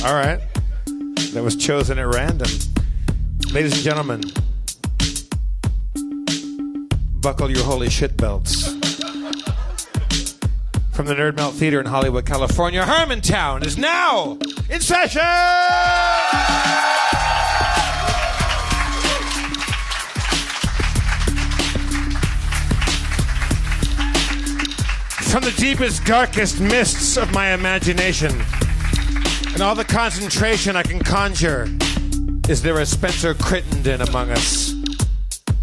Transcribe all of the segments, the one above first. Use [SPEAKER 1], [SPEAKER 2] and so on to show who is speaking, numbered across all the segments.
[SPEAKER 1] All right. That was chosen at random. Ladies and gentlemen, buckle your holy shit belts. From the Nerd Melt Theater in Hollywood, California, Harmontown is now in session! From the deepest, darkest mists of my imagination and all the concentration I can conjure, is there a Spencer Crittenden among us?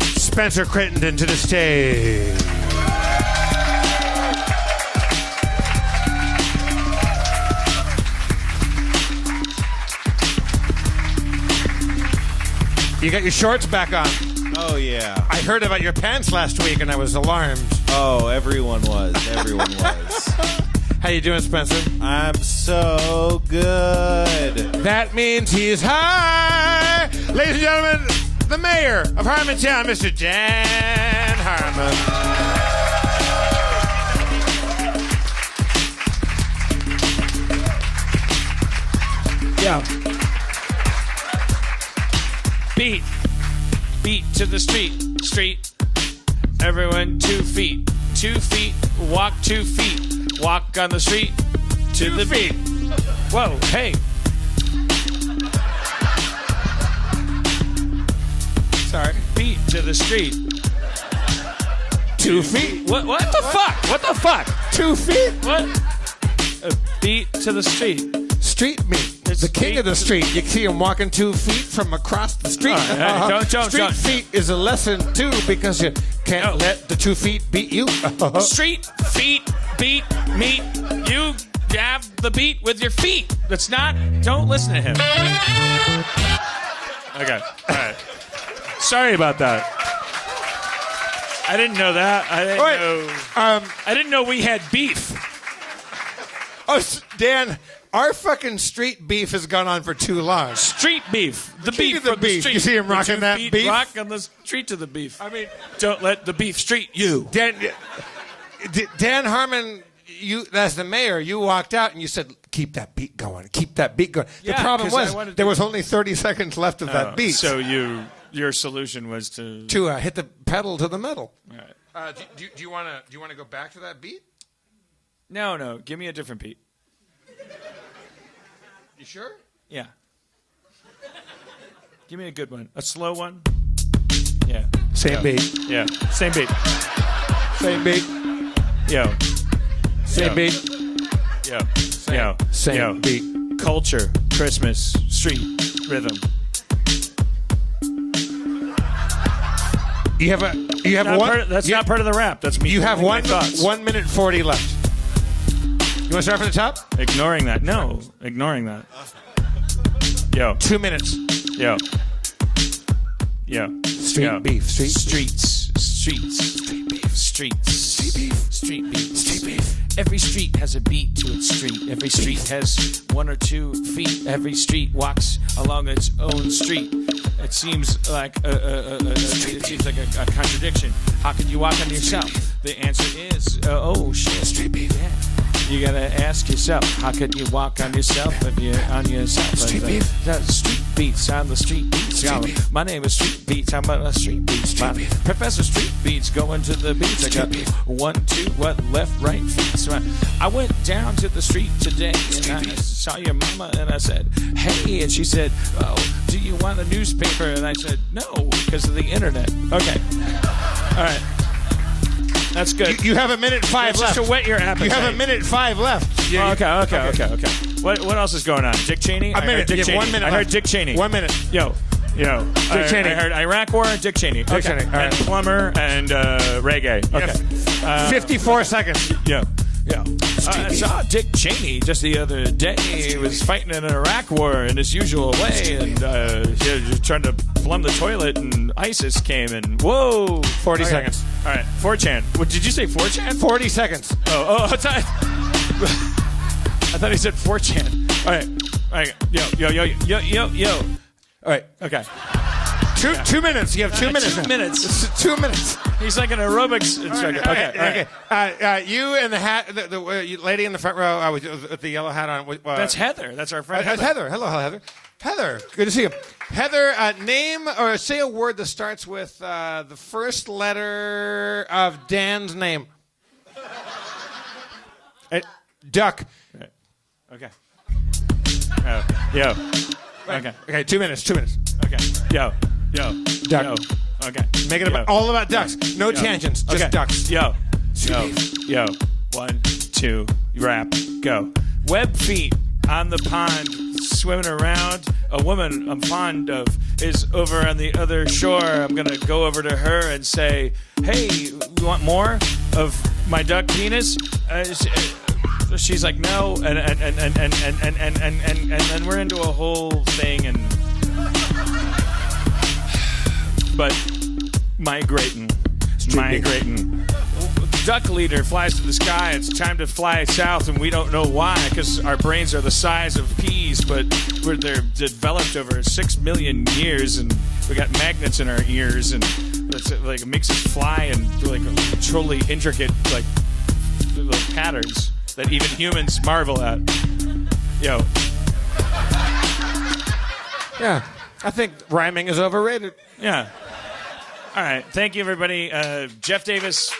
[SPEAKER 1] Spencer Crittenden to the stage. You got your shorts back on.
[SPEAKER 2] Oh, yeah.
[SPEAKER 1] I heard about your pants last week and I was alarmed.
[SPEAKER 2] Oh, everyone was. Everyone was.
[SPEAKER 1] How you doing, Spencer?
[SPEAKER 2] I'm so good.
[SPEAKER 1] That means he's high. Ladies and gentlemen, the mayor of Harmontown, Mr. Dan Harmon.
[SPEAKER 3] Yeah. Beat to the street. Everyone 2 feet. 2 feet, walk 2 feet. Walk on the street to the beat. Whoa, hey. Sorry. Beat to the street.
[SPEAKER 1] 2 feet?
[SPEAKER 3] What the fuck? What the fuck?
[SPEAKER 1] 2 feet?
[SPEAKER 3] What? A beat to the street.
[SPEAKER 1] Street meat. The king of the street. You see him walking 2 feet from across the street.
[SPEAKER 3] Don't.
[SPEAKER 1] Feet is a lesson, too, because you can't let the 2 feet beat you.
[SPEAKER 3] Street, feet, beat, meet. You have the beat with your feet. That's not... Don't listen to him. Okay. All right. Sorry about that. I didn't know that. I didn't know we had beef.
[SPEAKER 1] Oh, Dan... Our fucking street beef has gone on for too long.
[SPEAKER 3] Street beef. The beef
[SPEAKER 1] the
[SPEAKER 3] from
[SPEAKER 1] beef.
[SPEAKER 3] the street.
[SPEAKER 1] You see him rocking that beef?
[SPEAKER 3] Rock on the street to the beef.
[SPEAKER 1] I mean...
[SPEAKER 3] Don't let the beef street you.
[SPEAKER 1] Dan Harmon, you as the mayor, you walked out and you said, keep that beat going. Keep that beat going.
[SPEAKER 3] Yeah,
[SPEAKER 1] the problem was there was only 30 seconds left of that beat.
[SPEAKER 3] So your solution was to
[SPEAKER 1] hit the pedal to the metal.
[SPEAKER 3] All right.
[SPEAKER 1] Do you want to go back to that beat?
[SPEAKER 3] No. Give me a different beat.
[SPEAKER 1] You sure?
[SPEAKER 3] Yeah. Give me a good one. A slow one. Yeah.
[SPEAKER 1] Same beat.
[SPEAKER 3] Yeah. Same beat.
[SPEAKER 1] Same beat.
[SPEAKER 3] Yo.
[SPEAKER 1] Same beat.
[SPEAKER 3] Yo. Yo.
[SPEAKER 1] Same beat.
[SPEAKER 3] Culture. Christmas. Street. Rhythm.
[SPEAKER 1] You have one.
[SPEAKER 3] That's not part of the rap. That's me.
[SPEAKER 1] You have
[SPEAKER 3] 1
[SPEAKER 1] minute 40 left. You want to start from the top?
[SPEAKER 3] Ignoring that. No. Ignoring that. Yo.
[SPEAKER 1] 2 minutes.
[SPEAKER 3] Yo.
[SPEAKER 1] Street beef.
[SPEAKER 3] Streets. Street beef. Street beef. Every street has a beat to its street. Every street has 1 or 2 feet. Every street walks along its own street. It seems like a contradiction. How could you walk on yourself? The answer is, shit. Street beef. Yeah. You gotta ask yourself, how could you walk on yourself if you're on yourself?
[SPEAKER 1] Street beef.
[SPEAKER 3] Street beats on the street beats.
[SPEAKER 1] Street beef.
[SPEAKER 3] My name is Street Beats. I'm a Street Beats.
[SPEAKER 1] Street beef.
[SPEAKER 3] Professor Street Beats going to the beats.
[SPEAKER 1] Street
[SPEAKER 3] I got
[SPEAKER 1] beef.
[SPEAKER 3] 1, 2, left, right feet. So I went down to the street today and I saw your mama and I said, hey, and she said, oh, do you want a newspaper? And I said, no, because of the internet. Okay. All right. That's good.
[SPEAKER 1] You have 1 minute 5 left.
[SPEAKER 3] Just to whet your appetite.
[SPEAKER 1] You have 1 minute 5 left.
[SPEAKER 3] Okay. What else is going on? Dick Cheney?
[SPEAKER 1] A minute.
[SPEAKER 3] Dick Cheney.
[SPEAKER 1] 1 minute
[SPEAKER 3] I heard
[SPEAKER 1] left.
[SPEAKER 3] Dick Cheney.
[SPEAKER 1] 1 minute.
[SPEAKER 3] Yo. Dick Cheney. I heard Iraq War, Dick Cheney.
[SPEAKER 1] Dick Cheney. All right.
[SPEAKER 3] And Plumber and reggae. Okay.
[SPEAKER 1] 54 seconds.
[SPEAKER 3] Yeah. I saw Dick Cheney just the other day. He was fighting in an Iraq war in his usual way, and he was trying to plumb the toilet, and ISIS came, and whoa!
[SPEAKER 1] 40 seconds.
[SPEAKER 3] All right, 4chan. What did you say? 4chan?
[SPEAKER 1] 40 seconds.
[SPEAKER 3] I thought he said 4chan. All right. Yo.
[SPEAKER 1] All right.
[SPEAKER 3] Okay.
[SPEAKER 1] Two minutes. You have 2 minutes.
[SPEAKER 3] 2 minutes.
[SPEAKER 1] It's 2 minutes.
[SPEAKER 3] He's like an aerobics instructor. Okay.
[SPEAKER 1] You and the hat, the lady in the front row with the yellow hat on.
[SPEAKER 3] That's Heather. That's our friend.
[SPEAKER 1] That's Heather. Hello, Heather. Heather, good to see you. Heather, name or say a word that starts with the first letter of Dan's name. Duck.
[SPEAKER 3] Right. Okay. Yo. Okay.
[SPEAKER 1] Okay, 2 minutes. 2 minutes.
[SPEAKER 3] Okay. Yo.
[SPEAKER 1] Duck.
[SPEAKER 3] Yo. Okay.
[SPEAKER 1] Make it all about ducks. No tangents, just ducks.
[SPEAKER 3] Yo. 1, 2, rap, go. Web feet on the pond, swimming around. A woman I'm fond of is over on the other shore. I'm gonna go over to her and say, "Hey, you want more of my duck penis?" She's like, "No," and then we're into a whole thing but migrating. Duck leader flies to the sky. It's time to fly south, and we don't know why, because our brains are the size of peas, but they're developed over 6 million years, and we got magnets in our ears, and it's like it makes us fly and like totally intricate like patterns that even humans marvel at. Yo.
[SPEAKER 1] Yeah, I think rhyming is overrated.
[SPEAKER 3] Yeah. All right. Thank you, everybody. Jeff Davis.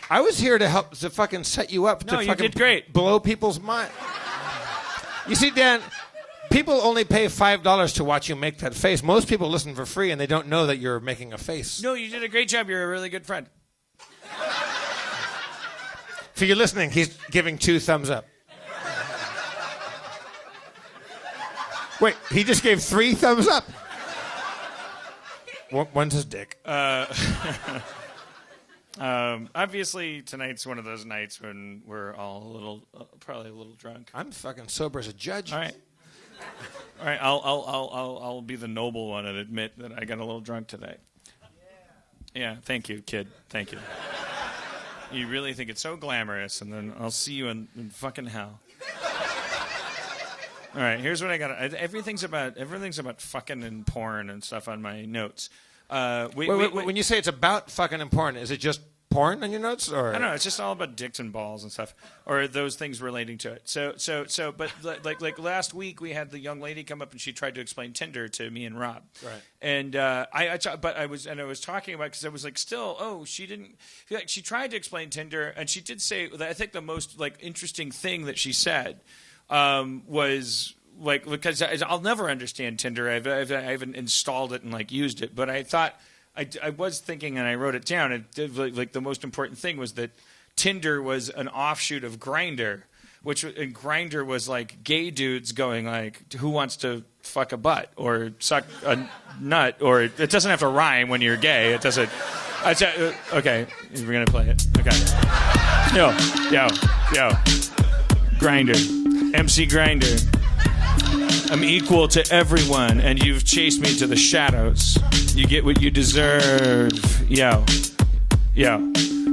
[SPEAKER 1] I was here to help to fucking set you up.
[SPEAKER 3] No,
[SPEAKER 1] to
[SPEAKER 3] you
[SPEAKER 1] fucking
[SPEAKER 3] did great.
[SPEAKER 1] Blow people's mind. You see, Dan, people only pay $5 to watch you make that face. Most people listen for free, and they don't know that you're making a face.
[SPEAKER 3] No, you did a great job. You're a really good friend.
[SPEAKER 1] For you listening, he's giving 2 thumbs up. Wait, he just gave 3 thumbs up. One's his dick.
[SPEAKER 3] Obviously, tonight's one of those nights when we're all probably a little drunk.
[SPEAKER 1] I'm fucking sober as a judge.
[SPEAKER 3] All right. I'll be the noble one and admit that I got a little drunk today. Yeah. Thank you, kid. Thank you. You really think it's so glamorous, and then I'll see you in fucking hell. All right. Here's what I got. Everything's about fucking and porn and stuff on my notes. Wait.
[SPEAKER 1] When you say it's about fucking and porn, is it just porn on your notes, or
[SPEAKER 3] I don't know. It's just all about dicks and balls and stuff, or those things relating to it. But like last week, we had the young lady come up and she tried to explain Tinder to me and Rob.
[SPEAKER 1] Right.
[SPEAKER 3] And I was talking about, because I was like, she didn't. She tried to explain Tinder, and she did say that I think the most like interesting thing that she said was. Like, because I'll never understand Tinder. I haven't installed it and like used it, but I thought I was thinking, and I wrote it down. And like the most important thing was that Tinder was an offshoot of Grindr, and Grindr was like gay dudes going like, who wants to fuck a butt or suck a nut, or it doesn't have to rhyme when you're gay. It doesn't. Okay, we're gonna play it. Okay. Yo, Grindr, MC Grindr. I'm equal to everyone, and you've chased me to the shadows. You get what you deserve. Yo.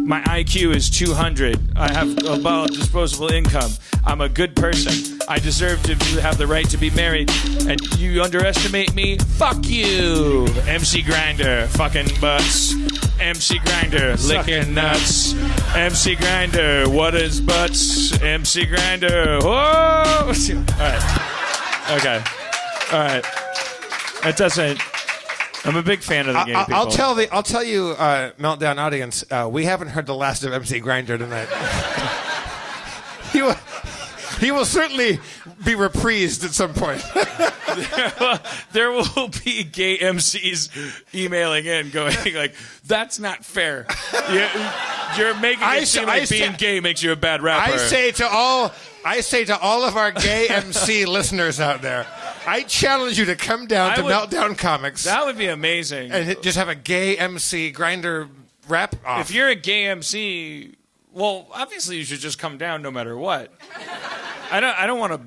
[SPEAKER 3] My IQ is 200. I have about disposable income. I'm a good person. I deserve to have the right to be married. And you underestimate me? Fuck you. MC Grindr, fucking butts. MC Grindr, licking nuts. MC Grindr, what is butts? MC Grindr, whoa! All right. Okay. All right. It doesn't. I'm a big fan of the gay people.
[SPEAKER 1] I'll tell you, Meltdown audience, we haven't heard the last of MC Grindr tonight. He will certainly be reprised at some point.
[SPEAKER 3] There will be gay MCs emailing in going like, that's not fair. You're making it seem like being gay makes you a bad rapper.
[SPEAKER 1] I say to all of our gay MC listeners out there, I challenge you to come down to Meltdown Comics.
[SPEAKER 3] That would be amazing.
[SPEAKER 1] And just have a gay MC Grindr rap off.
[SPEAKER 3] If you're a gay MC, well, obviously you should just come down no matter what. I don't want to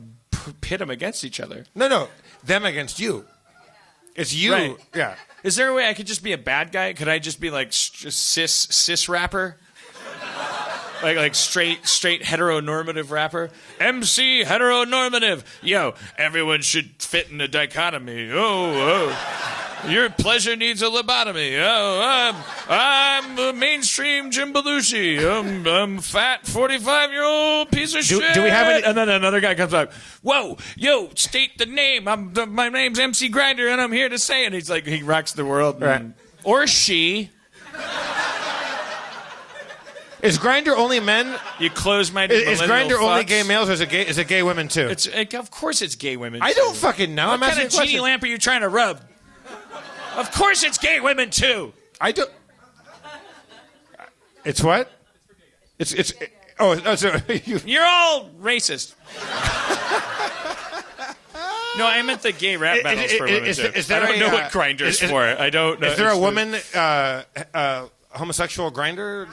[SPEAKER 3] pit them against each other.
[SPEAKER 1] No, them against you. It's you.
[SPEAKER 3] Right.
[SPEAKER 1] Yeah.
[SPEAKER 3] Is there a way I could just be a bad guy? Could I just be like cis rapper? like straight heteronormative rapper. MC heteronormative. Yo, everyone should fit in a dichotomy. Your pleasure needs a lobotomy. I'm a mainstream Jim Belushi. I'm fat 45-year-old piece of shit.
[SPEAKER 1] Do we have any?
[SPEAKER 3] And then another guy comes up. Whoa, yo, state the name. My name's MC Grinder, and I'm here to say it. He's like, he rocks the world.
[SPEAKER 1] Right.
[SPEAKER 3] Or she.
[SPEAKER 1] Is Grindr only men?
[SPEAKER 3] You close-minded
[SPEAKER 1] Is
[SPEAKER 3] millennial
[SPEAKER 1] Grindr only
[SPEAKER 3] fucks.
[SPEAKER 1] gay males, or is it gay women too?
[SPEAKER 3] Of course it's gay women.
[SPEAKER 1] I don't fucking know.
[SPEAKER 3] What
[SPEAKER 1] I'm
[SPEAKER 3] kind
[SPEAKER 1] asking
[SPEAKER 3] of
[SPEAKER 1] a question.
[SPEAKER 3] genie lamp are you trying to rub? Of course it's gay women too.
[SPEAKER 1] I don't. It's what? It's. Oh, so
[SPEAKER 3] You're all racist. No, I meant the gay rap battles for women too. I don't know what Grindr's for. I don't know.
[SPEAKER 1] Is there a woman homosexual Grindr?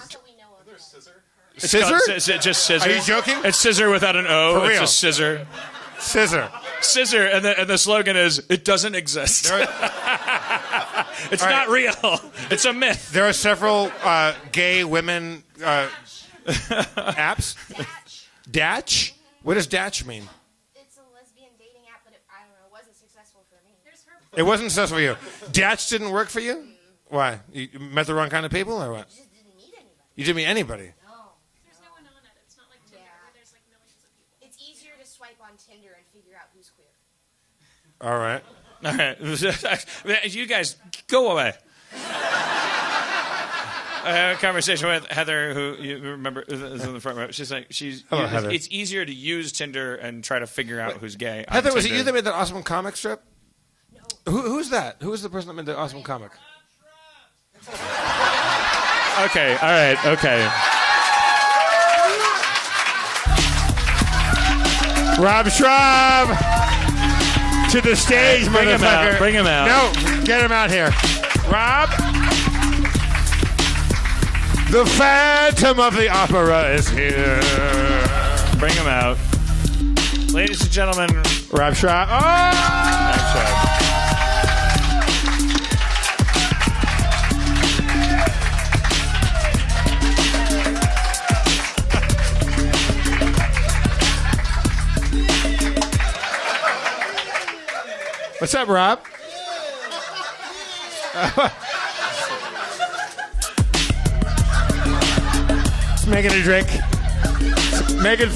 [SPEAKER 1] Scissor?
[SPEAKER 3] It just scissor.
[SPEAKER 1] Are you joking?
[SPEAKER 3] It's scissor without an O.
[SPEAKER 1] For
[SPEAKER 3] It's
[SPEAKER 1] real?
[SPEAKER 3] just scissor.
[SPEAKER 1] Scissor.
[SPEAKER 3] Scissor, and the slogan is, it doesn't exist. It's not real. It's a myth.
[SPEAKER 1] There are several gay women apps. Datch? What does Datch mean?
[SPEAKER 4] It's a lesbian dating app, but I don't know, it wasn't successful for me.
[SPEAKER 1] It wasn't successful for you. Datch didn't work for you? Why? You met the wrong kind of people, or what?
[SPEAKER 4] Just didn't meet anybody.
[SPEAKER 1] You didn't meet anybody.
[SPEAKER 4] No.
[SPEAKER 5] There's no one on it. It's not like Tinder where there's like millions of people.
[SPEAKER 4] It's easier to swipe on Tinder and figure out who's queer.
[SPEAKER 1] All right.
[SPEAKER 3] All right. You guys, go away. I had a conversation with Heather, who you remember is in the front row. She's like,
[SPEAKER 1] Hello, Heather.
[SPEAKER 3] it's easier to use Tinder and try to figure out who's gay. on
[SPEAKER 1] Heather, was it
[SPEAKER 3] Tinder.
[SPEAKER 1] you that made that awesome comic strip?
[SPEAKER 4] No.
[SPEAKER 1] Who's that? Who was the person that made the awesome comic?
[SPEAKER 3] Okay, all right, okay.
[SPEAKER 1] Rob Schrab to the stage,
[SPEAKER 3] Bring him
[SPEAKER 1] motherfucker.
[SPEAKER 3] out, bring him out.
[SPEAKER 1] No, get him out here. Rob, the Phantom of the Opera is here.
[SPEAKER 3] Bring him out. Ladies and gentlemen,
[SPEAKER 1] Rob Schrab. Oh!
[SPEAKER 3] Rob Schrab.
[SPEAKER 1] What's up, Rob? Just making a drink. Making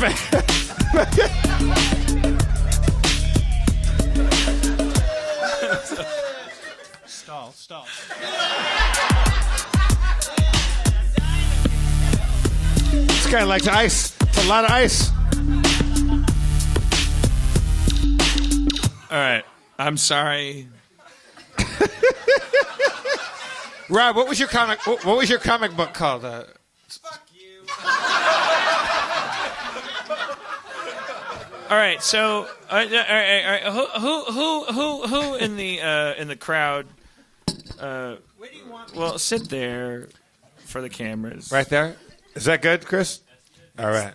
[SPEAKER 2] Stall.
[SPEAKER 1] This guy likes ice. It's a lot of ice.
[SPEAKER 3] All right. I'm sorry.
[SPEAKER 1] Rob, what was your comic? What was your comic book called?
[SPEAKER 2] Fuck you.
[SPEAKER 3] All right, so all right. Who in the crowd?
[SPEAKER 2] Where do you want me?
[SPEAKER 3] Well, sit there for the cameras.
[SPEAKER 1] Right there. Is that good, Chris? All right.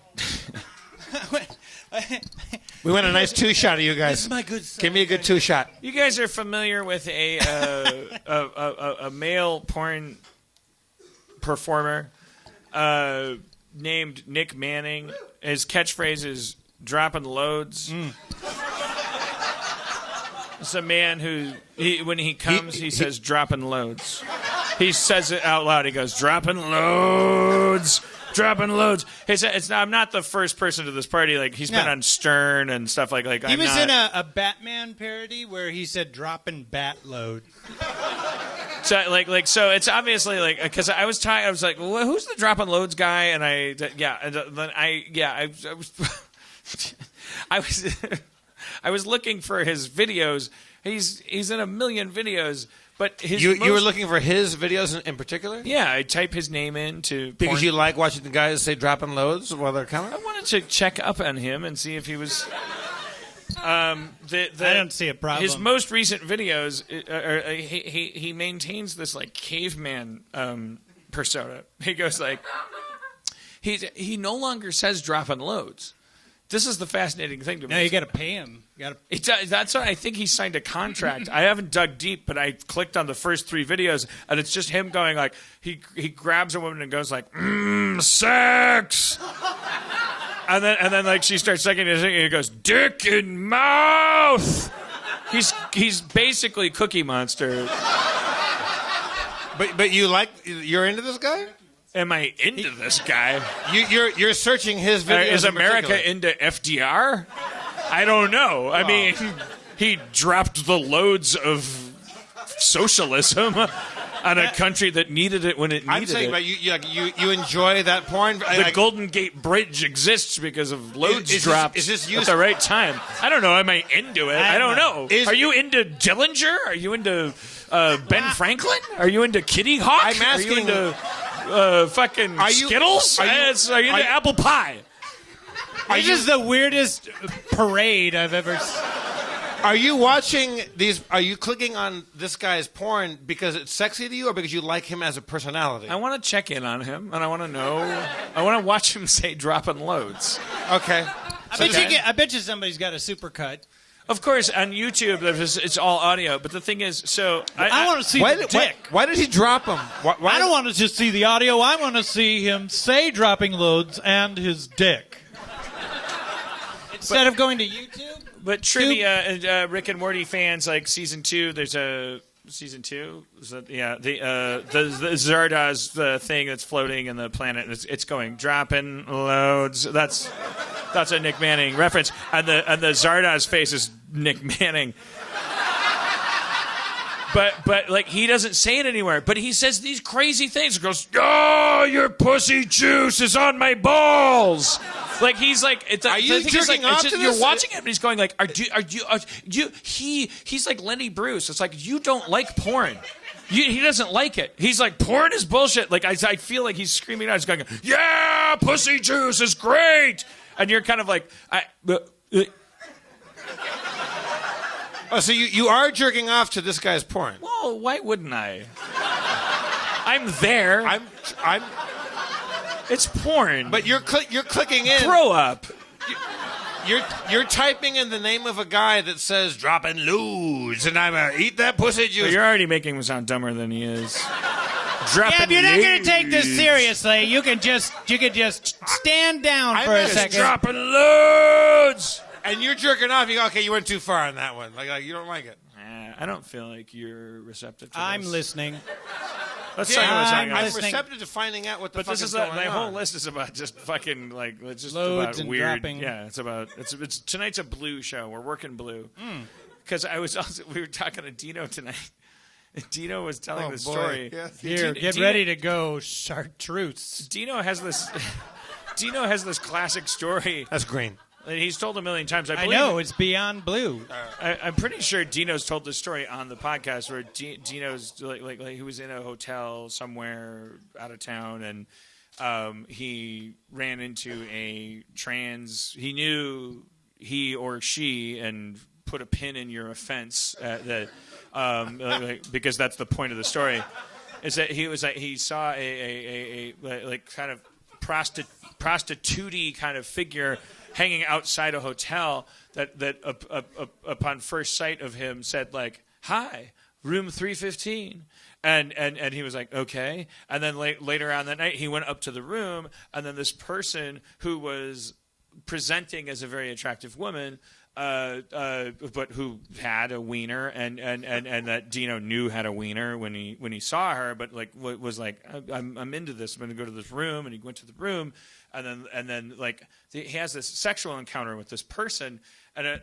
[SPEAKER 1] We want a nice two-shot of you guys.
[SPEAKER 2] This is my good son.
[SPEAKER 1] Give me a good two-shot.
[SPEAKER 3] You guys are familiar with a male porn performer named Nick Manning. His catchphrase is "dropping loads." It's a man who, when he comes, he says "dropping loads." He says it out loud. He goes, "Dropping loads." Dropping loads. I'm not the first person to this party. Like he's been on Stern and stuff like.
[SPEAKER 6] He was in a Batman parody where he said "dropping bat load."
[SPEAKER 3] So so it's obviously like because I was like, well, who's the dropping loads guy? And I was I was looking for his videos. He's in a million videos. But
[SPEAKER 1] You were looking for his videos in particular?
[SPEAKER 3] Yeah, I type his name in to
[SPEAKER 1] Because
[SPEAKER 3] porn.
[SPEAKER 1] you like watching the guys say dropping loads while they're coming?
[SPEAKER 3] I wanted to check up on him and see if he was. I
[SPEAKER 6] don't see a problem.
[SPEAKER 3] His most recent videos, he maintains this like caveman persona. He goes like, he no longer says dropping loads. this is the fascinating thing to me.
[SPEAKER 6] Now you got to pay him.
[SPEAKER 3] That's what I think he signed a contract. I haven't dug deep, but I clicked on the first 3 videos, and it's just him going like he grabs a woman and goes like, sex, and then like she starts sucking his thing, and he goes, dick in mouth. He's basically Cookie Monster.
[SPEAKER 1] But you're into this guy?
[SPEAKER 3] Am I into this guy?
[SPEAKER 1] You're searching his videos.
[SPEAKER 3] Is America into FDR? I don't know. I mean, he dropped the loads of socialism on a country that needed it when it needed
[SPEAKER 1] I'm saying,
[SPEAKER 3] it.
[SPEAKER 1] but you enjoy that porn.
[SPEAKER 3] The Golden Gate Bridge exists because of loads dropped
[SPEAKER 1] is this
[SPEAKER 3] at the right time. I don't know. Am I into it? I don't know. Are you into Dillinger? Are you into Ben Franklin? Are you into Kitty Hawk?
[SPEAKER 1] I'm asking.
[SPEAKER 3] Are you into fucking Skittles? Are you into apple pie?
[SPEAKER 6] This is the weirdest parade I've ever seen.
[SPEAKER 1] Are you watching these? Are you clicking on this guy's porn because it's sexy to you, or because you like him as a personality?
[SPEAKER 3] I want to check in on him, and I want to know. I want to watch him say dropping loads.
[SPEAKER 1] Okay.
[SPEAKER 6] I bet you somebody's got a supercut.
[SPEAKER 3] Of course, on YouTube, it's all audio. But the thing is, so
[SPEAKER 6] I want to see the dick.
[SPEAKER 1] Why did he drop him?
[SPEAKER 6] I don't want to just see the audio. I want to see him say dropping loads and his dick. Instead of going to YouTube?
[SPEAKER 3] But trivia, Rick and Morty fans, like season 2, there's a season 2. Is that, yeah, the Zardoz, the thing that's floating in the planet, and it's going dropping loads. That's a Nick Manning reference, and the Zardoz face is Nick Manning. But like he doesn't say it anywhere. But he says these crazy things. He goes, "Oh, your pussy juice is on my balls." Like he's like,
[SPEAKER 1] are you jerking off to this?
[SPEAKER 3] You're watching him, and he's going like, "Are you?" He's like Lenny Bruce. It's like you don't like porn. He doesn't like it. He's like, porn is bullshit. Like I feel like he's screaming out. He's going, "Yeah, pussy juice is great," and you're kind of like,
[SPEAKER 1] Oh, so you are jerking off to this guy's porn?
[SPEAKER 3] Well, why wouldn't I? I'm there.
[SPEAKER 1] I'm.
[SPEAKER 3] It's porn.
[SPEAKER 1] But you're clicking in.
[SPEAKER 3] Grow up.
[SPEAKER 1] You're typing in the name of a guy that says dropping loads, and I'm eat that pussy juice.
[SPEAKER 3] Well, you're already making him sound dumber than he is.
[SPEAKER 6] Yeah, if you're not going to take this seriously, you can just stand down for a second.
[SPEAKER 3] Dropping loads.
[SPEAKER 1] And you're jerking off. You go, okay, you went too far on that one. Like you don't like it.
[SPEAKER 3] I don't feel like you're receptive to
[SPEAKER 6] I'm
[SPEAKER 3] this.
[SPEAKER 6] listening.
[SPEAKER 3] Let's talk about something
[SPEAKER 1] I'm
[SPEAKER 3] else.
[SPEAKER 1] receptive to finding out what the fuck is
[SPEAKER 3] going
[SPEAKER 1] on.
[SPEAKER 3] My whole list is about just fucking like it's just
[SPEAKER 6] loads
[SPEAKER 3] about
[SPEAKER 6] and
[SPEAKER 3] weird.
[SPEAKER 6] dropping.
[SPEAKER 3] Yeah, it's tonight's a blue show. We're working blue because we were talking to Dino tonight. And Dino was telling the story.
[SPEAKER 1] Yes.
[SPEAKER 6] Here, get ready to go chartreuse.
[SPEAKER 3] Dino has this classic story.
[SPEAKER 1] That's green.
[SPEAKER 3] And he's told a million times.
[SPEAKER 6] I know, it's beyond blue.
[SPEAKER 3] I'm pretty sure Dino's told this story on the podcast where Dino's like he was in a hotel somewhere out of town and he ran into a trans. He knew he or she and put a pin in your offense because that's the point of the story. Is that he saw a kind of prostitute-y kind of figure hanging outside a hotel that upon first sight of him said like, "Hi, room 315," and he was like, "Okay." And then later on that night, he went up to the room, and then this person who was presenting as a very attractive woman, but who had a wiener, and that Dino knew had a wiener when he saw her, but like was like, I'm into this. I'm going to go to this room, and he went to the room. And then, like he has this sexual encounter with this person, and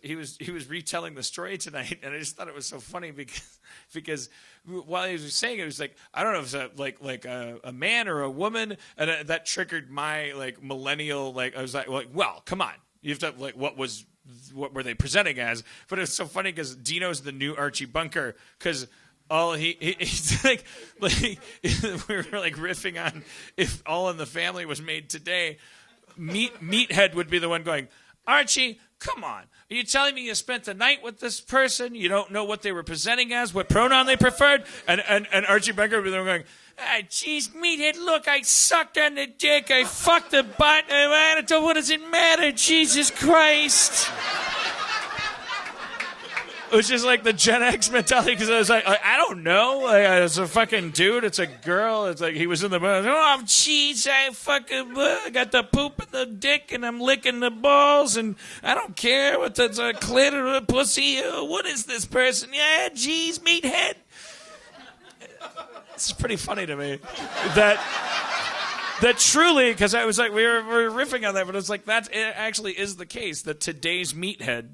[SPEAKER 3] he was retelling the story tonight, and I just thought it was so funny because while he was saying it, it was like I don't know if it's a man or a woman, and that triggered my like millennial like I was like well come on, you have to like what were they presenting as? But it was so funny because Dino's the new Archie Bunker because. He's like we were like riffing on if All in the Family was made today, Meathead would be the one going, "Archie, Come on. Are you telling me you spent the night with this person? You don't know what they were presenting as, what pronoun they preferred? And Archie Bunker was going, geez, meathead, look, I sucked on the dick, I fucked the butt, what does it matter? Jesus Christ. It was just like the Gen X mentality, because I was like, I don't know. Like, it's a fucking dude. It's a girl. It's like he was in the movie. Oh, jeez, I got the poop in the dick, and I'm licking the balls, and I don't care what that's a clit or a pussy. What is this person? Yeah, jeez, meathead. It's pretty funny to me that truly, because I was like, we were riffing on that, but it's like it actually is the case that today's meathead.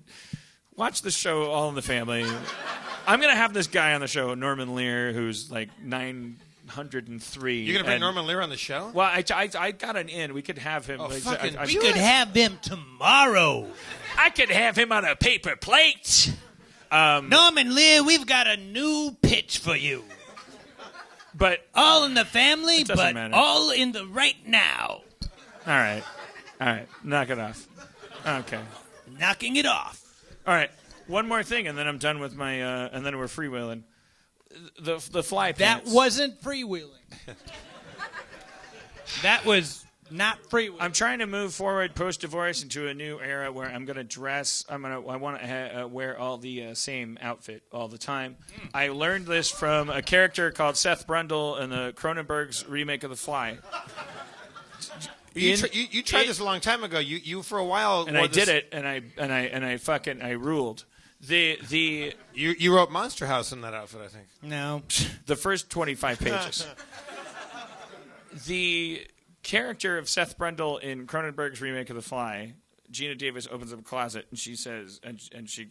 [SPEAKER 3] Watch the show All in the Family. I'm going to have this guy on the show, Norman Lear, who's like 903.
[SPEAKER 1] You're going to bring Norman Lear on the show?
[SPEAKER 3] Well, I got an in. We could have him.
[SPEAKER 6] We could have him tomorrow.
[SPEAKER 3] I could have him on a paper plate.
[SPEAKER 6] Norman Lear, we've got a new pitch for you.
[SPEAKER 3] But
[SPEAKER 6] All in the Family, but
[SPEAKER 3] matter.
[SPEAKER 6] all in the right now.
[SPEAKER 3] All right. Knock it off. Okay.
[SPEAKER 6] Knocking it off.
[SPEAKER 3] All right, one more thing, and then I'm done with my. And then we're freewheeling. The fly pants.
[SPEAKER 6] That wasn't freewheeling. That was not freewheeling.
[SPEAKER 3] I'm trying to move forward post-divorce into a new era where I'm going to dress. I want to wear all the same outfit all the time. I learned this from a character called Seth Brundle in the Cronenberg's remake of The Fly.
[SPEAKER 1] You tried this a long time ago. You for a while.
[SPEAKER 3] And I did it, and I ruled.
[SPEAKER 1] You wrote Monster House in that outfit, I think.
[SPEAKER 6] No.
[SPEAKER 3] The first 25 pages. The character of Seth Brundle in Cronenberg's remake of The Fly, Gina Davis opens up a closet and she says, and she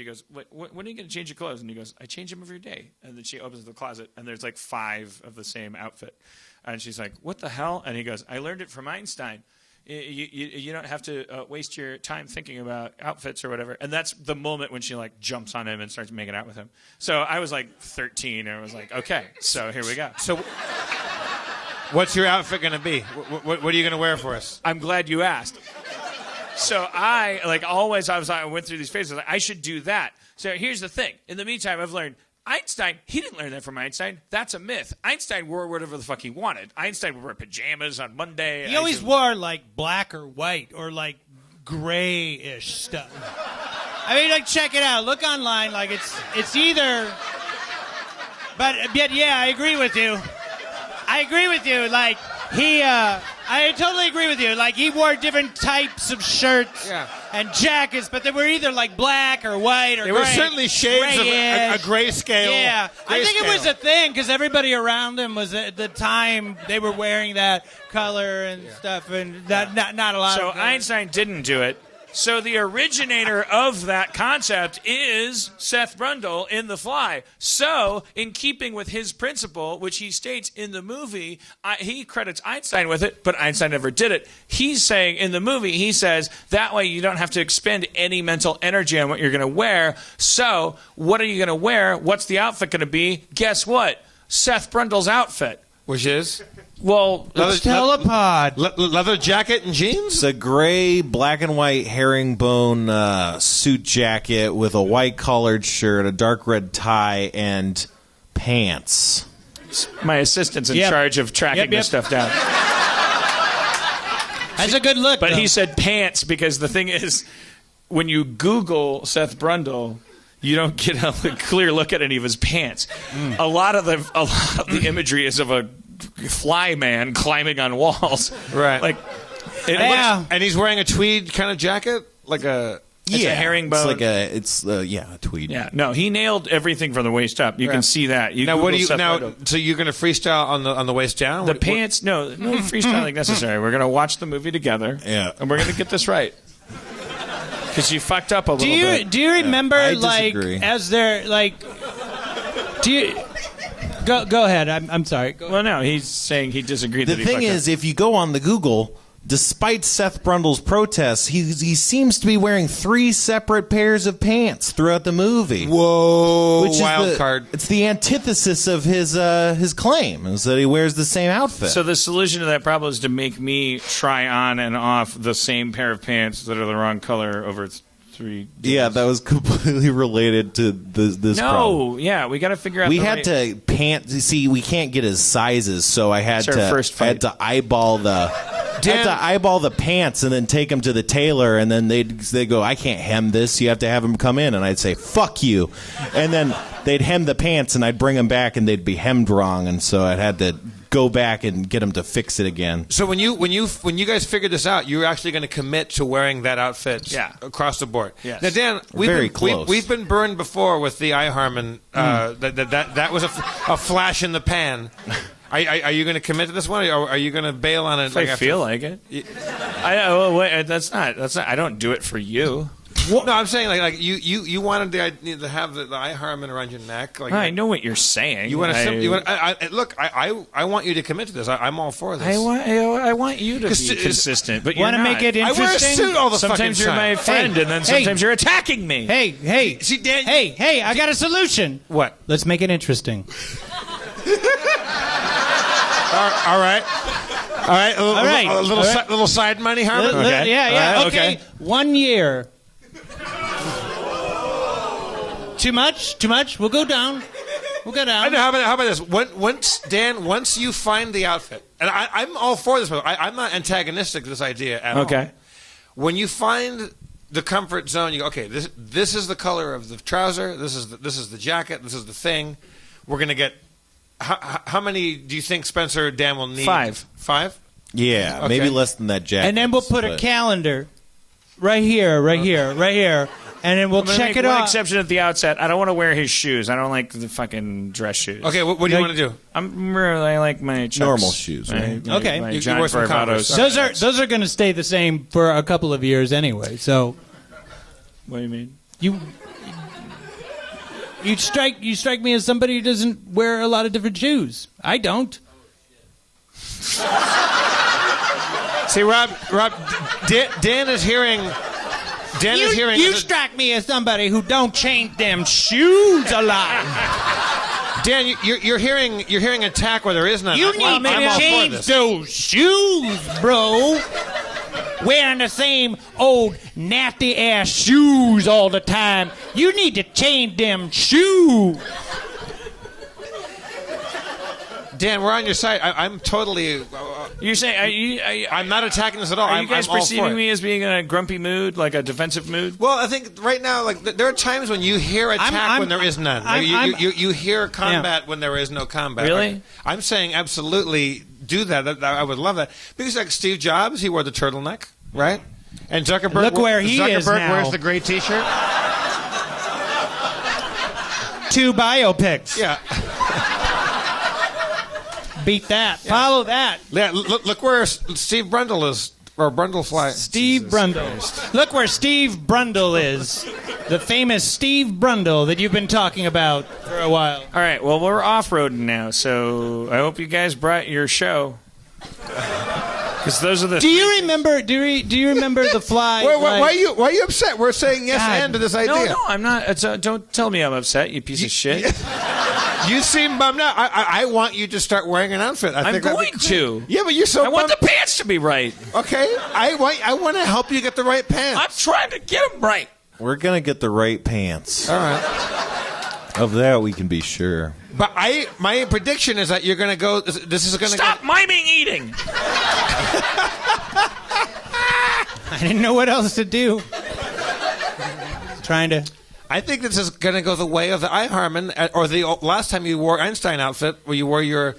[SPEAKER 3] goes, when are you going to change your clothes? And he goes, I change them every day. And then she opens the closet and there's like 5 of the same outfit. And she's like, what the hell? And he goes, I learned it from Einstein. You don't have to waste your time thinking about outfits or whatever. And that's the moment when she like jumps on him and starts making out with him. So I was like 13 and I was like, okay, so here we go.
[SPEAKER 1] So what's your outfit going to be? What are you going to wear for us?
[SPEAKER 3] I'm glad you asked. So I went through these phases. I should do that. So here's the thing. In the meantime, I've learned Einstein, he didn't learn that from Einstein. That's a myth. Einstein wore whatever the fuck he wanted. Einstein would wear pajamas on Monday.
[SPEAKER 6] He always wore like black or white or like grayish stuff. I mean, like, check it out. Look online. Like, it's either. But yeah, I agree with you. Like, I totally agree with you. Like, he wore different types of shirts and jackets, but they were either like black or white or
[SPEAKER 1] There were certainly shades of a grayscale.
[SPEAKER 6] Yeah, I think it was a thing because everybody around him was at the time they were wearing that color and stuff, and not a lot.
[SPEAKER 3] So
[SPEAKER 6] of
[SPEAKER 3] Einstein didn't do it. So the originator of that concept is Seth Brundle in The Fly. So, in keeping with his principle, which he states in the movie, he credits Einstein with it, but Einstein never did it. He's saying, in the movie, he says, that way you don't have to expend any mental energy on what you're going to wear. So, what are you going to wear? What's the outfit going to be? Guess what? Seth Brundle's outfit.
[SPEAKER 1] Which is?
[SPEAKER 3] Well,
[SPEAKER 6] it's telepod.
[SPEAKER 1] Leather jacket and jeans?
[SPEAKER 7] It's a gray, black and white herringbone suit jacket with a white collared shirt, a dark red tie, and pants.
[SPEAKER 3] My assistant's in charge of tracking this stuff down.
[SPEAKER 6] That's a good look.
[SPEAKER 3] But
[SPEAKER 6] though.
[SPEAKER 3] he said pants because the thing is, when you Google Seth Brundle, you don't get a clear look at any of his pants. A lot of the imagery is of a fly man climbing on walls.
[SPEAKER 1] Right.
[SPEAKER 3] Like,
[SPEAKER 1] and he's wearing a tweed kind of jacket, like a.
[SPEAKER 3] It's a herringbone.
[SPEAKER 7] It's a tweed.
[SPEAKER 3] Yeah, no, he nailed everything from the waist up. You can see that.
[SPEAKER 1] So you're going to freestyle on the waist down?
[SPEAKER 3] The pants? No freestyling necessary. We're going to watch the movie together.
[SPEAKER 7] Yeah,
[SPEAKER 3] and we're going to get this right. Because you fucked up a little bit.
[SPEAKER 6] Do you remember, as they're, do you... Go ahead. I'm sorry.
[SPEAKER 3] Well, no, he's saying he disagreed.
[SPEAKER 7] The thing is, if you go on the Google, despite Seth Brundle's protests, he seems to be wearing 3 separate pairs of pants throughout the movie.
[SPEAKER 1] Whoa,
[SPEAKER 7] Which is
[SPEAKER 1] wild card.
[SPEAKER 7] It's the antithesis of his claim, is that he wears the same outfit.
[SPEAKER 3] So the solution to that problem is to make me try on and off the same pair of pants that are the wrong color over 3 days.
[SPEAKER 7] Yeah, that was completely related to this problem.
[SPEAKER 3] No, yeah, we got to figure out.
[SPEAKER 7] We had to see. We can't get his sizes, so I had
[SPEAKER 3] It's our
[SPEAKER 7] to
[SPEAKER 3] first fight.
[SPEAKER 7] I had to eyeball the pants and then take them to the tailor, and then they'd go, I can't hem this. You have to have him come in, and I'd say fuck you, and then they'd hem the pants, and I'd bring them back, and they'd be hemmed wrong, and so I had to go back and get him to fix it again.
[SPEAKER 1] So when you guys figured this out, you were actually going to commit to wearing that outfit across the board.
[SPEAKER 3] Yes.
[SPEAKER 1] Now, Dan, we've been burned before with the Harmon. That was a flash in the pan. Are you going to commit to this one, or are you going to bail on it?
[SPEAKER 3] If I feel like it. That's not. I don't do it for you.
[SPEAKER 1] No, I'm saying like you wanted the idea to have the Harmon around your neck. Like
[SPEAKER 3] I know what you're saying.
[SPEAKER 1] You want to look. I want you to commit to this. I'm all for this.
[SPEAKER 3] I want you to be consistent, but you
[SPEAKER 6] want to make it interesting.
[SPEAKER 1] I wear a suit all the
[SPEAKER 3] sometimes
[SPEAKER 1] fucking
[SPEAKER 3] you're
[SPEAKER 1] time.
[SPEAKER 3] my friend, and then sometimes you're attacking me.
[SPEAKER 6] Hey.
[SPEAKER 1] See, Dan.
[SPEAKER 6] Hey, I got a solution.
[SPEAKER 1] What?
[SPEAKER 6] Let's make it interesting.
[SPEAKER 1] All right. A little side money, Harmon.
[SPEAKER 3] Okay.
[SPEAKER 6] Yeah.
[SPEAKER 3] Right,
[SPEAKER 6] Okay. 1 year. Too much. We'll go down.
[SPEAKER 1] How about this? Once you find the outfit, and I'm all for this. I'm not antagonistic to this idea at all.
[SPEAKER 3] Okay.
[SPEAKER 1] When you find the comfort zone, you go, okay, this is the color of the trouser. This is the jacket. This is the thing. We're gonna get. How many do you think Spencer Dan will need?
[SPEAKER 3] 5.
[SPEAKER 1] 5?
[SPEAKER 7] Yeah,
[SPEAKER 1] Okay.
[SPEAKER 7] maybe less than that jacket.
[SPEAKER 6] And then we'll put a calendar right here, and then we'll check it
[SPEAKER 3] one
[SPEAKER 6] off.
[SPEAKER 3] exception at the outset. I don't want to wear his shoes. I don't like the fucking dress shoes.
[SPEAKER 1] Okay, what do you want to do?
[SPEAKER 3] I like my Chucks.
[SPEAKER 7] Normal shoes, right?
[SPEAKER 6] Okay.
[SPEAKER 3] My
[SPEAKER 1] You
[SPEAKER 3] John
[SPEAKER 1] wear some
[SPEAKER 3] Varvatos.
[SPEAKER 1] Converse.
[SPEAKER 6] Those are going to stay the same for a couple of years anyway. So
[SPEAKER 3] What do you mean?
[SPEAKER 6] you strike me as somebody who doesn't wear a lot of different shoes. I don't.
[SPEAKER 1] See, Rob, Dan is hearing.
[SPEAKER 6] You strike me as somebody who don't change them shoes a lot.
[SPEAKER 1] Dan, you're hearing attack where there is none.
[SPEAKER 6] You need to change those shoes, bro. Wearing the same old nasty ass shoes all the time. You need to change them shoes.
[SPEAKER 1] Dan, we're on your side. I'm totally.
[SPEAKER 3] You're saying
[SPEAKER 1] I'm not attacking this at all.
[SPEAKER 3] Are you guys
[SPEAKER 1] I'm all for
[SPEAKER 3] perceiving
[SPEAKER 1] it.
[SPEAKER 3] me as being in a grumpy mood, like a defensive mood?
[SPEAKER 1] Well, I think right now, like there are times when you hear attack when there is none. You hear combat when there is no combat.
[SPEAKER 3] Really?
[SPEAKER 1] Like, I'm saying absolutely do that. I would love that because like Steve Jobs, he wore the turtleneck, right? And Zuckerberg,
[SPEAKER 6] Look where he is now.
[SPEAKER 1] wears the gray T-shirt.
[SPEAKER 6] 2 biopics.
[SPEAKER 1] Yeah.
[SPEAKER 6] Beat that. Yeah. Follow that.
[SPEAKER 1] Yeah. Look where Steve Brundle is, or Brundlefly.
[SPEAKER 6] Steve Brundle. Look where Steve Brundle is. The famous Steve Brundle that you've been talking about for a while.
[SPEAKER 3] All right. Well, we're off-roading now, so I hope you guys brought your show. Because those are the.
[SPEAKER 6] Do you remember? Do you remember the fly?
[SPEAKER 1] Why are you upset? We're saying yes and to this idea.
[SPEAKER 3] No, I'm not. Don't tell me I'm upset, you piece of shit.
[SPEAKER 1] You seem bummed out. I want you to start wearing an outfit.
[SPEAKER 3] I'm going to.
[SPEAKER 1] Yeah, but you're so.
[SPEAKER 3] I want the pants to be right.
[SPEAKER 1] Okay, I want to help you get the right pants.
[SPEAKER 3] I'm trying to get them right.
[SPEAKER 7] We're gonna get the right pants.
[SPEAKER 1] All right.
[SPEAKER 7] Of that we can be sure.
[SPEAKER 1] But my prediction is that you're gonna go. This is gonna
[SPEAKER 3] stop miming eating.
[SPEAKER 6] I didn't know what else to do. Trying to.
[SPEAKER 1] I think this is going to go the way of the Harmon, or the last time you wore Einstein outfit, where you wore your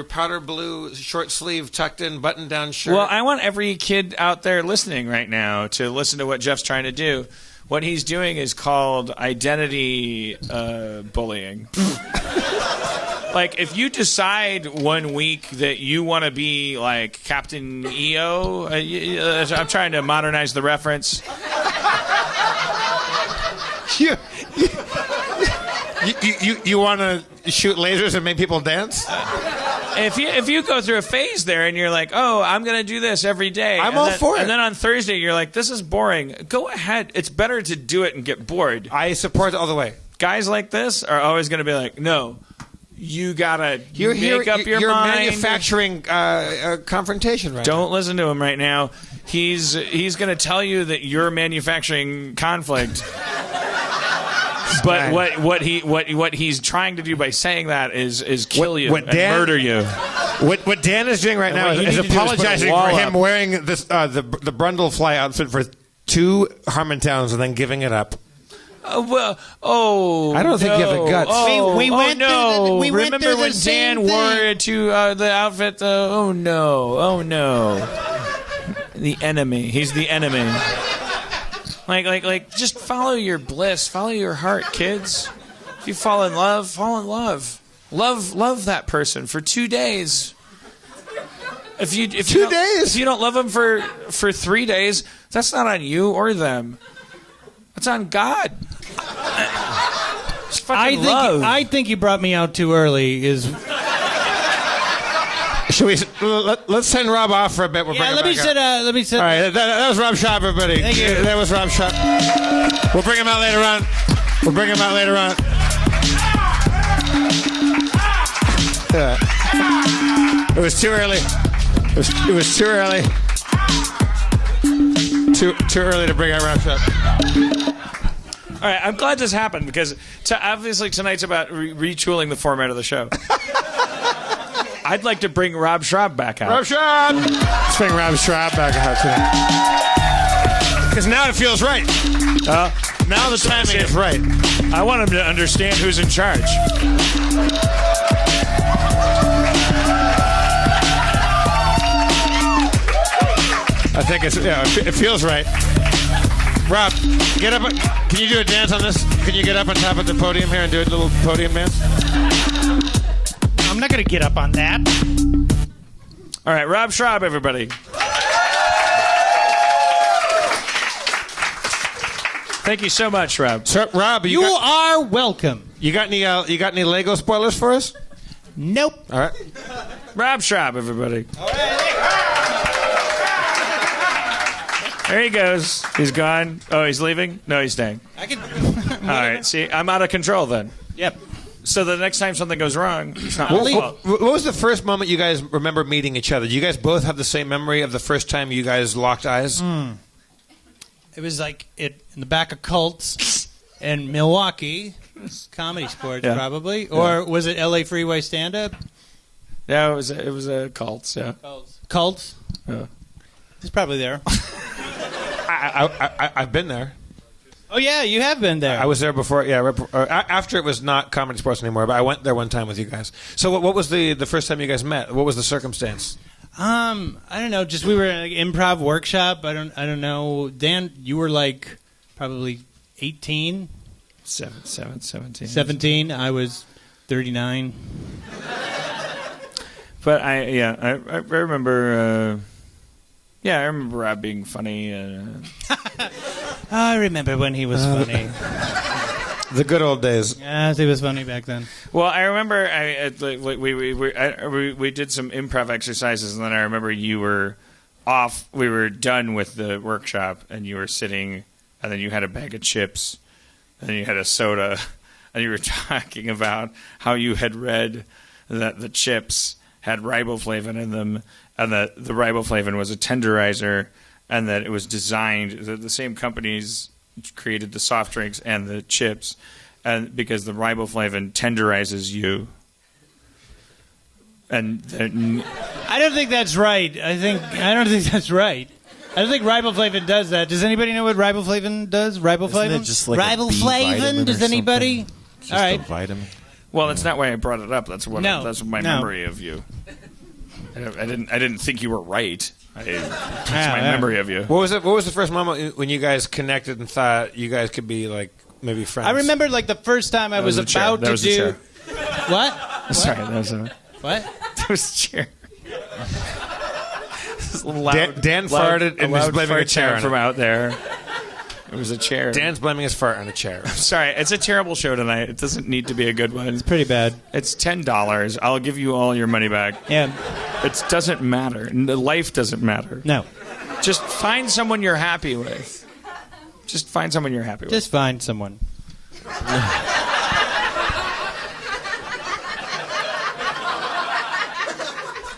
[SPEAKER 1] powder blue short sleeve tucked in button down shirt.
[SPEAKER 3] Well, I want every kid out there listening right now to listen to what Jeff's trying to do. What he's doing is called identity bullying. Like, if you decide 1 week that you want to be like Captain EO, I'm trying to modernize the reference.
[SPEAKER 1] You want to shoot lasers and make people dance?
[SPEAKER 3] If you go through a phase there and you're like, oh, I'm going to do this every day.
[SPEAKER 1] I'm all for it.
[SPEAKER 3] And then on Thursday you're like, this is boring. Go ahead. It's better to do it and get bored.
[SPEAKER 1] I support it all the way.
[SPEAKER 3] Guys like this are always going to be like, no, you got to make up your
[SPEAKER 1] you're
[SPEAKER 3] mind.
[SPEAKER 1] You're manufacturing confrontation right
[SPEAKER 3] Don't listen to him right now. He's going to tell you that you're manufacturing conflict. But what he's trying to do by saying that is kill you and murder you.
[SPEAKER 1] What Dan is doing right now is apologizing for him wearing this the Brundlefly outfit for 2 Harmontowns and then giving it up.
[SPEAKER 3] I don't
[SPEAKER 1] think you have the guts.
[SPEAKER 6] We went
[SPEAKER 3] no.
[SPEAKER 6] we went
[SPEAKER 3] Remember
[SPEAKER 6] through the
[SPEAKER 3] when
[SPEAKER 6] same
[SPEAKER 3] Dan wore
[SPEAKER 6] thing.
[SPEAKER 3] it to the outfit? Oh no. The enemy. He's the enemy. Like, just follow your bliss, follow your heart, kids. If you fall in love, fall in love. Love that person for 2 days. If you don't love them for 3 days, that's not on you or them. That's on God. Just fucking love.
[SPEAKER 6] I think you brought me out too early.
[SPEAKER 1] Should we? Let's send Rob off for a bit. We'll bring him
[SPEAKER 6] let me
[SPEAKER 1] back
[SPEAKER 6] sit.
[SPEAKER 1] All right, that was Rob Schrab, everybody.
[SPEAKER 6] Thank you.
[SPEAKER 1] That was Rob Schrab. We'll bring him out later on. It was too early. It was too early. Too early to bring out Rob Schrab.
[SPEAKER 3] All right, I'm glad this happened because obviously tonight's about retooling the format of the show. I'd like to bring Rob Schrab back out.
[SPEAKER 1] Rob Schrab! Let's bring Rob Schrab back out tonight. Because now it feels right. Now the timing is right.
[SPEAKER 3] I want him to understand who's in charge.
[SPEAKER 1] I think it feels right. Rob, get up. Can you do a dance on this? Can you get up on top of the podium here and do a little podium dance?
[SPEAKER 6] I'm not going to get up on that.
[SPEAKER 3] All right, Rob Schrab, everybody. Thank you so much, Rob.
[SPEAKER 1] So, Rob,
[SPEAKER 6] You are welcome.
[SPEAKER 1] You got any Lego spoilers for us?
[SPEAKER 6] Nope.
[SPEAKER 1] All right.
[SPEAKER 3] Rob Schrab, everybody. There he goes. He's gone. Oh, he's leaving? No, he's staying.
[SPEAKER 6] I can.
[SPEAKER 3] All right, see, I'm out of control then.
[SPEAKER 6] Yep.
[SPEAKER 3] So the next time something goes wrong, it's not my fault.
[SPEAKER 1] What was the first moment you guys remember meeting each other? Do you guys both have the same memory of the first time you guys locked eyes?
[SPEAKER 6] It was like in the back of Cults in Milwaukee. Comedy Sports, probably. Or was it LA Freeway stand-up?
[SPEAKER 3] Yeah, it was a cult. Yeah.
[SPEAKER 6] Cults?
[SPEAKER 3] Yeah.
[SPEAKER 6] He's probably there.
[SPEAKER 1] I've been there.
[SPEAKER 6] Oh, yeah, you have been there.
[SPEAKER 1] I was there before. Yeah, after it was not Comedy Sports anymore. But I went there one time with you guys. So what was the first time you guys met? What was the circumstance?
[SPEAKER 6] I don't know. Just we were in an improv workshop. I don't know. Dan, you were like probably 18.
[SPEAKER 3] 17.
[SPEAKER 6] 17. I was 39.
[SPEAKER 3] But I remember. I remember Rob being funny.
[SPEAKER 6] I remember when he was funny.
[SPEAKER 1] The good old days.
[SPEAKER 6] Yes, he was funny back then.
[SPEAKER 3] Well, I remember we did some improv exercises, and then I remember you were off. We were done with the workshop, and you were sitting, and then you had a bag of chips, and then you had a soda, and you were talking about how you had read that the chips had riboflavin in them, and that the riboflavin was a tenderizer, and that it was designed, the same companies created the soft drinks and the chips, and because the riboflavin tenderizes you. And
[SPEAKER 6] I don't think that's right. I don't think that's right. I don't think riboflavin does that. Does anybody know what riboflavin does? Riboflavin?
[SPEAKER 7] Isn't it just like a B
[SPEAKER 6] riboflavin?
[SPEAKER 7] vitamin
[SPEAKER 6] Does
[SPEAKER 7] or
[SPEAKER 6] anybody?
[SPEAKER 7] something? Just
[SPEAKER 6] All right.
[SPEAKER 7] a vitamin.
[SPEAKER 3] well, that's not why I brought it up. That's what that's my
[SPEAKER 6] No.
[SPEAKER 3] memory of you. I didn't think you were right. That's my
[SPEAKER 6] Yeah.
[SPEAKER 3] memory of you.
[SPEAKER 1] What was the first moment when you guys connected and thought you guys could be like maybe friends?
[SPEAKER 6] I remember like the first time I was
[SPEAKER 3] was a chair.
[SPEAKER 6] about
[SPEAKER 3] That
[SPEAKER 6] to
[SPEAKER 3] was a
[SPEAKER 6] do.
[SPEAKER 3] chair.
[SPEAKER 6] What?
[SPEAKER 3] Sorry, that was a
[SPEAKER 6] What?
[SPEAKER 3] chair.
[SPEAKER 1] Dan farted and was blaming a chair on
[SPEAKER 3] from
[SPEAKER 1] it.
[SPEAKER 3] out there. It was a chair.
[SPEAKER 1] Dan's blaming his fart on a chair.
[SPEAKER 3] Sorry, it's a terrible show tonight. It doesn't need to be a good one.
[SPEAKER 6] It's pretty bad.
[SPEAKER 3] It's $10. I'll give you all your money back.
[SPEAKER 6] Yeah.
[SPEAKER 3] It doesn't matter. Life doesn't matter.
[SPEAKER 6] No.
[SPEAKER 3] Just find someone you're happy with. Just find someone you're happy with.
[SPEAKER 6] Just find someone.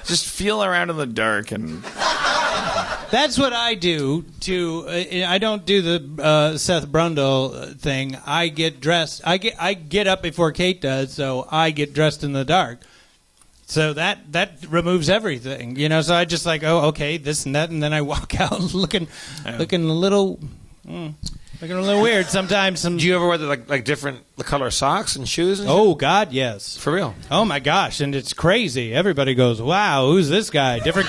[SPEAKER 3] Just feel around in the dark and...
[SPEAKER 6] That's what I do I don't do the Seth Brundle thing. I get dressed. I get up before Kate does, so I get dressed in the dark. So that removes everything, you know. So I just like, oh, okay, this and that, and then I walk out looking a little weird sometimes.
[SPEAKER 1] Do you ever wear like different color socks and shoes? And
[SPEAKER 6] oh God, yes,
[SPEAKER 1] for real.
[SPEAKER 6] Oh my gosh, and it's crazy. Everybody goes, wow, who's this guy? Different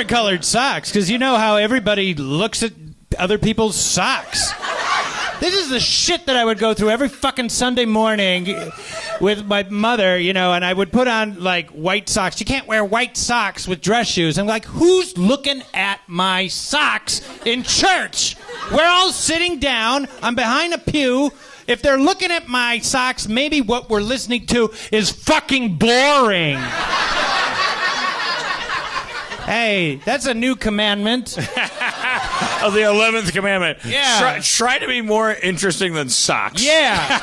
[SPEAKER 6] colored socks, because you know how everybody looks at other people's socks. This is the shit that I would go through every fucking Sunday morning with my mother, you know, and I would put on, like, white socks. You can't wear white socks with dress shoes. I'm like, who's looking at my socks in church? We're all sitting down. I'm behind a pew. If they're looking at my socks, maybe what we're listening to is fucking boring. Hey, that's a new commandment.
[SPEAKER 3] Of the 11th commandment.
[SPEAKER 6] Yeah.
[SPEAKER 3] Try to be more interesting than socks.
[SPEAKER 6] Yeah.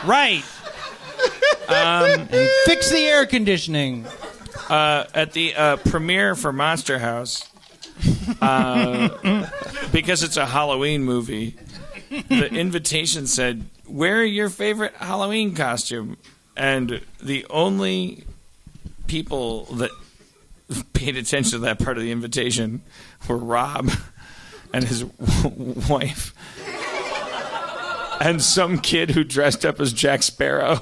[SPEAKER 6] Right. And fix the air conditioning.
[SPEAKER 3] At the premiere for Monster House, because it's a Halloween movie, the invitation said, wear your favorite Halloween costume. And the only people that paid attention to that part of the invitation were Rob and his wife and some kid who dressed up as Jack Sparrow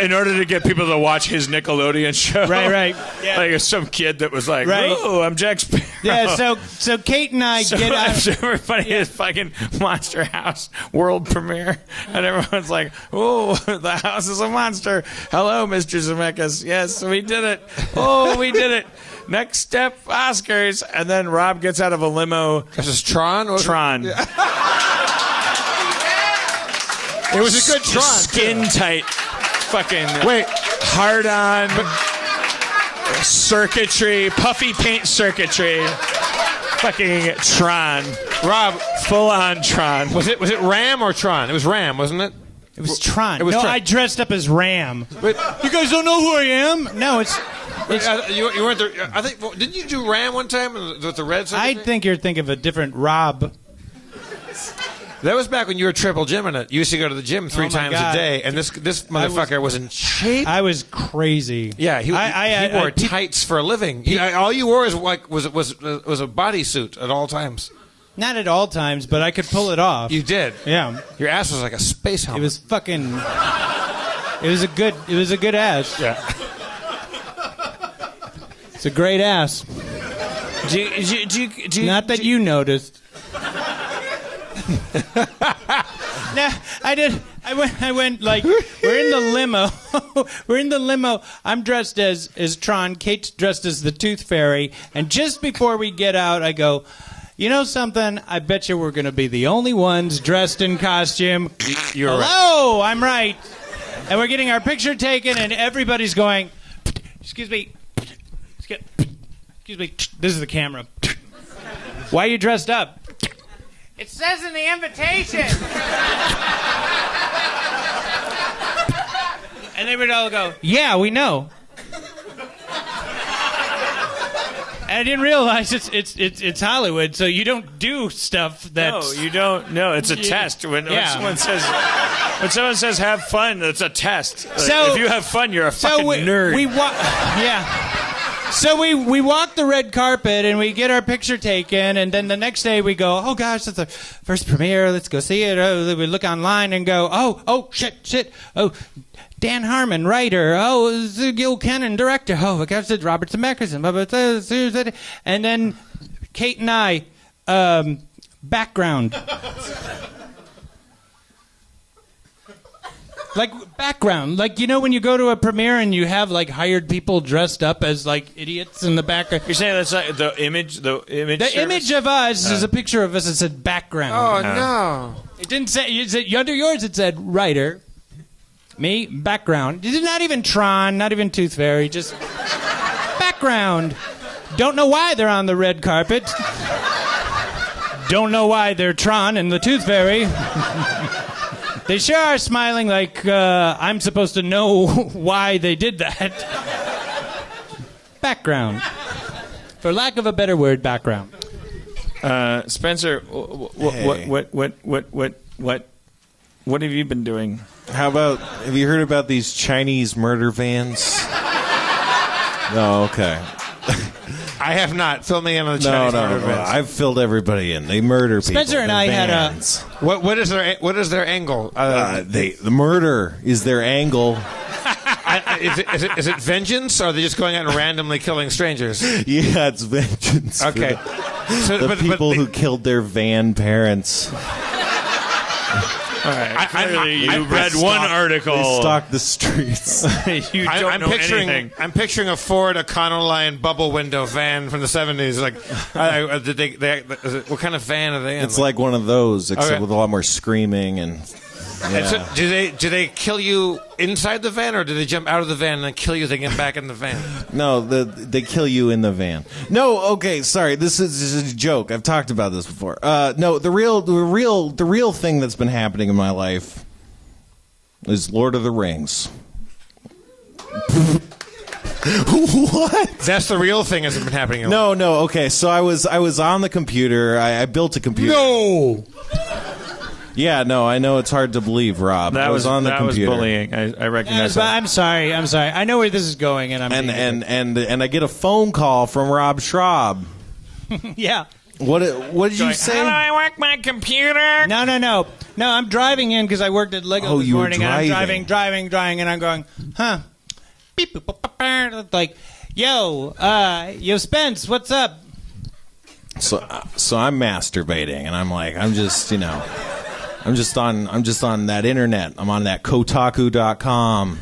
[SPEAKER 3] in order to get people to watch his Nickelodeon show.
[SPEAKER 6] Right. Yeah.
[SPEAKER 3] Like some kid that was like,
[SPEAKER 6] right.
[SPEAKER 3] "Oh, I'm Jack Sparrow."
[SPEAKER 6] Yeah, so Kate and I get out.
[SPEAKER 3] Everybody is fucking Monster House world premiere, and everyone's like, "Oh, the house is a monster." Hello, Mr. Zemeckis. Yes, we did it. Oh, we did it. Next step, Oscars. And then Rob gets out of a limo.
[SPEAKER 1] This is Tron?
[SPEAKER 3] Tron.
[SPEAKER 1] Yeah. It was a good Tron.
[SPEAKER 3] Skin tight. Fucking
[SPEAKER 1] wait,
[SPEAKER 3] hard on circuitry, puffy paint circuitry. Fucking Tron.
[SPEAKER 1] Rob,
[SPEAKER 3] full on Tron.
[SPEAKER 1] Was it Ram or Tron? It was Ram, wasn't it?
[SPEAKER 6] It was Tron.
[SPEAKER 1] It was Tron.
[SPEAKER 6] I dressed up as Ram.
[SPEAKER 1] Wait,
[SPEAKER 6] you guys don't know who I am? No, it's
[SPEAKER 1] you weren't there. I think didn't you do Ram one time with the Reds?
[SPEAKER 6] I think you're thinking of a different Rob.
[SPEAKER 1] That was back when you were triple gymming it. You used to go to the gym 3 times a day, and this motherfucker was in shape.
[SPEAKER 6] I was crazy.
[SPEAKER 1] Yeah, he wore tights for a living. All you wore was a bodysuit at all times.
[SPEAKER 6] Not at all times, but I could pull it off.
[SPEAKER 1] You did.
[SPEAKER 6] Yeah.
[SPEAKER 1] Your ass was like a space helmet.
[SPEAKER 6] It was fucking. It was a good ass.
[SPEAKER 1] Yeah.
[SPEAKER 6] It's a great ass.
[SPEAKER 3] Do you,
[SPEAKER 6] Not that you noticed. No, I did. I went like we're in the limo. We're in the limo. I'm dressed as Tron. Kate's dressed as the Tooth Fairy. And just before we get out, I go, you know something? I bet you we're going to be the only ones dressed in costume.
[SPEAKER 1] You're right.
[SPEAKER 6] Hello, I'm right. And we're getting our picture taken, and everybody's going, excuse me. Excuse me. This is the camera. Why are you dressed up? It says in the invitation. And they would all go, yeah, we know. And I didn't realize it's Hollywood, so you don't do stuff that's...
[SPEAKER 3] No, you don't. No, it's a test. When someone says have fun, it's a test.
[SPEAKER 6] So,
[SPEAKER 3] if you have fun, you're a fucking nerd.
[SPEAKER 6] So we walk the red carpet and we get our picture taken, and then the next day we go, oh gosh, it's the first premiere, let's go see it. Oh, we look online and go, oh shit, oh, Dan Harmon, writer, oh, Gil Kennan, director, oh my gosh, it's Robert Zemeckis, and then Kate and I, background. Like background, like when you go to a premiere and you have like hired people dressed up as like idiots in the background.
[SPEAKER 3] You're saying that's like the image. The
[SPEAKER 6] image of us is a picture of us that said background.
[SPEAKER 1] Oh no!
[SPEAKER 6] It didn't say. It said, under yours it said writer, me background. It did not even Tron, not even Tooth Fairy, just background. Don't know why they're on the red carpet. Don't know why they're Tron and the Tooth Fairy. They sure are smiling like I'm supposed to know why they did that. Background. For lack of a better word, background.
[SPEAKER 3] Spencer, what have you been doing?
[SPEAKER 7] Have you heard about these Chinese murder vans? No, okay.
[SPEAKER 1] I have not. Fill me in on the Chinese murder vans.
[SPEAKER 7] I've filled everybody in. They murder people.
[SPEAKER 6] Spencer and I had a...
[SPEAKER 1] What is their angle?
[SPEAKER 7] The murder is their angle.
[SPEAKER 1] Is it vengeance, or are they just going out and randomly killing strangers?
[SPEAKER 7] Yeah, it's vengeance.
[SPEAKER 1] Okay.
[SPEAKER 7] The people who killed their van parents.
[SPEAKER 3] All right. Clearly, you read one article.
[SPEAKER 7] They stalked the streets.
[SPEAKER 3] You don't know anything.
[SPEAKER 1] I'm picturing a Ford Econoline bubble window van from the 70s. Like, what kind of van are they in?
[SPEAKER 7] It's like one of those, except with a lot more screaming and. Yeah.
[SPEAKER 1] So, do they kill you inside the van, or do they jump out of the van and then kill you? They get back in the van.
[SPEAKER 7] No, they kill you in the van. No, okay, sorry. This is a joke. I've talked about this before. No, the real thing that's been happening in my life is Lord of the Rings. What?
[SPEAKER 1] That's the real thing that's been happening.
[SPEAKER 7] No. Okay, so I was on the computer. I built a computer.
[SPEAKER 1] No.
[SPEAKER 7] Yeah, no, I know it's hard to believe, Rob.
[SPEAKER 3] That was
[SPEAKER 7] on the computer.
[SPEAKER 3] That was bullying. I recognize that.
[SPEAKER 6] I'm sorry. I know where this is going, and
[SPEAKER 7] and I get a phone call from Rob Schrab.
[SPEAKER 6] Yeah.
[SPEAKER 7] What did you say?
[SPEAKER 3] How do I work my computer?
[SPEAKER 6] No. I'm driving in because I worked at Lego this morning, and I'm driving, and I'm going, huh? Beep, boop, boop, boop, like, yo, Spence, what's up?
[SPEAKER 7] So I'm masturbating, and I'm like, I'm just on that internet. I'm on that Kotaku.com.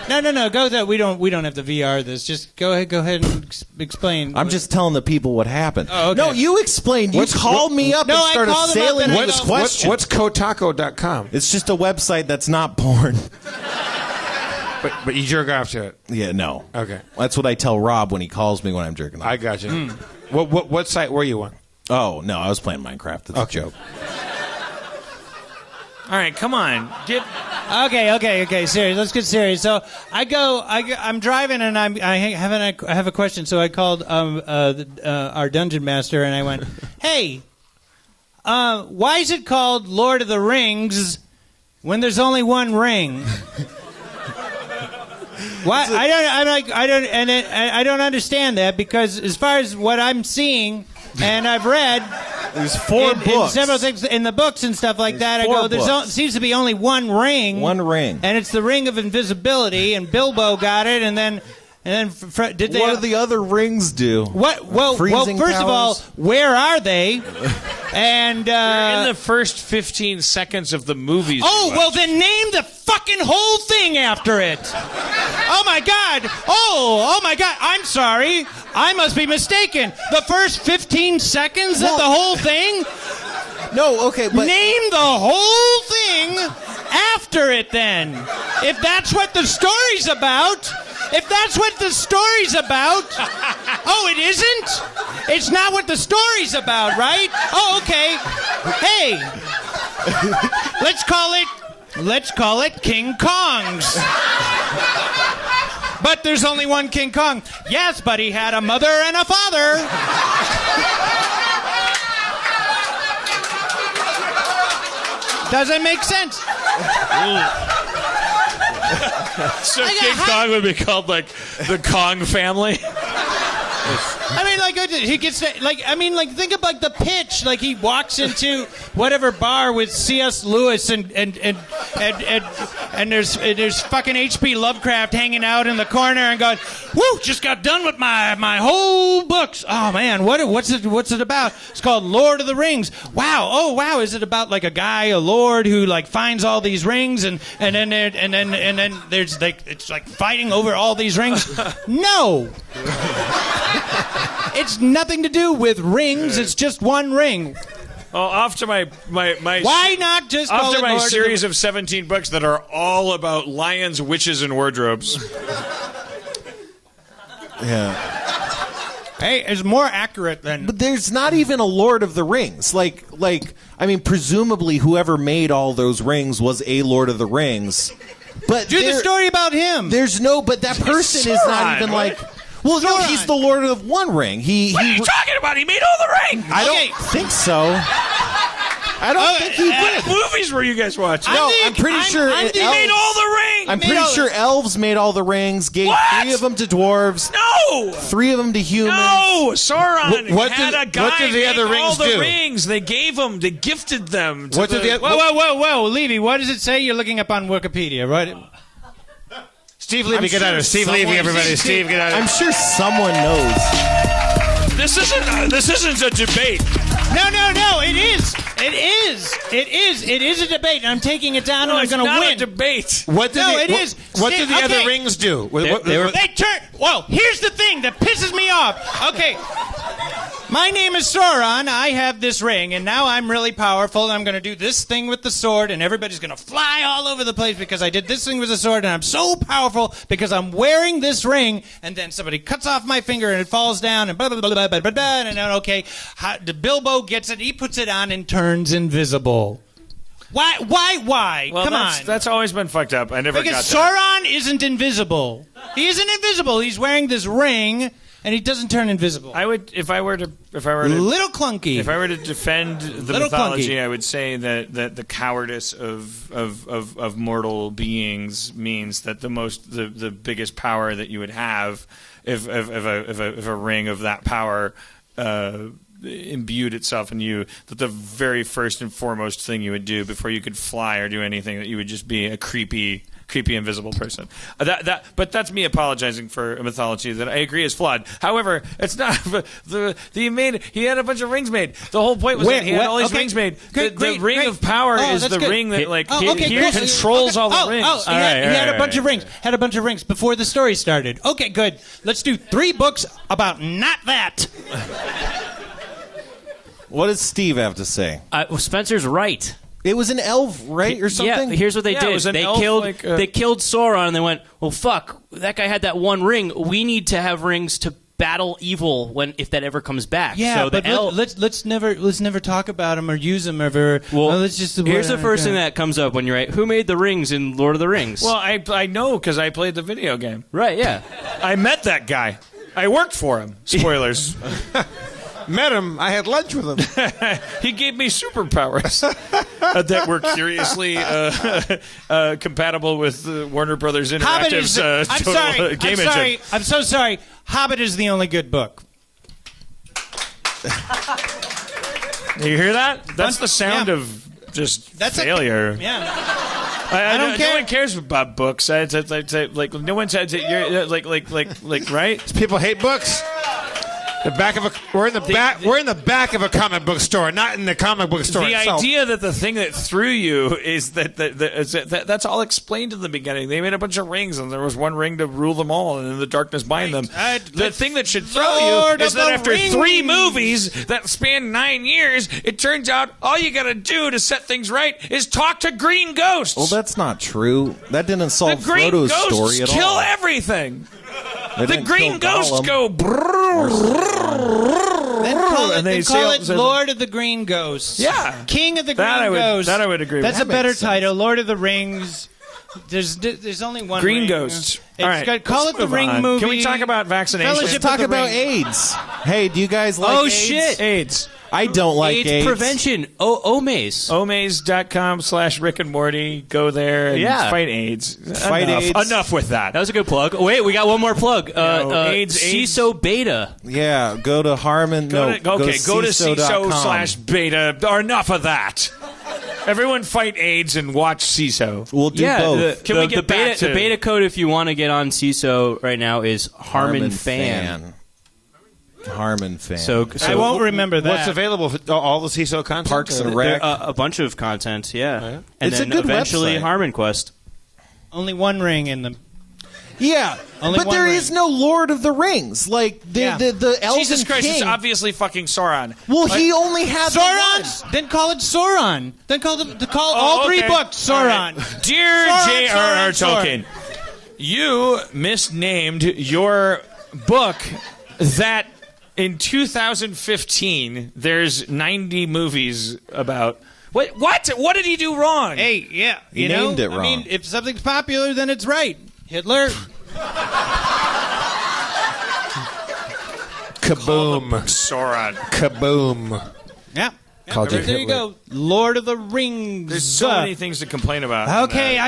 [SPEAKER 6] No. Go there. We don't have to VR this. Just go ahead and explain.
[SPEAKER 7] I'm just telling the people what happened.
[SPEAKER 6] Oh, okay.
[SPEAKER 7] No, you explained. You called me up and started assailing me with questions.
[SPEAKER 1] What's Kotaku.com?
[SPEAKER 7] It's just a website that's not porn.
[SPEAKER 1] But you jerk off to it.
[SPEAKER 7] Yeah, no.
[SPEAKER 1] Okay.
[SPEAKER 7] That's what I tell Rob when he calls me when I'm jerking off.
[SPEAKER 1] I got you. What site were you on?
[SPEAKER 7] Oh, no, I was playing Minecraft. That's a joke.
[SPEAKER 3] All right, come on.
[SPEAKER 6] Okay. Serious. Let's get serious. So I'm driving, and I have a question. So I called our dungeon master, and I went, "Hey, why is it called Lord of the Rings when there's only one ring?" Why? I don't understand that, because as far as what I'm seeing and I've read,
[SPEAKER 7] there's four books,
[SPEAKER 6] in several things in the books and stuff like that. I go, seems to be only one ring, and it's the ring of invisibility. And Bilbo got it, and then did they?
[SPEAKER 7] What do the other rings do?
[SPEAKER 6] What? Well, first of all, where are they? And
[SPEAKER 3] you're in the first 15 seconds of the movies.
[SPEAKER 6] Oh, well, then name the fucking whole thing after it. Oh my God! Oh my God! I'm sorry. I must be mistaken. The first 15 seconds of the whole thing.
[SPEAKER 7] No, okay, but
[SPEAKER 6] name the whole thing after it. Then, if that's what the story's about. If that's what the story's about... Oh, it isn't? It's not what the story's about, right? Oh, okay. Hey. Let's call it King Kong's. But there's only one King Kong. Yes, but he had a mother and a father. Doesn't make sense.
[SPEAKER 3] So King Kong would be called like the Kong family.
[SPEAKER 6] I mean, like he gets think of like the pitch. Like he walks into whatever bar with C.S. Lewis and there's fucking H.P. Lovecraft hanging out in the corner and going, "Woo! Just got done with my whole books. Oh man, what's it about? It's called Lord of the Rings. Wow. Oh wow, is it about like a guy, a lord who like finds all these rings and then there's like it's like fighting over all these rings? No." It's nothing to do with rings. It's just one ring.
[SPEAKER 3] Oh, off to my
[SPEAKER 6] Why not just call
[SPEAKER 3] after
[SPEAKER 6] it
[SPEAKER 3] my
[SPEAKER 6] Lord
[SPEAKER 3] series of 17 books that are all about lions, witches, and wardrobes.
[SPEAKER 7] Yeah.
[SPEAKER 6] Hey, it's more accurate than.
[SPEAKER 7] But there's not even a Lord of the Rings. Like I mean, presumably whoever made all those rings was a Lord of the Rings. But
[SPEAKER 6] Do the story about him.
[SPEAKER 7] There's no, but that person is not even like. Well, no, he's the Lord of One Ring.
[SPEAKER 3] What are you talking about? He made all the rings.
[SPEAKER 7] I don't think so. I don't think he did.
[SPEAKER 3] What movies were you guys watching?
[SPEAKER 7] No, I'm pretty sure
[SPEAKER 3] he made all the rings.
[SPEAKER 7] I'm pretty sure elves made all the rings. Gave 3 of them to dwarves.
[SPEAKER 3] No.
[SPEAKER 7] 3 of them to humans.
[SPEAKER 3] No, Sauron
[SPEAKER 1] What
[SPEAKER 3] had
[SPEAKER 1] did-
[SPEAKER 3] a guy
[SPEAKER 1] what did the other
[SPEAKER 3] make all
[SPEAKER 1] rings
[SPEAKER 3] the
[SPEAKER 1] do?
[SPEAKER 3] rings. They gave them. They gifted them. To
[SPEAKER 1] What did the
[SPEAKER 6] Whoa, Levy, what does it say? You're looking up on Wikipedia, right?
[SPEAKER 1] Steve Levy, get out of Steve Levy, everybody. Steve, get out of
[SPEAKER 7] I'm sure someone knows.
[SPEAKER 3] This isn't a debate.
[SPEAKER 6] No, it is. It is a debate, and I'm taking it down, and I'm
[SPEAKER 3] it's
[SPEAKER 6] going to
[SPEAKER 3] not
[SPEAKER 6] win.
[SPEAKER 3] a debate.
[SPEAKER 1] What did
[SPEAKER 6] it is.
[SPEAKER 1] What did the
[SPEAKER 6] Okay.
[SPEAKER 1] other rings do?
[SPEAKER 6] They turn. Well, here's the thing that pisses me off. Okay. My name is Sauron. I have this ring, and now I'm really powerful, and I'm going to do this thing with the sword, and everybody's going to fly all over the place because I did this thing with the sword, and I'm so powerful because I'm wearing this ring, and then somebody cuts off my finger, and it falls down, and blah, blah, blah, blah, blah, blah, blah, and then, okay, the Bilbo gets it, he puts it on and turns invisible. Why?
[SPEAKER 3] Well,
[SPEAKER 6] Come on.
[SPEAKER 3] That's always been fucked up. I never
[SPEAKER 6] Because
[SPEAKER 3] got that.
[SPEAKER 6] Sauron isn't invisible. He isn't invisible. He's wearing this ring, and he doesn't turn invisible.
[SPEAKER 3] I would, if I were to
[SPEAKER 6] Little clunky.
[SPEAKER 3] If I were to defend the
[SPEAKER 6] Little
[SPEAKER 3] mythology,
[SPEAKER 6] clunky.
[SPEAKER 3] I would say that the cowardice of mortal beings means that the biggest power that you would have if a ring of that power imbued itself in you, that the very first and foremost thing you would do before you could fly or do anything, that you would just be a creepy invisible person. But that's me apologizing for a mythology that I agree is flawed. However, it's not he had a bunch of rings made. The whole point was that he had all these rings made. The ring of power is the ring that controls all the rings.
[SPEAKER 6] He had a bunch of rings. Had a bunch of rings before the story started. Okay, good. Let's do 3 books about not that.
[SPEAKER 7] What does Steve have to say?
[SPEAKER 8] Spencer's right.
[SPEAKER 7] It was an elf, right, or something?
[SPEAKER 8] Yeah, here's what they
[SPEAKER 3] Yeah, it
[SPEAKER 8] did.
[SPEAKER 3] was an
[SPEAKER 8] They
[SPEAKER 3] elf,
[SPEAKER 8] killed
[SPEAKER 3] like,
[SPEAKER 8] they killed Sauron, and they went, well, fuck, that guy had that one ring. We need to have rings to battle evil if that ever comes back.
[SPEAKER 6] Yeah,
[SPEAKER 8] so
[SPEAKER 6] but let's never talk about him or use him ever.
[SPEAKER 8] Well,
[SPEAKER 6] let's just.
[SPEAKER 8] Here's the first thing that comes up when you write, who made the rings in Lord of the Rings?
[SPEAKER 3] Well, I know because I played the video game.
[SPEAKER 8] Right, yeah.
[SPEAKER 3] I met that guy. I worked for him. Spoilers.
[SPEAKER 1] Met him. I had lunch with him.
[SPEAKER 3] He gave me superpowers that were curiously compatible with Warner Brothers Interactive's game engine.
[SPEAKER 6] I'm so sorry. Hobbit is the only good book.
[SPEAKER 3] You hear that? That's the sound of just failure.
[SPEAKER 6] Yeah.
[SPEAKER 3] I
[SPEAKER 6] don't care.
[SPEAKER 3] No one cares about books. Like no one says you're like right.
[SPEAKER 1] People hate books. We're in the back of a comic book store, not in the comic book store
[SPEAKER 3] The
[SPEAKER 1] itself.
[SPEAKER 3] idea that the thing that threw you is that's all explained in the beginning. They made a bunch of rings, and there was one ring to rule them all, and in the darkness bind them. The thing that should throw you is that after 3 movies that span 9 years, it turns out all you got to do to set things right is talk to green ghosts.
[SPEAKER 7] Well, that's not true. That didn't solve
[SPEAKER 3] The green
[SPEAKER 7] Frodo's
[SPEAKER 3] ghosts
[SPEAKER 7] story at
[SPEAKER 3] kill
[SPEAKER 7] all.
[SPEAKER 3] everything.
[SPEAKER 7] They
[SPEAKER 3] The
[SPEAKER 7] didn't
[SPEAKER 3] green
[SPEAKER 7] kill
[SPEAKER 3] ghosts
[SPEAKER 7] Gollum.
[SPEAKER 3] go
[SPEAKER 6] Then call
[SPEAKER 3] and they
[SPEAKER 6] it
[SPEAKER 3] sail-
[SPEAKER 6] Lord of the Green Ghosts.
[SPEAKER 3] Yeah.
[SPEAKER 6] King of the
[SPEAKER 3] That
[SPEAKER 6] Green
[SPEAKER 3] I would-
[SPEAKER 6] Ghosts.
[SPEAKER 3] that I would agree with.
[SPEAKER 6] That's
[SPEAKER 7] That
[SPEAKER 6] a better
[SPEAKER 7] makes sense.
[SPEAKER 6] title. Lord of the Rings. There's only one
[SPEAKER 3] Green
[SPEAKER 6] ring.
[SPEAKER 3] Ghosts.
[SPEAKER 6] It's
[SPEAKER 3] All right,
[SPEAKER 6] got, call
[SPEAKER 3] let's
[SPEAKER 6] it the
[SPEAKER 3] move
[SPEAKER 6] Ring
[SPEAKER 3] on.
[SPEAKER 6] movie.
[SPEAKER 3] Can we talk about vaccinations?
[SPEAKER 6] Fellowship
[SPEAKER 7] Let's talk
[SPEAKER 6] of the
[SPEAKER 7] about
[SPEAKER 6] Ring.
[SPEAKER 7] AIDS. Hey, do you guys like
[SPEAKER 8] Oh,
[SPEAKER 7] AIDS?
[SPEAKER 8] shit.
[SPEAKER 3] AIDS.
[SPEAKER 7] I don't like AIDS.
[SPEAKER 8] prevention. Omaze.
[SPEAKER 3] Omaze.com/Rick and Morty. Go there and fight AIDS.
[SPEAKER 7] Fight AIDS.
[SPEAKER 3] Enough with that.
[SPEAKER 8] That was a good plug. Wait, we got one more plug.
[SPEAKER 3] AIDS.
[SPEAKER 8] CISO Beta.
[SPEAKER 7] Yeah, go to Harmon.
[SPEAKER 3] Go to
[SPEAKER 7] CISO.com.
[SPEAKER 3] CISO/beta. Or enough of that. Everyone fight AIDS and watch CISO.
[SPEAKER 7] We'll do both.
[SPEAKER 3] Can we get back to
[SPEAKER 8] the beta code if you want to get on CISO right now is Harmon Fan.
[SPEAKER 7] Harmon Fan.
[SPEAKER 8] So
[SPEAKER 6] I won't remember that.
[SPEAKER 1] What's available? For all the CISO content?
[SPEAKER 7] Parks and Rec.
[SPEAKER 8] a bunch of content, yeah.
[SPEAKER 1] Oh, yeah?
[SPEAKER 8] And
[SPEAKER 7] It's
[SPEAKER 8] then
[SPEAKER 7] a good
[SPEAKER 8] eventually
[SPEAKER 7] website.
[SPEAKER 8] Harmon Quest.
[SPEAKER 6] Only one ring in the.
[SPEAKER 7] Yeah,
[SPEAKER 6] Only
[SPEAKER 7] but
[SPEAKER 6] one
[SPEAKER 7] there
[SPEAKER 6] ring.
[SPEAKER 7] is no Lord of the Rings. Like the Elven
[SPEAKER 3] Jesus Christ,
[SPEAKER 7] King.
[SPEAKER 3] it's obviously fucking Sauron.
[SPEAKER 7] Well, he only had
[SPEAKER 6] Sauron. Then call it Sauron. Then call all three books Sauron.
[SPEAKER 3] Right. Dear
[SPEAKER 6] Sauron,
[SPEAKER 3] J.R.R.
[SPEAKER 6] Sauron,
[SPEAKER 3] Tolkien, you misnamed your book that in 2015 there's 90 movies about. What? What did he do wrong?
[SPEAKER 6] Hey, yeah,
[SPEAKER 7] He named it wrong.
[SPEAKER 6] I mean, if something's popular, then it's right. Hitler.
[SPEAKER 1] Kaboom.
[SPEAKER 3] Sauron.
[SPEAKER 1] Kaboom.
[SPEAKER 6] Yeah.
[SPEAKER 1] Called you
[SPEAKER 6] There you
[SPEAKER 1] Hitler.
[SPEAKER 6] go. Lord of the Rings.
[SPEAKER 3] There's so many things to complain about.
[SPEAKER 6] Okay,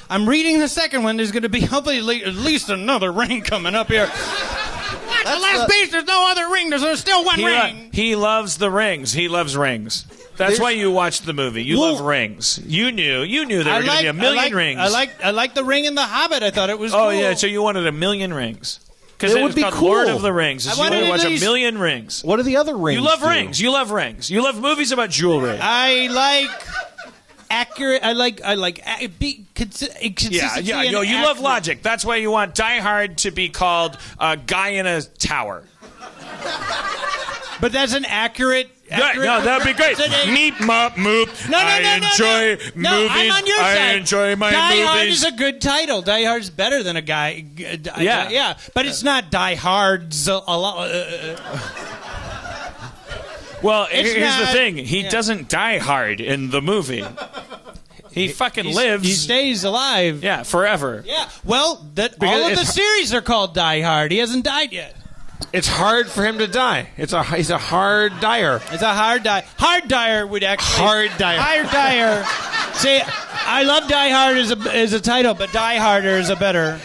[SPEAKER 6] I'm reading the second one. There's going to be hopefully at least another ring coming up here. The last piece. There's no other ring. There's still one ring.
[SPEAKER 3] He loves the rings. He loves rings. That's why you watched the movie. You love rings. You knew there were going to be a million rings.
[SPEAKER 6] I like the ring in The Hobbit. I thought it was
[SPEAKER 3] Oh
[SPEAKER 6] cool.
[SPEAKER 3] yeah, so you wanted a million rings. Because
[SPEAKER 7] It
[SPEAKER 3] it
[SPEAKER 7] would
[SPEAKER 3] was
[SPEAKER 7] be
[SPEAKER 3] called
[SPEAKER 7] cool.
[SPEAKER 3] Lord of the Rings.
[SPEAKER 6] I
[SPEAKER 3] You
[SPEAKER 6] wanted
[SPEAKER 3] want to watch
[SPEAKER 6] at
[SPEAKER 3] a
[SPEAKER 6] least-
[SPEAKER 3] million rings.
[SPEAKER 7] What are the other rings?
[SPEAKER 3] You love
[SPEAKER 7] do?
[SPEAKER 3] rings. You love rings. You love movies about jewelry.
[SPEAKER 6] I like accurate. I like consistency.
[SPEAKER 3] Yeah.
[SPEAKER 6] and
[SPEAKER 3] You love
[SPEAKER 6] accurate.
[SPEAKER 3] logic. That's why you want Die Hard to be called a guy in a tower.
[SPEAKER 6] But that's an accurate.
[SPEAKER 3] Right, no, that'd be great.
[SPEAKER 6] That's an-
[SPEAKER 3] Meep, mop, moop.
[SPEAKER 6] No,
[SPEAKER 3] I enjoy movies.
[SPEAKER 6] No, I'm on your side.
[SPEAKER 3] I enjoy my
[SPEAKER 6] Die
[SPEAKER 3] movies.
[SPEAKER 6] Hard is a good title. Die Hard's better than a guy.
[SPEAKER 3] Yeah.
[SPEAKER 6] But it's not Die Hard's a lot.
[SPEAKER 3] Well,
[SPEAKER 6] It's
[SPEAKER 3] here's the
[SPEAKER 6] not-
[SPEAKER 3] thing. He doesn't die hard in the movie. He fucking lives.
[SPEAKER 6] He stays alive.
[SPEAKER 3] Yeah, forever.
[SPEAKER 6] Yeah. Well,
[SPEAKER 1] Because
[SPEAKER 6] all of the
[SPEAKER 1] it's-
[SPEAKER 6] series are called Die Hard. He hasn't died yet.
[SPEAKER 1] It's hard for him to die. He's a hard dyer.
[SPEAKER 6] It's a hard die. Hard Dyer would actually.
[SPEAKER 1] Hard dyer.
[SPEAKER 6] Hard Dyer. See, I love Die Hard as a title, but Die Harder is a better.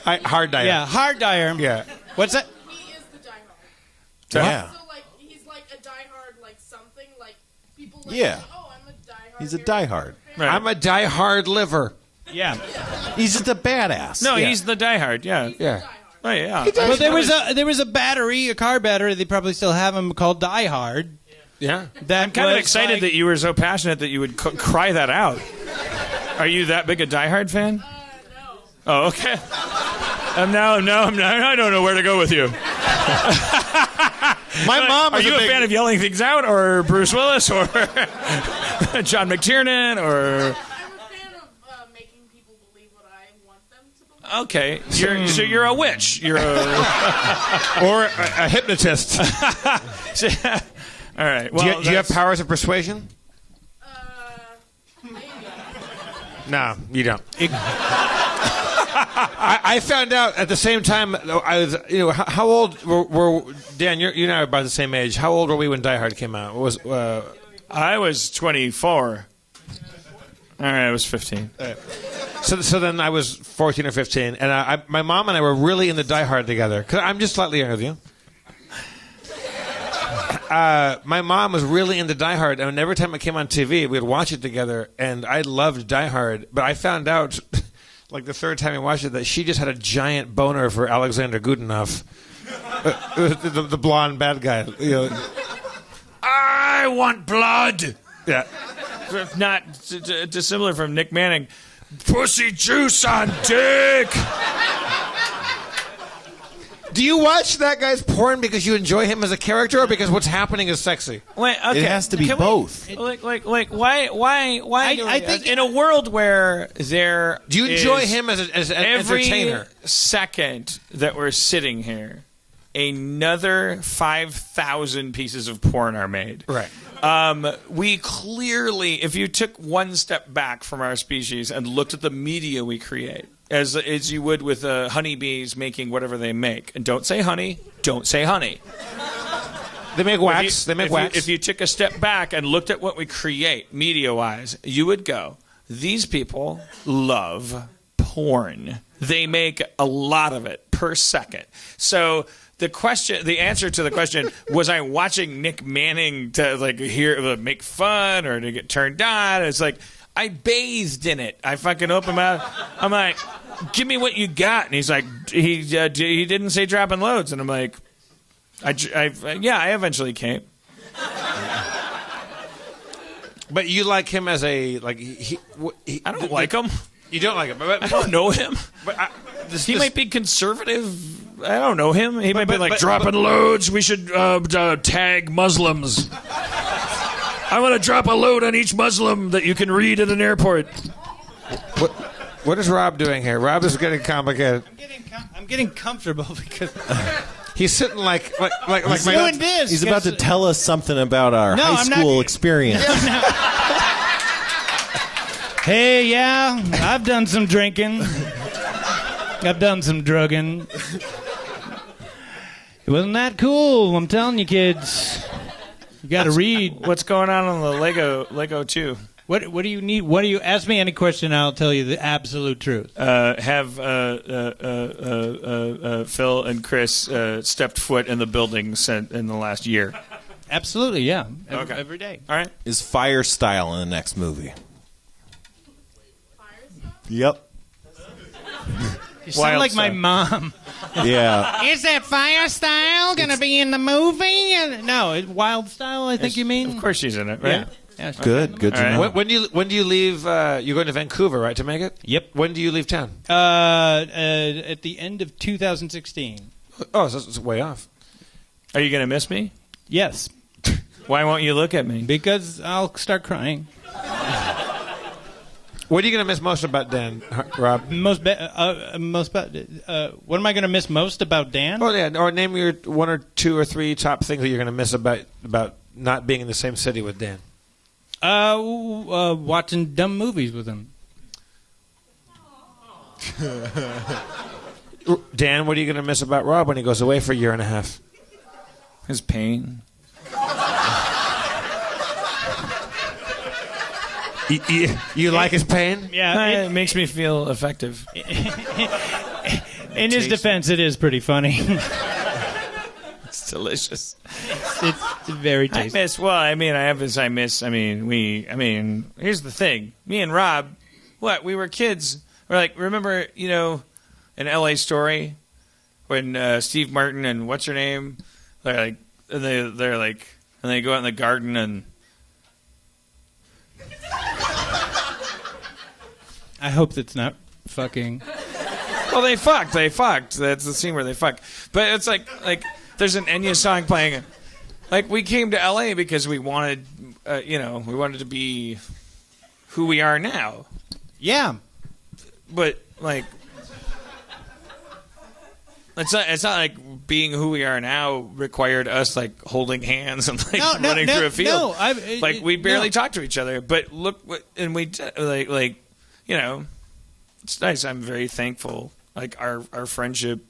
[SPEAKER 1] Hard dyer.
[SPEAKER 6] Yeah, Hard Dyer.
[SPEAKER 1] Yeah.
[SPEAKER 6] What's that?
[SPEAKER 4] He is the diehard.
[SPEAKER 7] Yeah.
[SPEAKER 4] So like he's like a diehard like something like people like
[SPEAKER 7] Yeah.
[SPEAKER 4] oh I'm a diehard.
[SPEAKER 7] He's a
[SPEAKER 4] hero.
[SPEAKER 7] diehard.
[SPEAKER 3] Right.
[SPEAKER 1] I'm a die-hard liver.
[SPEAKER 6] Yeah.
[SPEAKER 7] He's just a badass.
[SPEAKER 3] No,
[SPEAKER 1] Yeah.
[SPEAKER 3] he's the diehard. Yeah.
[SPEAKER 1] Yeah.
[SPEAKER 3] Oh, yeah.
[SPEAKER 6] Well, there was a battery, a car battery. They probably still have them called Die Hard.
[SPEAKER 1] Yeah.
[SPEAKER 6] That
[SPEAKER 3] I'm kind of
[SPEAKER 6] was
[SPEAKER 3] excited
[SPEAKER 6] like-
[SPEAKER 3] that you were so passionate that you would cry that out. Are you that big a diehard fan?
[SPEAKER 4] No.
[SPEAKER 3] Oh, okay. I don't know where to go with you.
[SPEAKER 1] My mom
[SPEAKER 3] Are
[SPEAKER 1] is
[SPEAKER 3] you a
[SPEAKER 1] big
[SPEAKER 3] fan of yelling things out, or Bruce Willis, or John McTiernan, or?
[SPEAKER 4] I'm a fan of making people believe what I want them to believe.
[SPEAKER 3] Okay, so you're a witch. You're a
[SPEAKER 1] or a hypnotist.
[SPEAKER 3] all right. Well,
[SPEAKER 1] Do you have powers of persuasion?
[SPEAKER 4] Maybe.
[SPEAKER 1] No, you don't. I found out at the same time. I was, how old were Dan? You and I are about the same age. How old were we when Die Hard came out?
[SPEAKER 3] I was 24. All right, I was 15.
[SPEAKER 1] So then I was 14 or 15, and my mom and I were really into Die Hard together. Cause I'm just slightly younger than you. My mom was really into Die Hard, and every time it came on TV, we'd watch it together, and I loved Die Hard. But I found out, like the third time we watched it, that she just had a giant boner for Alexander Goodenough, the blonde bad guy.
[SPEAKER 3] I want blood.
[SPEAKER 1] Yeah.
[SPEAKER 3] Not dissimilar from Nick Manning. Pussy juice on dick.
[SPEAKER 1] Do you watch that guy's porn because you enjoy him as a character, or because what's happening is sexy?
[SPEAKER 3] Wait, okay.
[SPEAKER 7] It has to be
[SPEAKER 3] Can we-
[SPEAKER 7] both.
[SPEAKER 3] Why?
[SPEAKER 6] I think
[SPEAKER 3] in a world where there
[SPEAKER 1] Do you enjoy
[SPEAKER 3] is
[SPEAKER 1] him as an
[SPEAKER 3] every
[SPEAKER 1] entertainer?
[SPEAKER 3] second that we're sitting here, another 5,000 pieces of porn are made.
[SPEAKER 1] Right.
[SPEAKER 3] We clearly, if you took one step back from our species and looked at the media we create, as you would with honeybees making whatever they make, and don't say honey, don't say honey.
[SPEAKER 1] They make wax. They make wax.
[SPEAKER 3] If you took a step back and looked at what we create media-wise, you would go, these people love porn. They make a lot of it per second. So the answer to the question, was I watching Nick Manning to make fun or to get turned on? It's like, I bathed in it. I fucking open my mouth. I'm like, give me what you got. And he's like, he didn't say dropping loads. And I'm like, I eventually came.
[SPEAKER 1] But you like him as a
[SPEAKER 3] I don't like him.
[SPEAKER 1] You don't like him. But,
[SPEAKER 3] I don't know him.
[SPEAKER 1] But
[SPEAKER 3] he might be conservative. I don't know him. He might be dropping loads. We should tag Muslims. I want to drop a load on each Muslim that you can read at an airport.
[SPEAKER 1] What is Rob doing here? Rob is getting complicated.
[SPEAKER 6] I'm getting comfortable because
[SPEAKER 1] he's sitting like
[SPEAKER 6] he's doing this.
[SPEAKER 7] He's about to tell us something about our high school experience.
[SPEAKER 6] Hey, yeah, I've done some drinking. I've done some drugging. It wasn't that cool, I'm telling you, kids. You got to read.
[SPEAKER 3] What's going on the Lego 2?
[SPEAKER 6] What do you need? What do you ask me any question? I'll tell you the absolute truth.
[SPEAKER 3] Have Phil and Chris stepped foot in the building in the last year?
[SPEAKER 6] Absolutely, yeah. Every day.
[SPEAKER 3] All right.
[SPEAKER 7] Is Fire Style in the next movie? Yep.
[SPEAKER 6] You sound like my mom.
[SPEAKER 7] Yeah.
[SPEAKER 6] Is that Fire Style going to be in the movie? No, Wild Style, I think you mean?
[SPEAKER 3] Of course she's in it, right?
[SPEAKER 6] Yeah.
[SPEAKER 7] Good to know.
[SPEAKER 1] When do you leave? You're going to Vancouver, right, to make it?
[SPEAKER 6] Yep.
[SPEAKER 1] When do you leave town?
[SPEAKER 6] At the end of 2016.
[SPEAKER 1] Oh, so it's way off.
[SPEAKER 3] Are you going to miss me?
[SPEAKER 6] Yes.
[SPEAKER 3] Why won't you look at me?
[SPEAKER 6] Because I'll start crying.
[SPEAKER 1] What are you going to miss most about Dan, Rob?
[SPEAKER 6] What am I going to miss most about Dan?
[SPEAKER 1] Oh, yeah. Or name your one or two or three top things that you're going to miss about not being in the same city with Dan.
[SPEAKER 6] Watching dumb movies with him.
[SPEAKER 1] Dan, what are you going to miss about Rob when he goes away for a year and a half?
[SPEAKER 3] His pain.
[SPEAKER 1] You like his pain?
[SPEAKER 6] Yeah.
[SPEAKER 3] It makes me feel effective.
[SPEAKER 6] In his defense, it is pretty funny.
[SPEAKER 3] It's delicious.
[SPEAKER 6] It's very tasty.
[SPEAKER 3] Here's the thing. Me and Rob, we were kids. We're like, remember, an LA Story when Steve Martin and what's her name? They go out in the garden and
[SPEAKER 6] I hope that's not fucking.
[SPEAKER 3] Well, they fucked. That's the scene where they fuck. But it's like there's an Enya song playing. Like, we came to LA because we wanted, we wanted to be who we are now.
[SPEAKER 6] Yeah.
[SPEAKER 3] But it's not like being who we are now required us holding hands and running through a field.
[SPEAKER 6] No,
[SPEAKER 3] we barely talk to each other. But look, and we it's nice. I'm very thankful. Our friendship,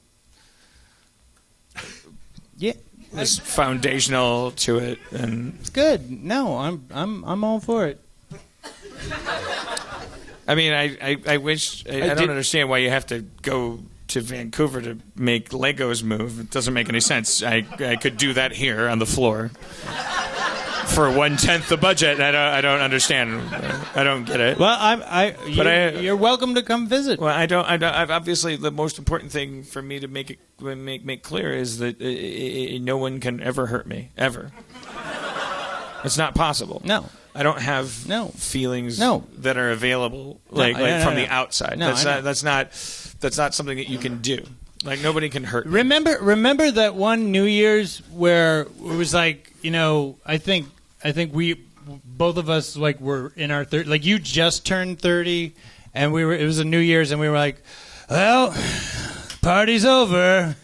[SPEAKER 6] yeah,
[SPEAKER 3] is foundational to it, and
[SPEAKER 6] it's good. No, I'm all for it.
[SPEAKER 3] I mean, I wish I don't understand why you have to go to Vancouver to make Legos move. It doesn't make any sense. I could do that here on the floor for 1/10 the budget. I don't understand. I don't get it.
[SPEAKER 6] Well, you're welcome to come visit.
[SPEAKER 3] Well, I don't. Obviously, the most important thing for me to make clear is that no one can ever hurt me ever. It's not possible.
[SPEAKER 6] No.
[SPEAKER 3] I don't have feelings that are available from the outside.
[SPEAKER 6] No,
[SPEAKER 3] that's not something that you can do. Nobody can hurt me.
[SPEAKER 6] Remember that one New Year's where it was I think we both of us were in our 30s. You just turned 30 and it was a New Year's and we were like, well, party's over.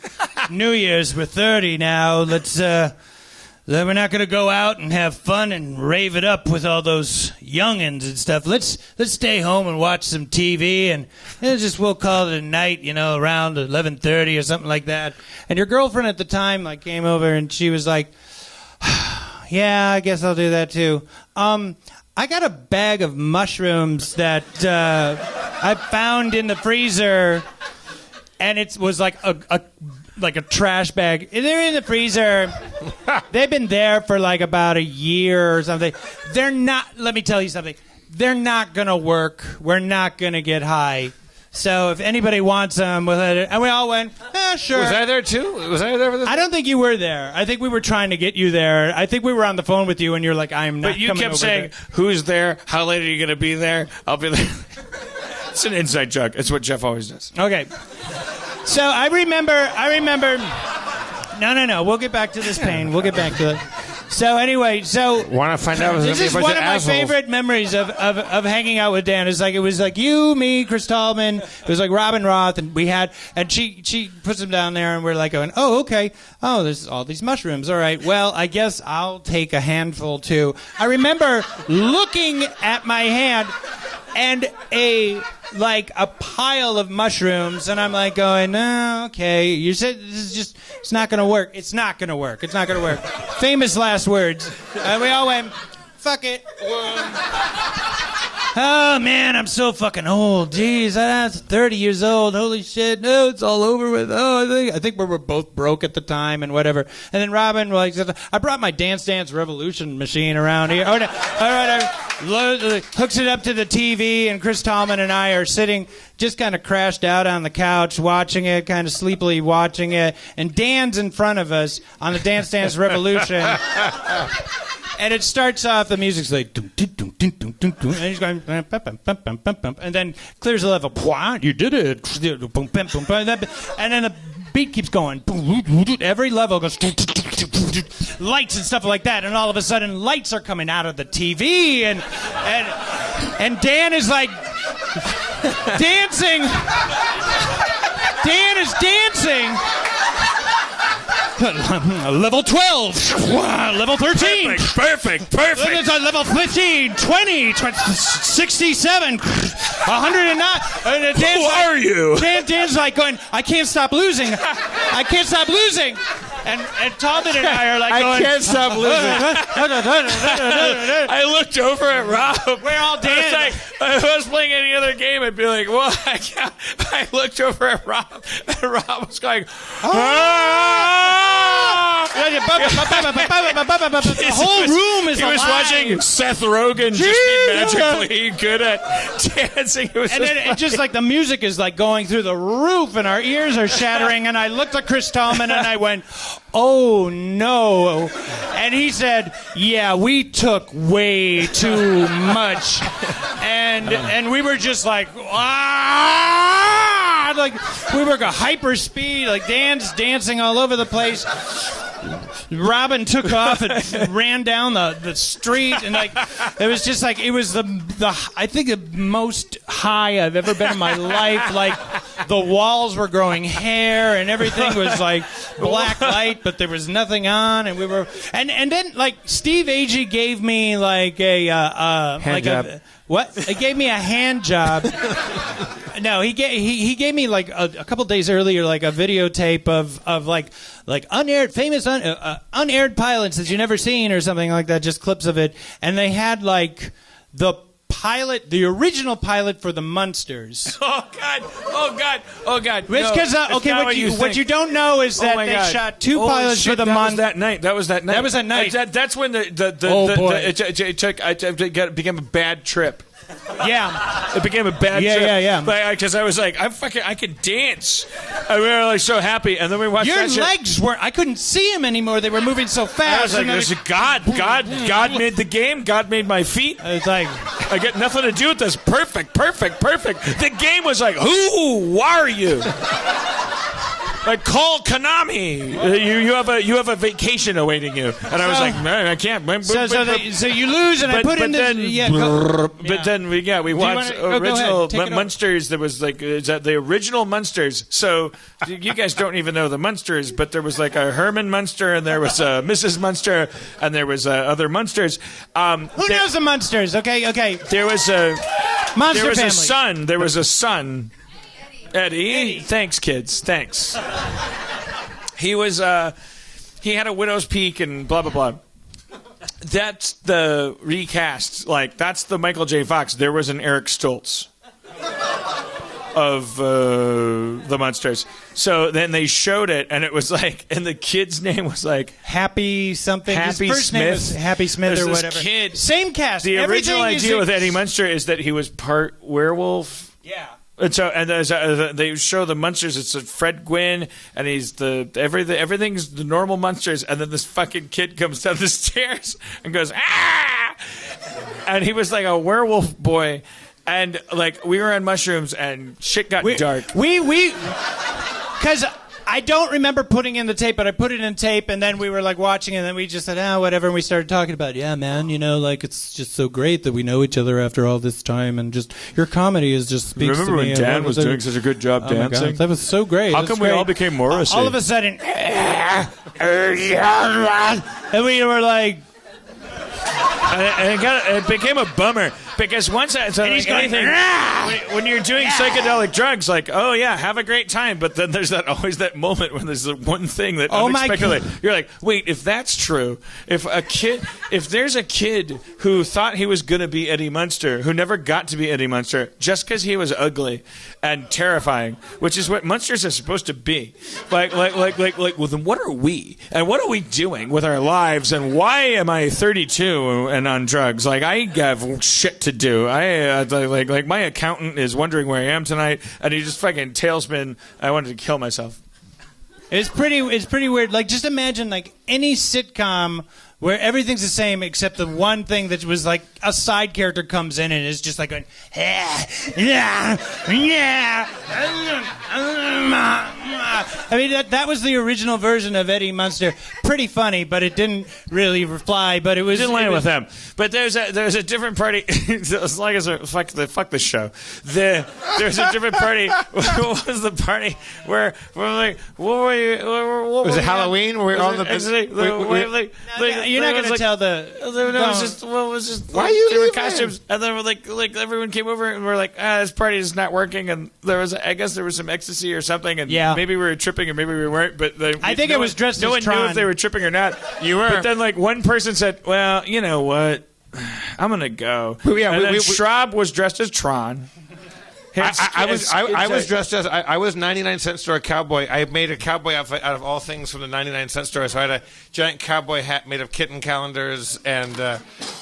[SPEAKER 6] New Year's, we're 30 now. Let's we're not going to go out and have fun and rave it up with all those youngins and stuff. Let's stay home and watch some TV and we'll call it a night, around 11:30 or something like that. And your girlfriend at the time came over and she was like, Yeah, I guess I'll do that too. I got a bag of mushrooms that I found in the freezer, and it was like a trash bag. They're in the freezer. They've been there for like about a year or something. They're not. Let me tell you something. They're not gonna work. We're not gonna get high. So if anybody wants them, and we all went, sure.
[SPEAKER 3] Was I there too? Was I there for this?
[SPEAKER 6] I don't think you were there. I think we were trying to get you there. I think we were on the phone with you, and you're like, I'm not.
[SPEAKER 3] But you
[SPEAKER 6] coming
[SPEAKER 3] kept
[SPEAKER 6] over
[SPEAKER 3] saying,
[SPEAKER 6] there.
[SPEAKER 3] "Who's there? How late are you going to be there? I'll be there." It's an inside joke. It's what Jeff always does.
[SPEAKER 6] Okay. So I remember. No. We'll get back to this pain. We'll get back to it. So anyway,
[SPEAKER 1] Want to find out?
[SPEAKER 6] this is one of my favorite memories of hanging out with Dan. It was like you, me, Chris Tallman. It was like Robin Roth, and she puts them down there, and we're like going, oh, okay. Oh, there's all these mushrooms. All right. Well, I guess I'll take a handful too. I remember looking at my hand and a pile of mushrooms, and I'm like going, no, okay. You said this is just, it's not going to work. It's not going to work. It's not going to work. Famous last words. And we all went, fuck it. Oh, man, I'm so fucking old. Jeez, that's 30 years old. Holy shit. No, it's all over with. Oh, I think we were both broke at the time and whatever. And then Robin, I brought my Dance Dance Revolution machine around here. All right, hooks it up to the TV, and Chris Tallman and I are sitting just kind of crashed out on the couch watching it, kind of sleepily watching it. And Dan's in front of us on the Dance Dance Revolution. And it starts off, the music's like, dum, dum, dum, dum, dum, dum, dum, and he's going, bum, bum, bum, bum, bum, bum, and then clears the level, you did it, boom, bum, bum, bum, and then the beat keeps going, every level goes, lights and stuff like that, and all of a sudden lights are coming out of the TV, and Dan is like dancing. Dan is dancing. Level 12, level 13.
[SPEAKER 3] Perfect.
[SPEAKER 6] Level 15, 20, 67, 109.
[SPEAKER 3] Who are you?
[SPEAKER 6] Dan's like going, I can't stop losing. I can't stop losing. And Tallman and I are like going,
[SPEAKER 1] I can't stop losing.
[SPEAKER 3] I looked over at Rob.
[SPEAKER 6] We're all dancing.
[SPEAKER 3] If I was playing any other game, I'd be like, well, I looked over at Rob, and Rob was going,
[SPEAKER 6] the whole room is
[SPEAKER 3] He was
[SPEAKER 6] alive.
[SPEAKER 3] watching Seth Rogen just be magically good at dancing. It was
[SPEAKER 6] And then it just like the music is like going through the roof and our ears are shattering, and I looked at Chris Tallman and I went, oh no. And he said, yeah, we took way too much. And we were just like, like we were going hyper speed, like Dan's dancing all over the place. Robin took off and ran down the street, and like it was just like it was the I think the most high I've ever been in my life. Like the walls were growing hair, and everything was like black light, but there was nothing on, and we were and then like Steve Agee gave me like a
[SPEAKER 1] hand job.
[SPEAKER 6] What? He gave me a hand job. No, he gave me like a couple days earlier like a videotape of like unaired famous unaired pilots that you never seen or something like that, just clips of it, and they had like the the original pilot for the Munsters.
[SPEAKER 3] Oh God!
[SPEAKER 6] It's because what you don't know is that they shot two pilots for the Munsters.
[SPEAKER 3] That was that night. That's when it became a bad trip.
[SPEAKER 6] Yeah,
[SPEAKER 3] it became a bad trip.
[SPEAKER 6] Yeah.
[SPEAKER 3] Because I was like, I can dance. And we were like so happy, and then we watched.
[SPEAKER 6] Your legs weren't. I couldn't see them anymore. They were moving so fast.
[SPEAKER 3] I was like, "There's a God made the game. God made my feet."
[SPEAKER 6] It's like
[SPEAKER 3] I got nothing to do with this. Perfect. The game was like, who are you? Like, call Konami. You have a vacation awaiting you. And I was like, man, I can't.
[SPEAKER 6] So you lose, and I put in this.
[SPEAKER 3] But then we watched original Munsters. There was like the original Munsters. So you guys don't even know the Munsters, but there was like a Herman Munster, and there was a Mrs. Munster, and there was other Munsters.
[SPEAKER 6] Who knows the Munsters? Okay.
[SPEAKER 3] There was a
[SPEAKER 6] Monster
[SPEAKER 3] there was
[SPEAKER 6] family.
[SPEAKER 3] a son. There was a son. Eddie. Thanks, kids. Thanks. He was he had a widow's peak and blah blah blah.
[SPEAKER 2] That's the recast. Like, that's the Michael J. Fox. There was an Eric Stoltz of the Munsters. So then they showed it, and it was like, and the kid's name was like
[SPEAKER 6] Happy something.
[SPEAKER 2] Happy
[SPEAKER 6] His first name was
[SPEAKER 2] Smith.
[SPEAKER 6] Happy Smith
[SPEAKER 2] There's
[SPEAKER 6] or
[SPEAKER 2] this
[SPEAKER 6] whatever.
[SPEAKER 2] kid.
[SPEAKER 6] Same cast.
[SPEAKER 2] The
[SPEAKER 6] Everything
[SPEAKER 2] original
[SPEAKER 6] is
[SPEAKER 2] idea with Eddie Munster is that he was part werewolf.
[SPEAKER 6] Yeah.
[SPEAKER 2] And so, they show the Munsters. It's Fred Gwynn, and he's everything's the normal Munsters, and then this fucking kid comes down the stairs and goes ah, and he was like a werewolf boy, and like we were on mushrooms and shit got dark.
[SPEAKER 6] We because I don't remember putting in the tape, but I put it in tape, and then we were like watching, and then we just said, whatever, and we started talking about, yeah, man, like it's just so great that we know each other after all this time, and just your comedy is just speaks
[SPEAKER 2] Remember
[SPEAKER 6] to me.
[SPEAKER 2] when Dan was doing such a good job
[SPEAKER 6] my
[SPEAKER 2] dancing?
[SPEAKER 6] God, that was so great.
[SPEAKER 2] How come we all became Morrissey?
[SPEAKER 6] All of a sudden, and we were like,
[SPEAKER 2] and it became a bummer because once when you're doing psychedelic drugs, like, oh yeah, have a great time, but then there's always that moment when there's the one thing that unexpectedly you're like, wait, if that's true, if there's a kid who thought he was gonna be Eddie Munster, who never got to be Eddie Munster just because he was ugly and terrifying, which is what Munsters are supposed to be, like, well, then what are we, and what are we doing with our lives, and why am I 32 and on drugs? Like, I have shit to do. I like my accountant is wondering where I am tonight, and he just fucking tailspin. I wanted to kill myself.
[SPEAKER 6] It's pretty weird. Like, just imagine like any sitcom where everything's the same except the one thing that was like a side character comes in and is just like going, yeah. I mean, that was the original version of Eddie Munster. Pretty funny, but it didn't really fly. But it didn't
[SPEAKER 2] land with them. But there's a different party. As long as fuck the show. There's a different party. What was the party where we're like, what were you? What
[SPEAKER 1] was it Halloween? We're on the.
[SPEAKER 6] You're not going to tell the.
[SPEAKER 2] Why are you leaving? Costumes, and then like everyone came over and we're like, this party is not working, and I guess there was some ecstasy or something, and maybe we were tripping, or maybe we weren't, but
[SPEAKER 6] I think it was dressed as Tron.
[SPEAKER 2] No one knew if they were tripping or not.
[SPEAKER 1] You were.
[SPEAKER 2] But then like one person said, well, you know what? I'm gonna go. And then Schrab was dressed as Tron.
[SPEAKER 1] I was dressed as I was 99-cent store cowboy. I made a cowboy outfit out of all things from the 99-cent store. So I had a giant cowboy hat made of kitten calendars, and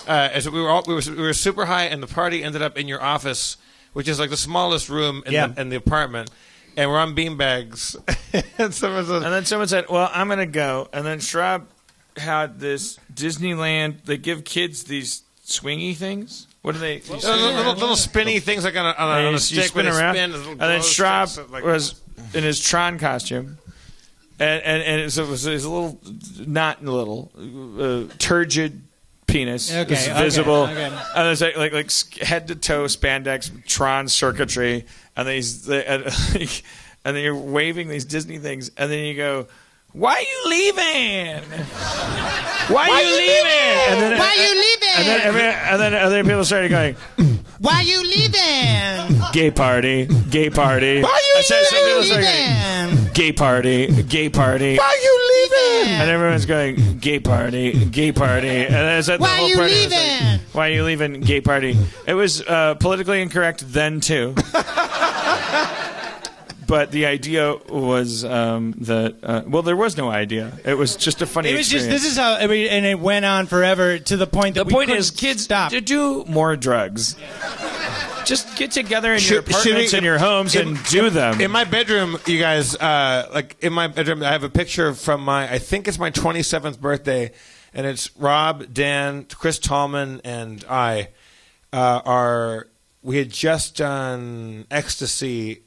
[SPEAKER 1] as we were super high, and the party ended up in your office, which is like the smallest room in the apartment. And we're on beanbags. And
[SPEAKER 2] then someone said, well, I'm going to go. And then Schrab had this Disneyland. They give kids these swingy things. What are they?
[SPEAKER 1] Little spinny things like on a stick.
[SPEAKER 2] Spin around. And then Schrab was in his Tron costume. And so it was his little, not little, turgid penis. It's visible. Okay. And it's like head to toe spandex, Tron circuitry. And then you're waving these Disney things, and then you go, "Why are you leaving? Why are you leaving?
[SPEAKER 6] Why are you leaving?"
[SPEAKER 2] And then other people started going,
[SPEAKER 6] "Why are you leaving?
[SPEAKER 2] Gay party, gay party."
[SPEAKER 6] Why are you leaving?
[SPEAKER 2] Gay party, gay party.
[SPEAKER 6] Why are you leaving?
[SPEAKER 2] And everyone's going, "Gay party, gay party." And then it's at the
[SPEAKER 6] why
[SPEAKER 2] whole
[SPEAKER 6] are you
[SPEAKER 2] party.
[SPEAKER 6] leaving?
[SPEAKER 2] Like, why are you leaving? Gay party. It was politically incorrect then too. But the idea was that there was no idea. It was just a funny.
[SPEAKER 6] It was
[SPEAKER 2] experience.
[SPEAKER 6] this is how and it went on forever to the point that
[SPEAKER 2] the point is kids
[SPEAKER 6] stop
[SPEAKER 2] to do more drugs. Just get together in your apartments and your homes and do them.
[SPEAKER 1] In my bedroom, you guys, in my bedroom, I have a picture from I think it's my 27th birthday, and it's Rob, Dan, Chris Tallman, and I we had just done Ecstasy,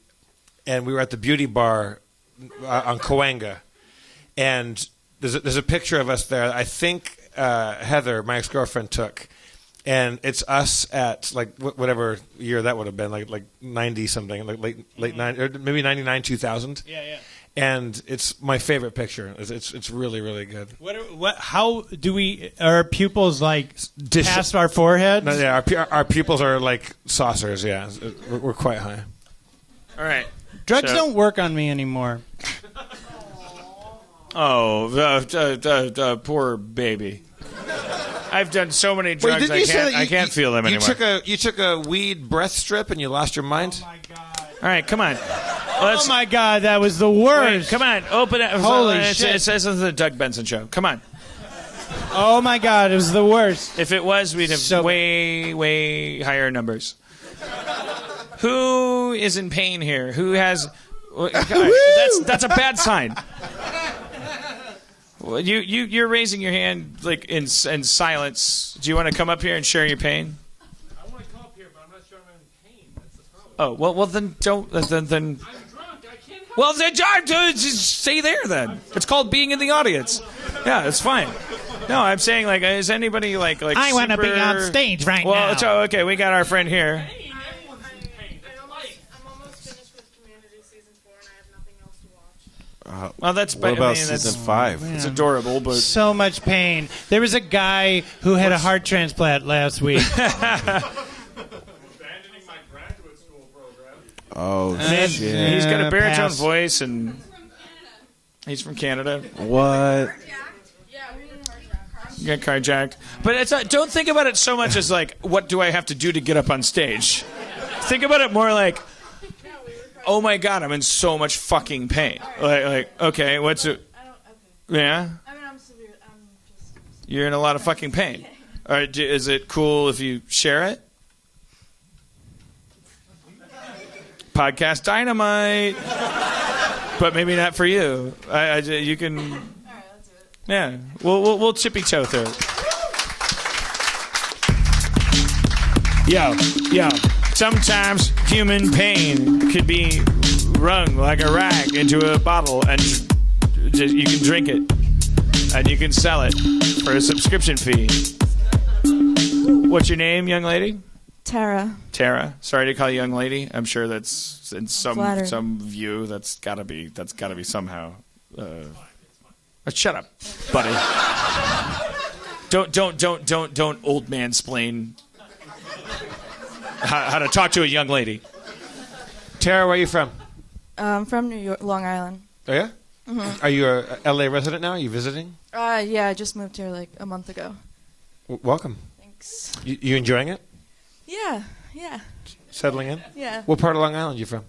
[SPEAKER 1] and we were at the Beauty Bar on Cahuenga, and there's a picture of us there. I think Heather, my ex-girlfriend, took. And it's us at like whatever year that would have been, like 90 something, like late 90, or maybe 99, 2000.
[SPEAKER 6] Yeah.
[SPEAKER 1] And it's my favorite picture. It's really, really good.
[SPEAKER 6] How do we? Are pupils like past our foreheads?
[SPEAKER 1] No, yeah, our pupils are like saucers. Yeah, we're quite high.
[SPEAKER 2] All right.
[SPEAKER 6] Drugs don't work on me anymore.
[SPEAKER 2] Oh, the poor baby. I've done so many drugs. I can't feel them anymore.
[SPEAKER 1] You took a weed breath strip and you lost your mind.
[SPEAKER 6] Oh my God!
[SPEAKER 2] All right, come on.
[SPEAKER 6] Oh my God, that was the worst.
[SPEAKER 2] Wait, come on, open it.
[SPEAKER 6] Holy shit!
[SPEAKER 2] It says on the Doug Benson show. Come on.
[SPEAKER 6] Oh my God, it was the worst.
[SPEAKER 2] If it was, we'd have way higher numbers. Who is in pain here? Who has? That's a bad sign. Well, you're raising your hand like in silence. Do you want to come up here and share your pain?
[SPEAKER 1] I want to come up here, but I'm not sure I'm in pain. That's the problem.
[SPEAKER 2] Oh well then don't then.
[SPEAKER 1] I'm drunk. I can't help.
[SPEAKER 2] Well, then just stay there then. It's called being in the audience. Yeah, it's fine. No, I'm saying like, is anybody like?
[SPEAKER 6] I want to be on stage right now.
[SPEAKER 2] Well, so, okay, we got our friend here.
[SPEAKER 4] I'm almost finished with Community season 4, and I have nothing else to watch.
[SPEAKER 2] Well, that's
[SPEAKER 7] What about season 5?
[SPEAKER 2] It's adorable, but
[SPEAKER 6] So much pain. There was a guy who had a heart transplant last week.
[SPEAKER 1] Abandoning my graduate school program.
[SPEAKER 7] Oh,
[SPEAKER 2] he's
[SPEAKER 7] shit.
[SPEAKER 2] got a baritone
[SPEAKER 6] pass.
[SPEAKER 2] voice, and he's from Canada.
[SPEAKER 7] What?
[SPEAKER 2] You got carjacked, but it's not, don't think about it so much as like, what do I have to do to get up on stage? Think about it more like, oh my God, I'm in so much fucking pain. Like okay, what's it? Yeah,
[SPEAKER 4] I mean, I'm severe. I'm just.
[SPEAKER 2] you're in a lot of fucking pain. All right, is it cool if you share it? Podcast dynamite, but maybe not for you. You can.
[SPEAKER 4] All right, let's do it.
[SPEAKER 2] Yeah, we'll chippy toe through it. Yo. Sometimes human pain could be wrung like a rag into a bottle, and you can drink it, and you can sell it for a subscription fee. What's your name, young lady?
[SPEAKER 4] Tara.
[SPEAKER 2] Tara. Sorry to call you young lady. I'm sure that's in
[SPEAKER 4] Flattered.
[SPEAKER 2] some view that's gotta be somehow. Shut up, buddy. Don't old man splain how to talk to a young lady.
[SPEAKER 1] Tara, where are you from?
[SPEAKER 4] I'm from New York, Long Island.
[SPEAKER 1] Oh yeah. Mm-hmm. Are you a LA resident now? Are you visiting?
[SPEAKER 4] Yeah, I just moved here like a month ago.
[SPEAKER 1] Welcome.
[SPEAKER 4] Thanks.
[SPEAKER 1] You enjoying it?
[SPEAKER 4] Yeah.
[SPEAKER 1] Settling in?
[SPEAKER 4] Yeah.
[SPEAKER 1] What part of Long Island are you from?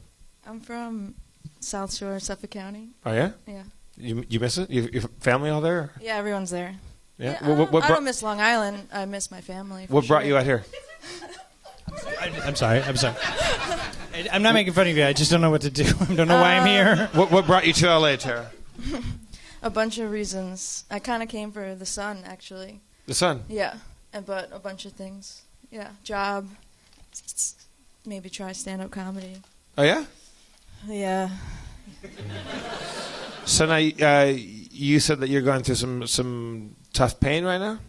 [SPEAKER 4] I'm from South Shore, Suffolk County.
[SPEAKER 1] Oh yeah.
[SPEAKER 4] Yeah.
[SPEAKER 1] You miss it? Your family all there?
[SPEAKER 4] Yeah, everyone's there.
[SPEAKER 1] Yeah.
[SPEAKER 4] I don't miss Long Island. I miss my family.
[SPEAKER 1] What brought you out here?
[SPEAKER 6] I'm sorry. I'm not making fun of you. I just don't know what to do. I don't know why I'm here.
[SPEAKER 1] What brought you to LA, Tara?
[SPEAKER 4] A bunch of reasons. I kind of came for the sun, actually.
[SPEAKER 1] The sun.
[SPEAKER 4] Yeah, but a bunch of things. Yeah, job. Maybe try stand-up comedy.
[SPEAKER 1] Oh yeah.
[SPEAKER 4] Yeah.
[SPEAKER 1] So now you said that you're going through some tough pain right now.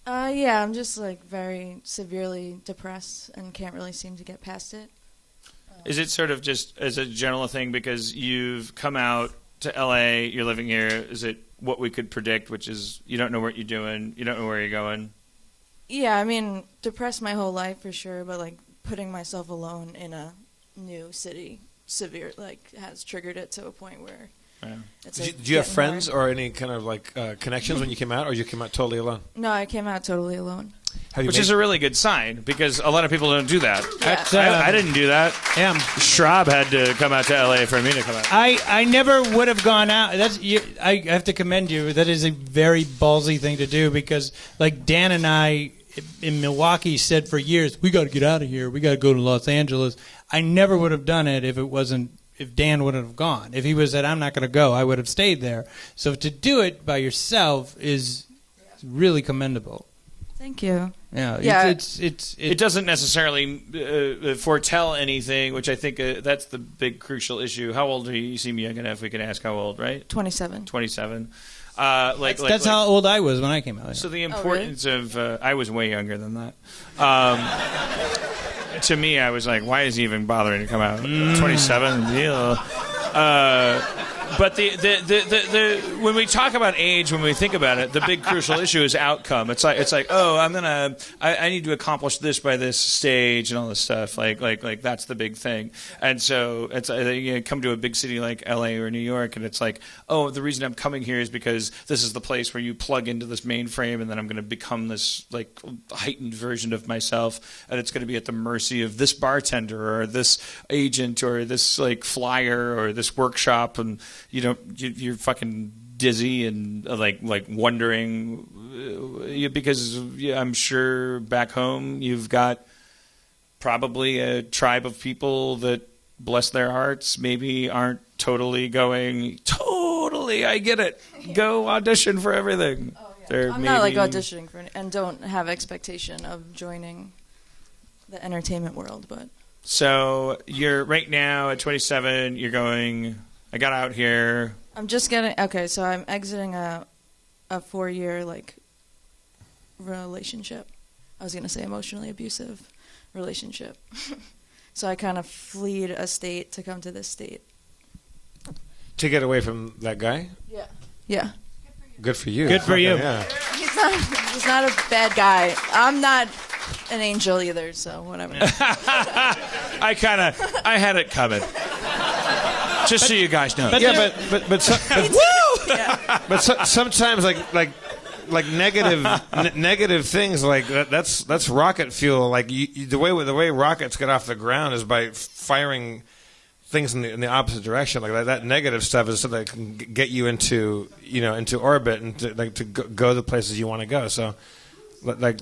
[SPEAKER 4] Yeah, I'm just like very severely depressed and can't really seem to get past it.
[SPEAKER 2] Is it sort of just as a general thing because you've come out to LA, you're living here? Is it what we could predict, which is you don't know what you're doing, you don't know where you're going?
[SPEAKER 4] Yeah, I mean, depressed my whole life for sure, but like putting myself alone in a new city has triggered it to a point where it's like
[SPEAKER 1] Did you have
[SPEAKER 4] getting
[SPEAKER 1] friends
[SPEAKER 4] hard.
[SPEAKER 1] or any kind of like connections when you came out, or you came out totally alone?
[SPEAKER 4] No, I came out totally alone.
[SPEAKER 2] Which is a really good sign because a lot of people don't do that.
[SPEAKER 4] Yeah.
[SPEAKER 2] I didn't do that.
[SPEAKER 6] Yeah.
[SPEAKER 2] Schrab had to come out to LA for me to come out.
[SPEAKER 6] I never would have gone out. I have to commend you. That is a very ballsy thing to do because, like Dan and I in Milwaukee said for years, we got to get out of here. We got to go to Los Angeles. I never would have done it if Dan wouldn't have gone. If he was said, I'm not going to go, I would have stayed there. So to do it by yourself is really commendable.
[SPEAKER 4] Thank you.
[SPEAKER 6] Yeah.
[SPEAKER 2] It doesn't necessarily foretell anything, which I think that's the big crucial issue. How old are you? You seem young enough. We can ask how old, right?
[SPEAKER 4] 27.
[SPEAKER 2] 27.
[SPEAKER 6] That's how old I was when I came out.
[SPEAKER 2] So the importance of I was way younger than that. To me, I was like, why is he even bothering to come out? 27? Deal. But the when we talk about age, when we think about it, the big crucial issue is outcome. It's like oh, I need to accomplish this by this stage and all this stuff. Like that's the big thing. And so it's you come to a big city like LA or New York, and it's like, oh, the reason I'm coming here is because this is the place where you plug into this mainframe, and then I'm going to become this like heightened version of myself, and it's going to be at the mercy of this bartender or this agent or this like flyer or this workshop, and you're fucking dizzy and like wondering because I'm sure back home you've got probably a tribe of people that, bless their hearts, maybe aren't totally going, totally, I get it, go audition for everything.
[SPEAKER 4] Oh, yeah. I'm not like auditioning for and don't have expectation of joining the entertainment world, but.
[SPEAKER 2] So you're right now at 27, you're going, I got out here.
[SPEAKER 4] I'm just getting, okay, so I'm exiting a 4-year like relationship. I was going to say emotionally abusive relationship. So I kind of fled a state to come to this state.
[SPEAKER 1] To get away from that guy?
[SPEAKER 4] Yeah. Yeah.
[SPEAKER 1] Good for you.
[SPEAKER 6] Good for you.
[SPEAKER 1] Yeah.
[SPEAKER 4] He's not a bad guy. I'm not an angel either, so whatever.
[SPEAKER 2] I had it coming. Just so you guys know.
[SPEAKER 1] But sometimes like negative things like that's rocket fuel. Like the way rockets get off the ground is by firing things in the opposite direction. Like that negative stuff is something that can get you into orbit and to go the places you want to go. So like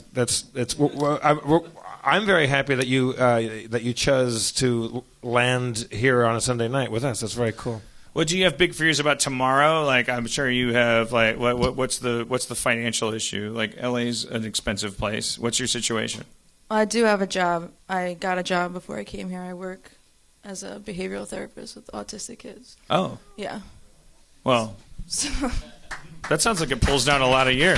[SPEAKER 1] I'm very happy that you chose to land here on a Sunday night with us. That's very cool.
[SPEAKER 2] Well, do you have big fears about tomorrow? Like, I'm sure you have. Like, what's the financial issue? Like, LA's an expensive place. What's your situation?
[SPEAKER 4] I do have a job. I got a job before I came here. I work as a behavioral therapist with autistic kids.
[SPEAKER 2] Oh.
[SPEAKER 4] Yeah.
[SPEAKER 2] Well, that sounds like it pulls down a lot of year.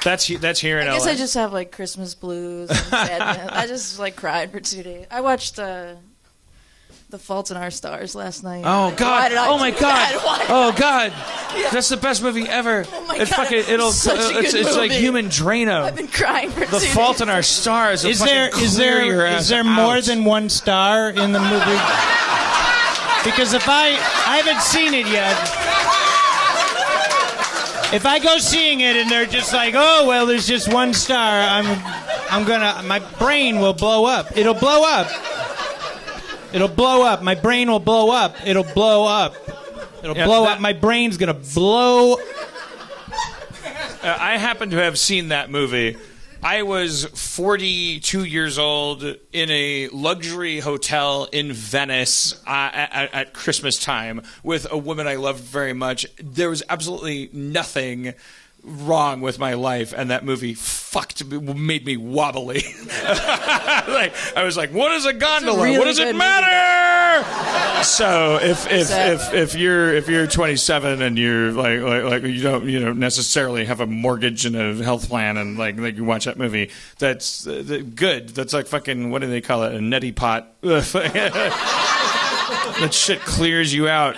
[SPEAKER 2] That's here in LA.
[SPEAKER 4] I guess I just have like Christmas blues and sadness. I just like cried for 2 days. I watched The Fault in Our Stars last night.
[SPEAKER 2] Oh God! Oh my God! Oh God!
[SPEAKER 4] Yeah.
[SPEAKER 2] That's the best movie ever.
[SPEAKER 4] Oh my
[SPEAKER 2] it's
[SPEAKER 4] God!
[SPEAKER 2] Fucking, it's like Human Drano.
[SPEAKER 4] I've been crying for 2
[SPEAKER 2] The
[SPEAKER 4] days.
[SPEAKER 2] Fault in Our Stars.
[SPEAKER 6] Is there more than one star in the movie? Because if I haven't seen it yet. If I go seeing it and they're just like, oh well, there's just one star, my brain will blow up. It'll blow up. It'll blow up. My brain will blow up. It'll blow up. It'll blow up. My brain's gonna blow.
[SPEAKER 2] I happen to have seen that movie. I was 42 years old in a luxury hotel in Venice at Christmas time with a woman I loved very much. There was absolutely nothing wrong with my life, and that movie made me wobbly. Like I was like, "What is a gondola?
[SPEAKER 4] Really
[SPEAKER 2] what does it matter?" So if you're 27 and you're like you don't necessarily have a mortgage and a health plan and like you watch that movie, that's good. That's like fucking, what do they call it? A neti pot. That shit clears you out.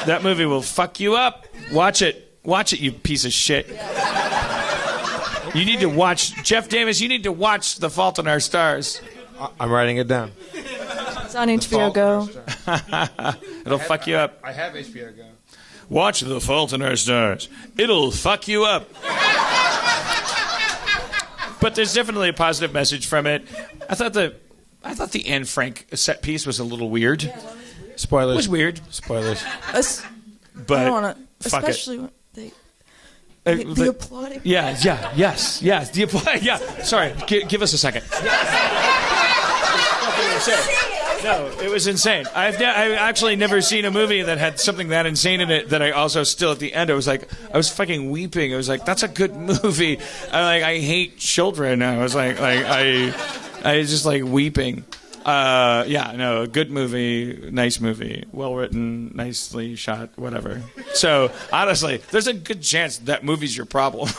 [SPEAKER 2] That movie will fuck you up. Watch it. Watch it, you piece of shit. You need to watch, Jeff Davis, you need to watch The Fault in Our Stars.
[SPEAKER 1] I'm writing it down.
[SPEAKER 4] It's on HBO Go.
[SPEAKER 2] It'll fuck you up.
[SPEAKER 1] I have HBO Go.
[SPEAKER 2] Watch The Fault in Our Stars. It'll fuck you up. But there's definitely a positive message from it. I thought the Anne Frank set piece was a little weird.
[SPEAKER 1] Spoilers.
[SPEAKER 2] It was weird.
[SPEAKER 1] Spoilers.
[SPEAKER 2] But
[SPEAKER 4] I don't want to,
[SPEAKER 2] fuck
[SPEAKER 4] especially
[SPEAKER 2] it.
[SPEAKER 4] when the applauding.
[SPEAKER 2] Yes. The applauding. Yeah. Sorry. Give us a second. No, it was insane. I've actually never seen a movie that had something that insane in it that I also still at the end I was fucking weeping. I was like, that's a good movie. I hate children. I was like I was just like weeping. A good movie, nice movie, well written, nicely shot, whatever. So honestly, there's a good chance that movie's your problem.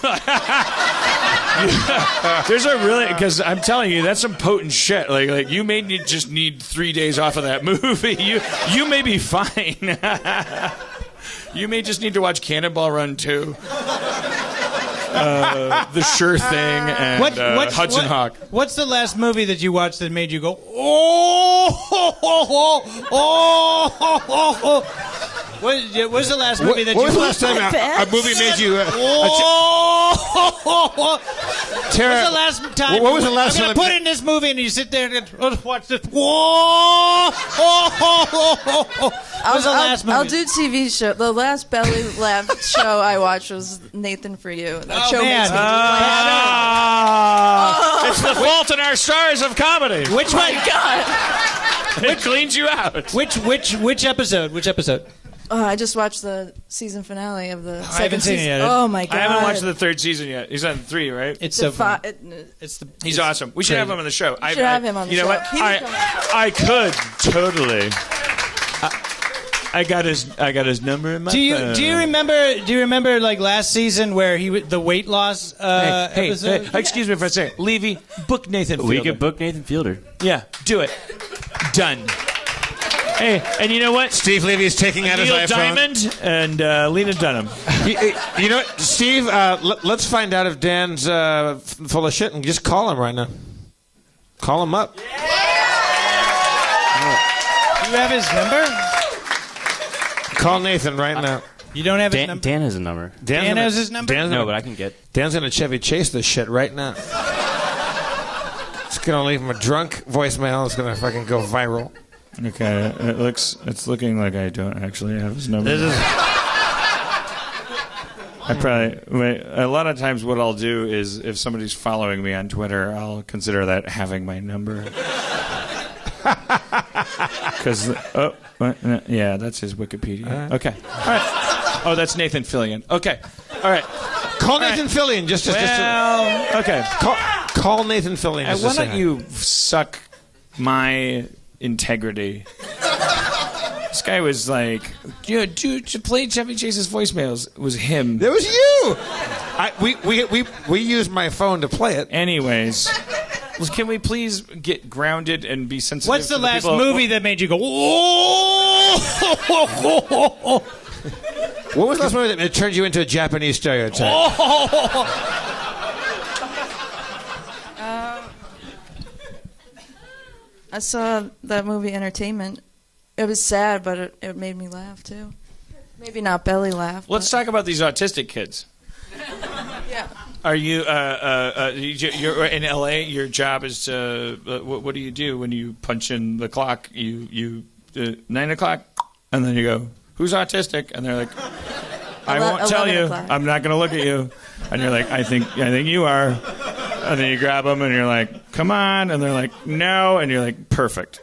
[SPEAKER 2] There's a really, because I'm telling you, that's some potent shit. Like you may just need 3 days off of that movie. You may be fine. You may just need to watch Cannonball Run 2. The Sure Thing and Hudson Hawk.
[SPEAKER 6] What's the last movie that you watched that made you go, oh? What was the last movie that
[SPEAKER 1] what
[SPEAKER 6] you
[SPEAKER 1] was the last time a movie made you...
[SPEAKER 6] Tara, what was the last time?
[SPEAKER 1] What was the last
[SPEAKER 6] I'm
[SPEAKER 1] time?
[SPEAKER 6] gonna put in this movie and you sit there and watch this. What was the last movie?
[SPEAKER 4] I'll do TV show. The last belly laugh show I watched was Nathan For You. That show
[SPEAKER 6] man.
[SPEAKER 4] makes me laugh.
[SPEAKER 2] It's the fault in our stars of comedy.
[SPEAKER 6] Which one?
[SPEAKER 4] God.
[SPEAKER 2] It cleans you out.
[SPEAKER 6] Which episode? Which episode?
[SPEAKER 4] I just watched the season finale of the second
[SPEAKER 6] haven't seen it
[SPEAKER 4] season.
[SPEAKER 6] yet.
[SPEAKER 4] Oh my God!
[SPEAKER 2] I haven't watched the third season yet. He's on 3, right?
[SPEAKER 6] It's so fun.
[SPEAKER 2] He's awesome. We should have him on the show.
[SPEAKER 4] Should have him on the show.
[SPEAKER 2] You know what? I could totally. I got his number in my phone.
[SPEAKER 6] Do you remember like last season where the weight loss episode?
[SPEAKER 2] Hey, excuse me for a second. Levy, book Nathan Fielder.
[SPEAKER 8] We could book Nathan Fielder.
[SPEAKER 2] Yeah, do it. Done. Hey, and you know what?
[SPEAKER 1] Steve Levy's taking out his
[SPEAKER 2] Neil
[SPEAKER 1] iPhone.
[SPEAKER 2] Diamond and Lena Dunham.
[SPEAKER 1] You know what, Steve? Let's find out if Dan's full of shit and just call him right now. Call him up.
[SPEAKER 6] Do you have his number?
[SPEAKER 1] Call Nathan right now.
[SPEAKER 6] You don't have his number?
[SPEAKER 8] Dan has a number.
[SPEAKER 6] Dan has his number?
[SPEAKER 8] No, but I can get.
[SPEAKER 1] Dan's gonna Chevy Chase this shit right now. It's gonna leave him a drunk voicemail. It's gonna fucking go viral.
[SPEAKER 2] Okay, it's looking like I don't actually have his number. A lot of times what I'll do is if somebody's following me on Twitter, I'll consider that having my number. Because, yeah, that's his Wikipedia. Okay, all right. Oh, that's Nathan Fillion. Okay, all right.
[SPEAKER 1] Call Nathan Fillion. Just
[SPEAKER 2] okay.
[SPEAKER 1] Call Nathan Fillion.
[SPEAKER 2] Why don't you suck my integrity? This guy was like, dude, to play Chevy Chase's voicemails. It was him.
[SPEAKER 1] It was you. We used my phone to play it.
[SPEAKER 2] Anyways, can we please get grounded and be sensitive?
[SPEAKER 6] What's the last movie that made you go, oh?
[SPEAKER 1] What was the last movie that turned you into a Japanese stereotype?
[SPEAKER 4] I saw that movie Entertainment. It was sad, but it made me laugh too. Maybe not belly laugh.
[SPEAKER 2] Let's talk about these autistic kids.
[SPEAKER 4] Yeah.
[SPEAKER 2] Are you you're in LA? Your job is to what do you do when you punch in the clock? You 9 o'clock, and then you go, "Who's autistic?" And they're like, "I won't tell you.
[SPEAKER 4] O'clock.
[SPEAKER 2] I'm not going to look at you." And you're like, "I think you are." And then you grab them, and you're like, "Come on!" And they're like, "No," and you're like, "Perfect."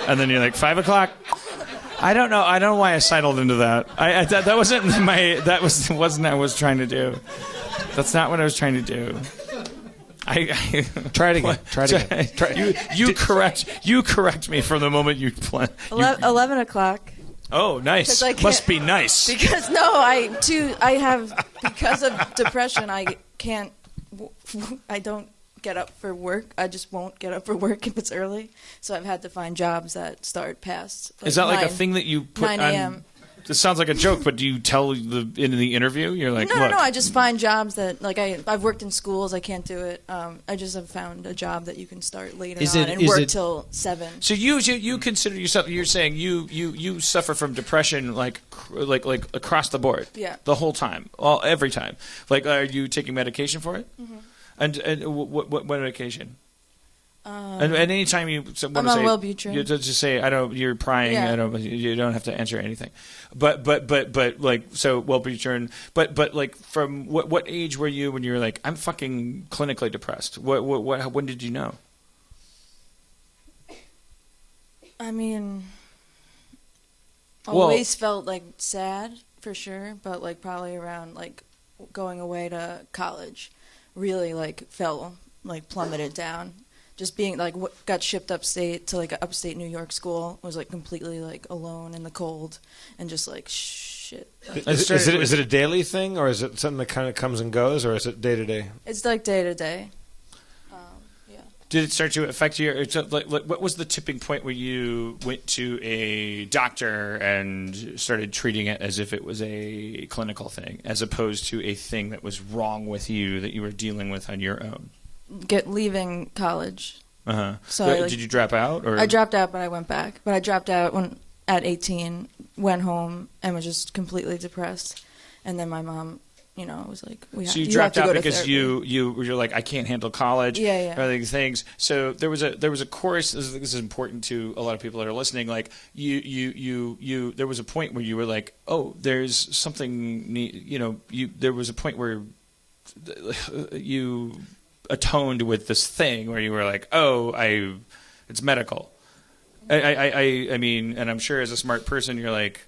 [SPEAKER 2] And then you're like, 5 o'clock. I don't know why I sidled into that. That wasn't wasn't what I was trying to do. That's not what I was trying to do.
[SPEAKER 1] Try it again. Try it again.
[SPEAKER 2] You correct me from the moment you play.
[SPEAKER 4] 11 o'clock.
[SPEAKER 2] Oh, nice. Must be nice.
[SPEAKER 4] Because because of depression, I don't get up for work. I just won't get up for work if it's early. So I've had to find jobs that start past.
[SPEAKER 2] Is that like a thing that you put
[SPEAKER 4] 9 a.m.
[SPEAKER 2] on? This sounds like a joke, but do you tell in the interview? You're like,
[SPEAKER 4] no,
[SPEAKER 2] look.
[SPEAKER 4] no. I just find jobs that I've worked in schools. I can't do it. I just have found a job that you can start later and work till 7.
[SPEAKER 2] So you consider yourself? You're saying you suffer from depression like across the board.
[SPEAKER 4] Yeah.
[SPEAKER 2] The whole time, every time. Like, are you taking medication for it? Mm-hmm. And what medication? And any time you want to say,
[SPEAKER 4] Wellbutrin.
[SPEAKER 2] You just say, I don't. You're prying.
[SPEAKER 4] Yeah.
[SPEAKER 2] You don't have to answer anything. But like, so Wellbutrin. But like, from what age were you when you were like, I'm fucking clinically depressed? When did you know?
[SPEAKER 4] I mean, always felt like sad for sure, but like probably around like going away to college, really like fell like plummeted down. just being like got shipped upstate to like an upstate New York school, was like completely like alone in the cold and just like shit.
[SPEAKER 1] Is it a daily thing, or is it something that kind of comes and goes, or is it day to day?
[SPEAKER 4] It's like day to day.
[SPEAKER 2] Did it start to affect you? Like, what was the tipping point where you went to a doctor and started treating it as if it was a clinical thing, as opposed to a thing that was wrong with you that you were dealing with on your own?
[SPEAKER 4] Leaving college.
[SPEAKER 2] So did you drop out? Or?
[SPEAKER 4] I dropped out, but I went back. But I dropped out at 18, went home, and was just completely depressed. And then my mom, was like,
[SPEAKER 2] so you dropped out because you're like, I can't handle college.
[SPEAKER 4] Yeah.
[SPEAKER 2] Or these things. So there was a course. This is important to a lot of people that are listening. Like you there was a point where you were like, oh, there's something. There was a point where you atoned with this thing where you were like, oh, it's medical. I mean, and I'm sure as a smart person, you're like,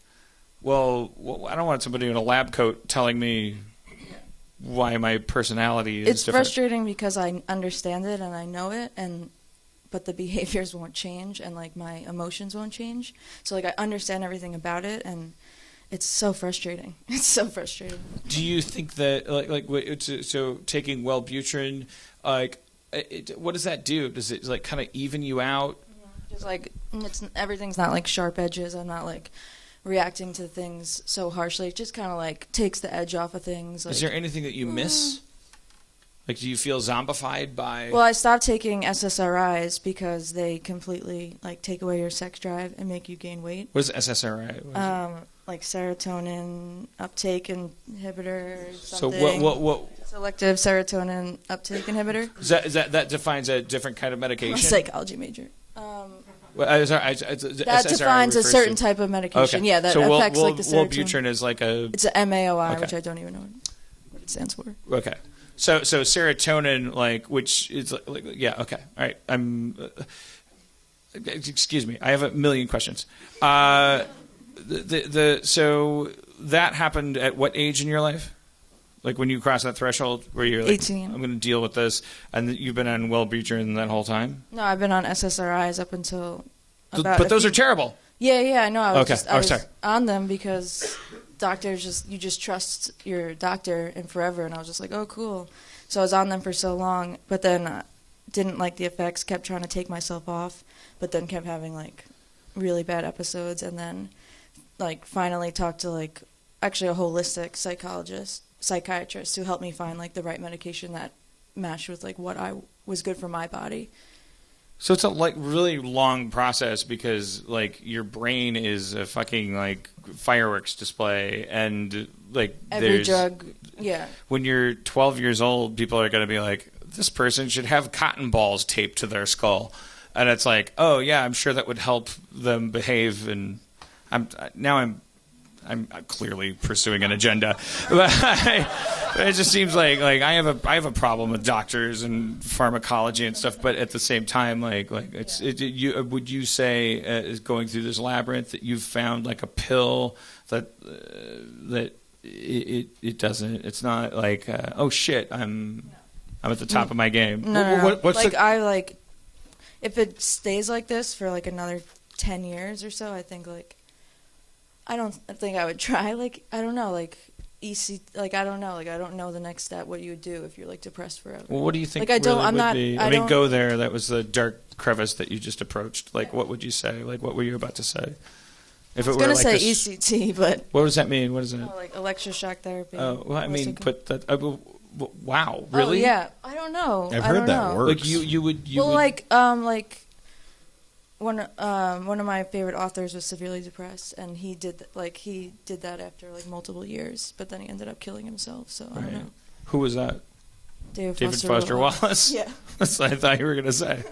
[SPEAKER 2] well, I don't want somebody in a lab coat telling me why my personality is
[SPEAKER 4] It's
[SPEAKER 2] different.
[SPEAKER 4] frustrating because I understand it and I know it, but the behaviors won't change and like my emotions won't change. So like I understand everything about it, and it's so frustrating. It's so frustrating.
[SPEAKER 2] Do you think that so taking Wellbutrin, what does that do? Does it like kind of even you out?
[SPEAKER 4] Just like everything's not like sharp edges. I'm not like reacting to things so harshly. It just kind of like takes the edge off of things. Like,
[SPEAKER 2] is there anything that you miss? Like, do you feel zombified by?
[SPEAKER 4] Well, I stopped taking SSRIs because they completely like take away your sex drive and make you gain weight.
[SPEAKER 2] What is SSRI?
[SPEAKER 4] Like serotonin uptake inhibitor. Or
[SPEAKER 2] so
[SPEAKER 4] something.
[SPEAKER 2] what?
[SPEAKER 4] Selective serotonin uptake inhibitor.
[SPEAKER 2] Is that defines a different kind of medication?
[SPEAKER 4] I'm a psychology major.
[SPEAKER 2] That
[SPEAKER 4] defines a certain type of medication.
[SPEAKER 2] Okay.
[SPEAKER 4] Yeah, that
[SPEAKER 2] so
[SPEAKER 4] affects like the serotonin.
[SPEAKER 2] Wellbutrin is like a.
[SPEAKER 4] It's a MAOI,
[SPEAKER 2] okay.
[SPEAKER 4] which I don't even know what it stands for.
[SPEAKER 2] Okay, so serotonin, like, which is like yeah, okay, all right. Excuse me, I have a million questions. So that happened at what age in your life? Like when you cross that threshold where you're like,
[SPEAKER 4] 18.
[SPEAKER 2] I'm going to deal with this, and you've been on Wellbutrin that whole time?
[SPEAKER 4] No, I've been on SSRIs up until about.
[SPEAKER 2] But those are terrible.
[SPEAKER 4] Yeah, I know. I was
[SPEAKER 2] sorry.
[SPEAKER 4] on them because doctors you just trust your doctor and forever, and I was just like, oh, cool. So I was on them for so long, but then didn't like the effects, kept trying to take myself off, but then kept having like really bad episodes, and then like finally talked to like actually a holistic psychiatrist who helped me find like the right medication that matched with like what I was good for my body.
[SPEAKER 2] So it's a like really long process because like your brain is a fucking like fireworks display, and like
[SPEAKER 4] every drug, yeah.
[SPEAKER 2] When you're 12 years old, people are going to be like, this person should have cotton balls taped to their skull, and it's like, oh yeah, I'm sure that would help them behave, and I'm clearly pursuing an agenda, but it just seems like I have a problem with doctors and pharmacology and stuff. But at the same time, would you say going through this labyrinth that you've found like a pill that it doesn't? It's not like oh shit, I'm at the top of my game.
[SPEAKER 4] No. If it stays like this for like another 10 years or so, I think like. I don't think I would try. Like, I don't know. Like, I don't know. Like, I don't know the next step. What you would do if you're like depressed forever.
[SPEAKER 2] Well, what do you think?
[SPEAKER 4] Like,
[SPEAKER 2] Go there. That was the dark crevice that you just approached. Like, what would you say? Like, what were you about to say?
[SPEAKER 4] If I was going to say ECT, but
[SPEAKER 2] what does that mean? What is it?
[SPEAKER 4] Like electroshock therapy.
[SPEAKER 2] Oh, well, I mean, but that. Wow, really?
[SPEAKER 4] Oh, yeah. I don't know.
[SPEAKER 7] I've heard that works.
[SPEAKER 2] Like you would.
[SPEAKER 4] One of my favorite authors was severely depressed, and he did that after like multiple years, but then he ended up killing himself. So I don't know.
[SPEAKER 2] Who was that?
[SPEAKER 4] David
[SPEAKER 2] Foster Wallace.
[SPEAKER 4] Yeah,
[SPEAKER 2] that's what I thought you were gonna say.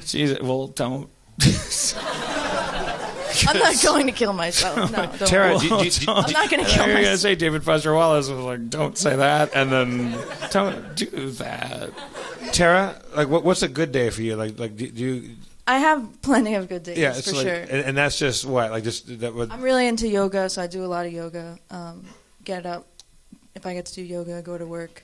[SPEAKER 2] Jesus, well, don't.
[SPEAKER 4] I'm not going to kill myself. No, don't.
[SPEAKER 2] Tara,
[SPEAKER 4] I'm not going to kill myself.
[SPEAKER 2] You're gonna say David Foster Wallace was like, don't say that, and then don't do that.
[SPEAKER 1] Tara, like, what's a good day for you? Like, do you?
[SPEAKER 4] I have plenty of good days, for
[SPEAKER 1] like,
[SPEAKER 4] sure.
[SPEAKER 1] And that's just what? Like, just that would...
[SPEAKER 4] I'm really into yoga, so I do a lot of yoga. Get up. If I get to do yoga, go to work.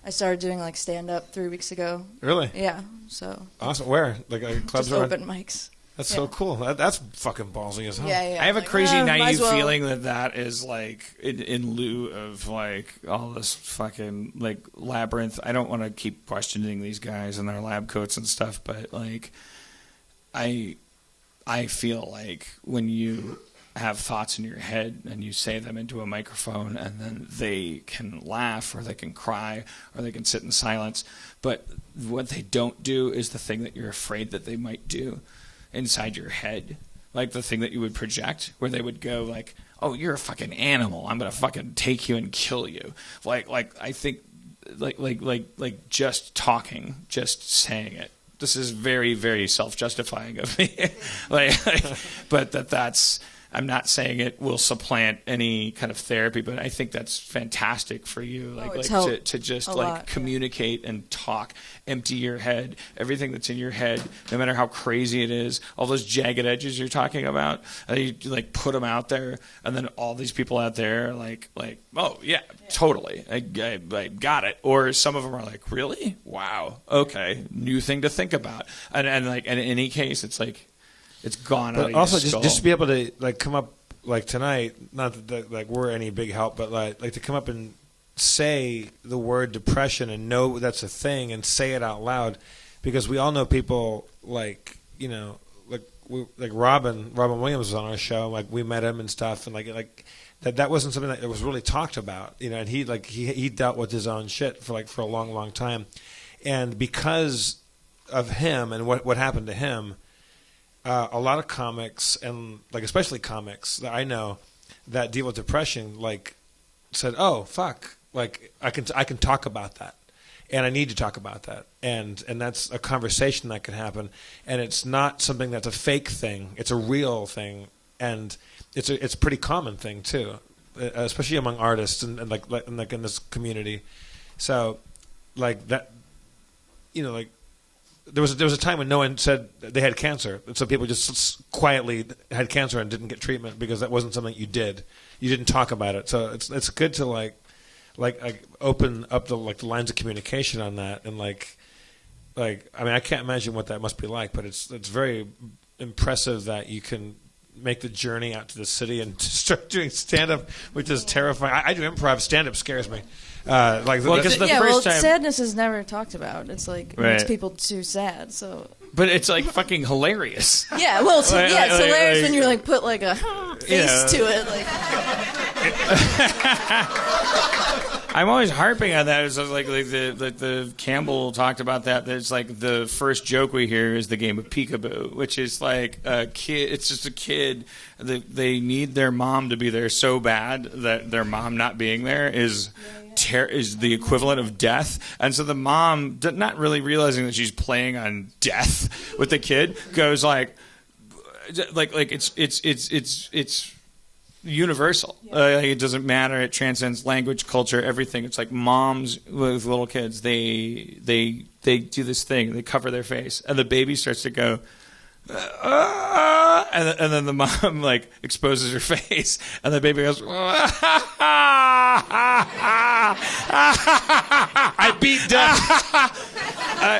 [SPEAKER 4] I started doing like stand up 3 weeks ago.
[SPEAKER 1] Really?
[SPEAKER 4] Yeah. So
[SPEAKER 1] Awesome. Where? Like clubs
[SPEAKER 4] just
[SPEAKER 1] around?
[SPEAKER 4] open mics.
[SPEAKER 1] That's so cool. That's fucking ballsy as hell.
[SPEAKER 4] Yeah.
[SPEAKER 2] I have a
[SPEAKER 4] Like,
[SPEAKER 2] crazy
[SPEAKER 4] might
[SPEAKER 2] naive
[SPEAKER 4] as well.
[SPEAKER 2] feeling that is like in lieu of like all this fucking like labyrinth. I don't want to keep questioning these guys and their lab coats and stuff, but like I feel like when you have thoughts in your head and you say them into a microphone and then they can laugh or they can cry or they can sit in silence, but what they don't do is the thing that you're afraid that they might do inside your head, like the thing that you would project where they would go like, oh, you're a fucking animal, I'm gonna fucking take you and kill you. Like I think like just talking, just saying it, this is very, very self-justifying of me. But that's I'm not saying it will supplant any kind of therapy, but I think that's fantastic for you, to just like communicate and talk, empty your head, everything that's in your head, no matter how crazy it is, all those jagged edges you're talking about, you like put them out there, and then all these people out there are like, oh yeah, totally, I got it, or some of them are like, really, wow, okay, new thing to think about, and in any case, it's like. It's gone out of
[SPEAKER 1] also
[SPEAKER 2] your skull.
[SPEAKER 1] just to be able to like come up like tonight, not that like we're any big help, but like to come up and say the word depression and know that's a thing and say it out loud, because we all know people like, you know, like Robin Williams was on our show, like we met him and stuff, and like that wasn't something that was really talked about, you know, and he dealt with his own shit for a long time, and because of him and what happened to him. A lot of comics and like especially comics that I know that deal with depression like said, "Oh fuck, like I can talk about that, and I need to talk about that, and that's a conversation that can happen, and it's not something that's a fake thing; it's a real thing, and it's a pretty common thing too, especially among artists and like in this community. So like that, you know, like." There was a time when no one said they had cancer, and so people just quietly had cancer and didn't get treatment because that wasn't something you did. You didn't talk about it. So it's good to like open up the lines of communication on that, and like I mean I can't imagine what that must be like, but it's very impressive that you can make the journey out to the city and start doing stand up, which is terrifying. I do improv. Stand up scares me.
[SPEAKER 4] Sadness is never talked about. It's like it makes people too sad. So,
[SPEAKER 2] but it's like fucking hilarious.
[SPEAKER 4] Yeah, well, it's hilarious when you like put like a face to it. Like,
[SPEAKER 2] I'm always harping on that. It's like the Campbell talked about that. It's like the first joke we hear is the game of peekaboo, which is like a kid. It's just a kid. They need their mom to be there so bad that their mom not being there is the equivalent of death, and so the mom, not really realizing that she's playing on death with the kid, goes like it's universal. It doesn't matter. It transcends language, culture, everything. It's like moms with little kids. They do this thing. They cover their face, and the baby starts to go. And then the mom like exposes her face, and the baby goes. I beat death.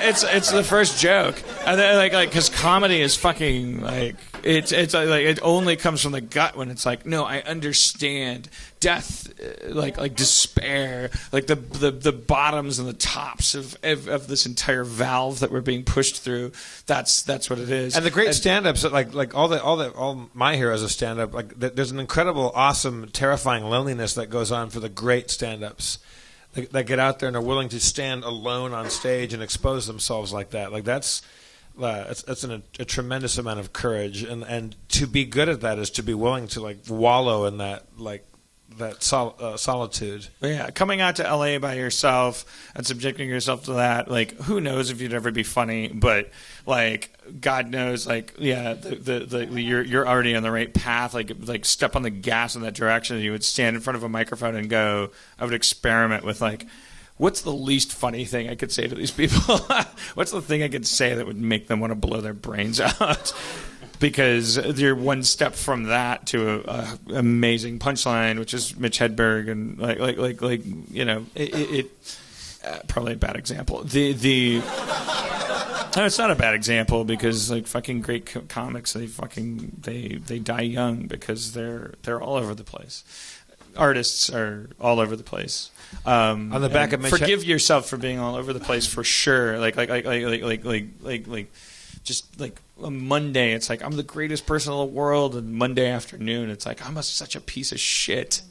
[SPEAKER 2] It's the first joke, and then like because comedy is fucking like it's like it only comes from the gut when it's like no, I understand death, like despair, like the bottoms and the tops of this entire valve that we're being pushed through. That's what it is.
[SPEAKER 1] And the great stand-ups, like all my heroes of stand-up, like there's an incredible, awesome, terrifying loneliness that goes on for the great stand-ups that get out there and are willing to stand alone on stage and expose themselves like that. Like that's a tremendous amount of courage, and to be good at that is to be willing to like wallow in that solitude.
[SPEAKER 2] Yeah, coming out to LA by yourself and subjecting yourself to that, like who knows if you'd ever be funny, but like God knows, like yeah, you're already on the right path. Like step on the gas in that direction. You would stand in front of a microphone and go. I would experiment with like. What's the least funny thing I could say to these people? What's the thing I could say that would make them want to blow their brains out? Because you're one step from that to a amazing punchline, which is Mitch Hedberg, and like you know, probably a bad example. No, it's not a bad example because like fucking great comics, they die young because they're all over the place. Artists are all over the place.
[SPEAKER 1] On the back of
[SPEAKER 2] forgive yourself for being all over the place for sure. Like just like a Monday, it's like I'm the greatest person in the world, and Monday afternoon, it's like I'm such a piece of shit.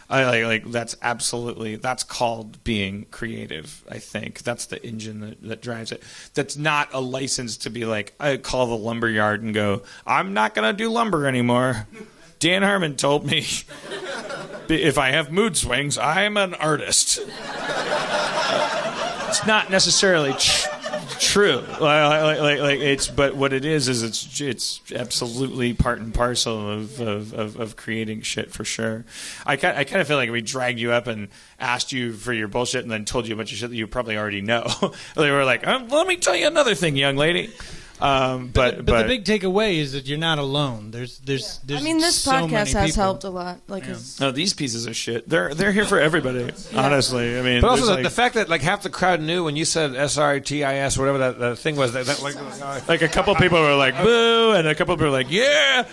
[SPEAKER 2] That's called being creative. I think that's the engine that drives it. That's not a license to be like, I call the lumber yard and go, I'm not going to do lumber anymore. Dan Harmon told me if I have mood swings, I'm an artist. It's not necessarily true. But what it is it's absolutely part and parcel of creating shit for sure. I kind of feel like we dragged you up and asked you for your bullshit and then told you a bunch of shit that you probably already know. They were like, let me tell you another thing, young lady. But
[SPEAKER 6] the big takeaway is that you're not alone. There's
[SPEAKER 4] I mean, this
[SPEAKER 6] so
[SPEAKER 4] podcast has
[SPEAKER 6] people.
[SPEAKER 4] helped a lot.
[SPEAKER 2] No, these pieces of shit, they're here for everybody. Honestly, I mean,
[SPEAKER 1] but also the fact that like half the crowd knew when you said SRTIS, whatever that thing was,
[SPEAKER 2] like a couple people were like boo, and a couple people were like yeah.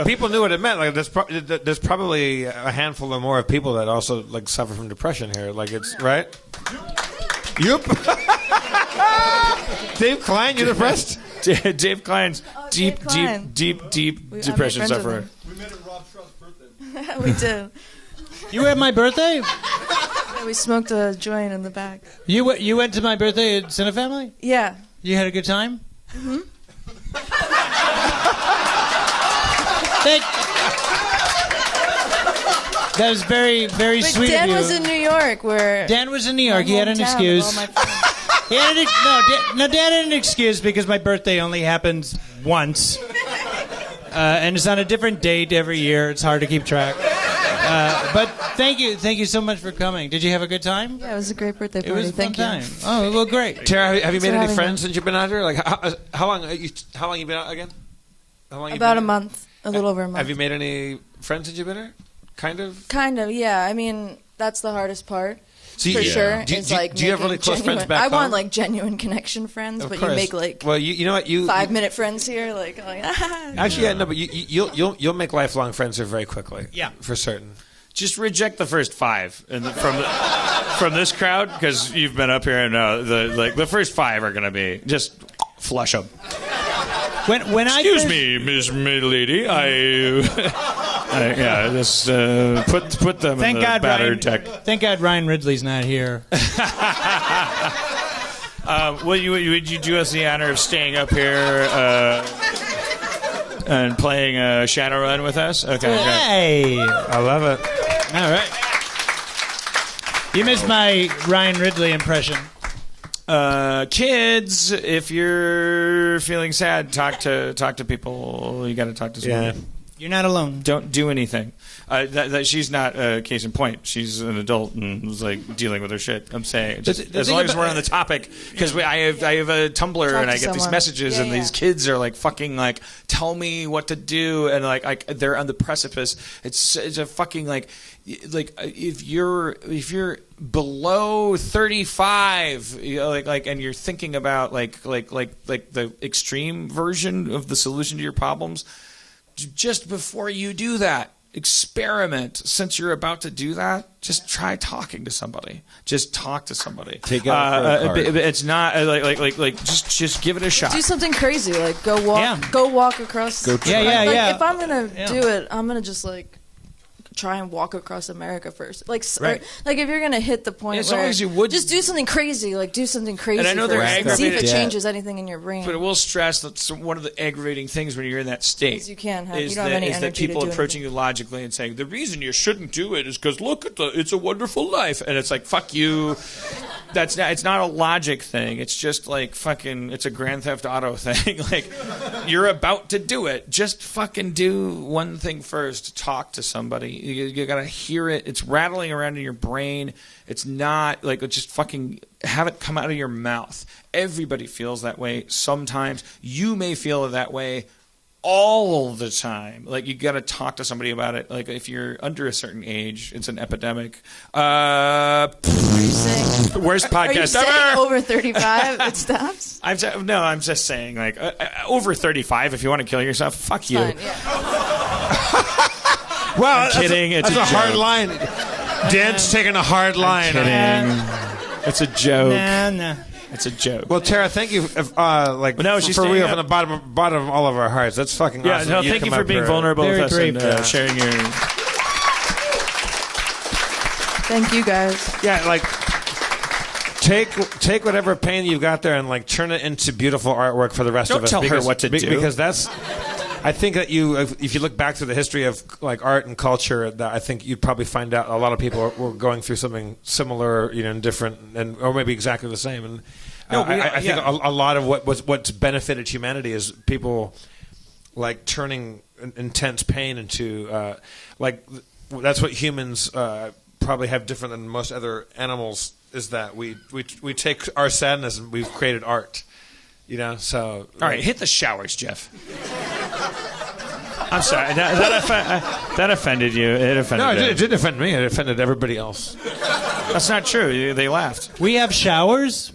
[SPEAKER 1] People knew what it meant. Like there's probably a handful or more of people that also like suffer from depression here. Like it's right. Yep. Dave Klein, you're depressed?
[SPEAKER 2] Dave Klein's deep depression sufferer.
[SPEAKER 9] We met at Rob Schraub's birthday.
[SPEAKER 4] We did.
[SPEAKER 6] You were at my birthday?
[SPEAKER 4] Yeah, we smoked a joint in the back.
[SPEAKER 6] You went to my birthday at Cinefamily?
[SPEAKER 4] Yeah.
[SPEAKER 6] You had a good time?
[SPEAKER 4] Mm-hmm.
[SPEAKER 6] That was very, very
[SPEAKER 4] but
[SPEAKER 6] sweet
[SPEAKER 4] Dan
[SPEAKER 6] of you.
[SPEAKER 4] was in New York.
[SPEAKER 6] Dan was in New York. He had an excuse. Dan had an excuse because my birthday only happens once. And it's on a different date every year. It's hard to keep track. But thank you so much for coming. Did you have a good time?
[SPEAKER 4] Yeah, it was a great birthday party.
[SPEAKER 6] It was a fun time. Oh, well, great.
[SPEAKER 1] Tara, have you made any friends since you've been out here? Like, how long you been out again?
[SPEAKER 4] About a month, a little over a month.
[SPEAKER 1] Have you made any friends since you've been here? Kind of, yeah.
[SPEAKER 4] I mean, that's the hardest part.
[SPEAKER 1] So
[SPEAKER 4] for sure.
[SPEAKER 1] Do you have really close friends back home?
[SPEAKER 4] I want like genuine connection friends, but you make like
[SPEAKER 1] you know what
[SPEAKER 4] 5-minute friends here, like
[SPEAKER 1] actually yeah, no, but you'll make lifelong friends here very quickly.
[SPEAKER 6] Yeah,
[SPEAKER 1] for certain.
[SPEAKER 2] Just reject the first 5 from this crowd because you've been up here and the first 5 are going to be just flush them. Excuse me, Miss Lady, just put them in the battered tech.
[SPEAKER 6] Thank God Ryan Ridley's not here.
[SPEAKER 2] Would you do us the honor of staying up here and playing Shadowrun with us? Okay,
[SPEAKER 6] hey,
[SPEAKER 2] great. I love it.
[SPEAKER 6] All right. You missed my Ryan Ridley impression.
[SPEAKER 2] Kids, if you're feeling sad, talk to people. You got to talk to someone.
[SPEAKER 6] Yeah. You're not alone.
[SPEAKER 2] Don't do anything. She's not a case in point. She's an adult and was like dealing with her shit. I'm saying, just, as long as we're on the topic, because I have a Tumblr and I get these messages and these kids are like fucking like tell me what to do and like they're on the precipice. It's a fucking like if you're below 35, you know, like and you're thinking about like the extreme version of the solution to your problems. Just before you do that, experiment. Since you're about to do that, just try talking to somebody. Just talk to somebody.
[SPEAKER 7] Take out
[SPEAKER 2] it's not just give it a shot.
[SPEAKER 4] Do something crazy, like go walk across. If I'm gonna do it, I'm gonna just like try and walk across America first. Like,
[SPEAKER 2] right.
[SPEAKER 4] Like if you're gonna hit the point
[SPEAKER 2] as
[SPEAKER 4] where
[SPEAKER 2] long as you would
[SPEAKER 4] just do something crazy, like do something crazy.
[SPEAKER 2] And I know they're aggravated.
[SPEAKER 4] See if it changes anything in your brain.
[SPEAKER 2] But it will stress that one of the aggravating things when you're in that state
[SPEAKER 4] you can't have,
[SPEAKER 2] is
[SPEAKER 4] you don't have any energy
[SPEAKER 2] that people
[SPEAKER 4] to do
[SPEAKER 2] approaching
[SPEAKER 4] anything.
[SPEAKER 2] you logically and saying the reason you shouldn't do it is because look at it's a wonderful life, and it's like fuck you. It's not a logic thing. It's just like fucking. It's a Grand Theft Auto thing. Like you're about to do it. Just fucking do one thing first. Talk to somebody. You gotta hear it. It's rattling around in your brain. It's not like just fucking have it come out of your mouth. Everybody feels that way sometimes. You may feel that way all the time. Like, you got to talk to somebody about it. Like, if you're under a certain age, it's an epidemic. Worst podcast
[SPEAKER 4] Are you saying
[SPEAKER 2] ever.
[SPEAKER 4] over 35 it stops?
[SPEAKER 2] I'm just saying, like, over 35, if you want to kill yourself, fuck you.
[SPEAKER 4] Fine, yeah.
[SPEAKER 1] Well,
[SPEAKER 2] I'm kidding. It's
[SPEAKER 1] that's
[SPEAKER 2] a
[SPEAKER 1] a hard
[SPEAKER 2] joke.
[SPEAKER 1] line. Dan's taking a hard line.
[SPEAKER 2] Kidding. It's a joke.
[SPEAKER 6] Nah.
[SPEAKER 2] It's a joke.
[SPEAKER 1] Well, Tara, thank you. She's for
[SPEAKER 2] staying
[SPEAKER 1] real
[SPEAKER 2] up.
[SPEAKER 1] from the bottom of all of our hearts. That's fucking
[SPEAKER 2] Yeah,
[SPEAKER 1] awesome.
[SPEAKER 2] no, thank you
[SPEAKER 1] come
[SPEAKER 2] for
[SPEAKER 1] up
[SPEAKER 2] being
[SPEAKER 1] here.
[SPEAKER 2] vulnerable
[SPEAKER 6] Very
[SPEAKER 2] with us and
[SPEAKER 6] brave.
[SPEAKER 2] sharing your.
[SPEAKER 4] Thank you guys.
[SPEAKER 1] Yeah, like take whatever pain you've got there and like turn it into beautiful artwork for the rest
[SPEAKER 2] Don't
[SPEAKER 1] of us.
[SPEAKER 2] tell her what to do.
[SPEAKER 1] Because that's. I think that if you look back through the history of like art and culture, that I think you'd probably find out a lot of people were going through something similar, and different, or maybe exactly the same. And I think a lot of what's benefited humanity is people like turning intense pain into that's what humans probably have different than most other animals, is that we take our sadness and we've created art. So
[SPEAKER 2] All right, hit the showers, Jeff. I'm sorry. That offended you. It offended
[SPEAKER 1] no,
[SPEAKER 2] them.
[SPEAKER 1] it didn't offend me. It offended everybody else.
[SPEAKER 2] That's not true. They laughed.
[SPEAKER 6] We have showers.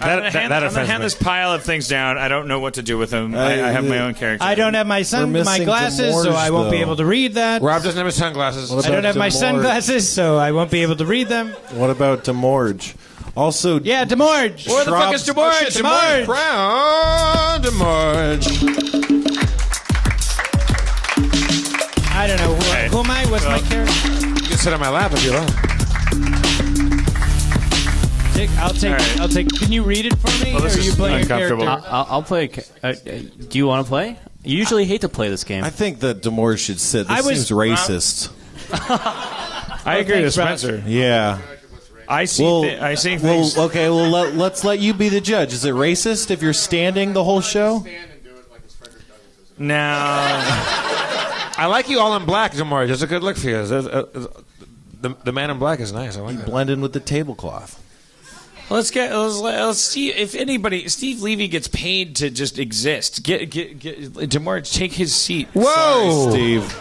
[SPEAKER 2] I'm going to
[SPEAKER 1] offends
[SPEAKER 2] hand
[SPEAKER 1] me.
[SPEAKER 2] this pile of things down. I don't know what to do with them. I have my own character.
[SPEAKER 6] I don't have my
[SPEAKER 7] We're missing
[SPEAKER 6] glasses, so
[SPEAKER 7] DeMorge,
[SPEAKER 6] I won't be
[SPEAKER 7] though.
[SPEAKER 6] able to read that.
[SPEAKER 1] Rob doesn't have his sunglasses.
[SPEAKER 7] What
[SPEAKER 6] I don't have my
[SPEAKER 7] DeMorge?
[SPEAKER 6] sunglasses, so I won't be able to read them.
[SPEAKER 7] What about DeMorge? Also,
[SPEAKER 6] Yeah, DeMorge.
[SPEAKER 2] Where the fuck is DeMorge?
[SPEAKER 6] DeMorge.
[SPEAKER 1] Brown DeMorge.
[SPEAKER 6] I don't know. Who am I? What's my character?
[SPEAKER 1] You can sit on my lap if you like.
[SPEAKER 6] I'll take. Can you read it for me?
[SPEAKER 2] Well, this
[SPEAKER 6] or are you
[SPEAKER 2] is
[SPEAKER 6] playing a
[SPEAKER 2] uncomfortable.
[SPEAKER 6] character?
[SPEAKER 8] I'll play. Do you want to play? You usually hate to play this game.
[SPEAKER 7] I think that DeMorge should sit. This seems racist.
[SPEAKER 2] I agree with
[SPEAKER 6] thanks,
[SPEAKER 2] Spencer.
[SPEAKER 7] Yeah.
[SPEAKER 2] I see things.
[SPEAKER 7] Okay. Well, let's let you be the judge. Is it racist if you're standing the whole show?
[SPEAKER 2] No.
[SPEAKER 1] I like you all in black, DeMorge. That's a good look for you. The man in black is nice. I like that.
[SPEAKER 7] Blend in with the tablecloth.
[SPEAKER 2] Let's see if anybody. Steve Levy gets paid to just exist. Get DeMorge, take his seat.
[SPEAKER 1] Whoa,
[SPEAKER 7] Sorry, Steve.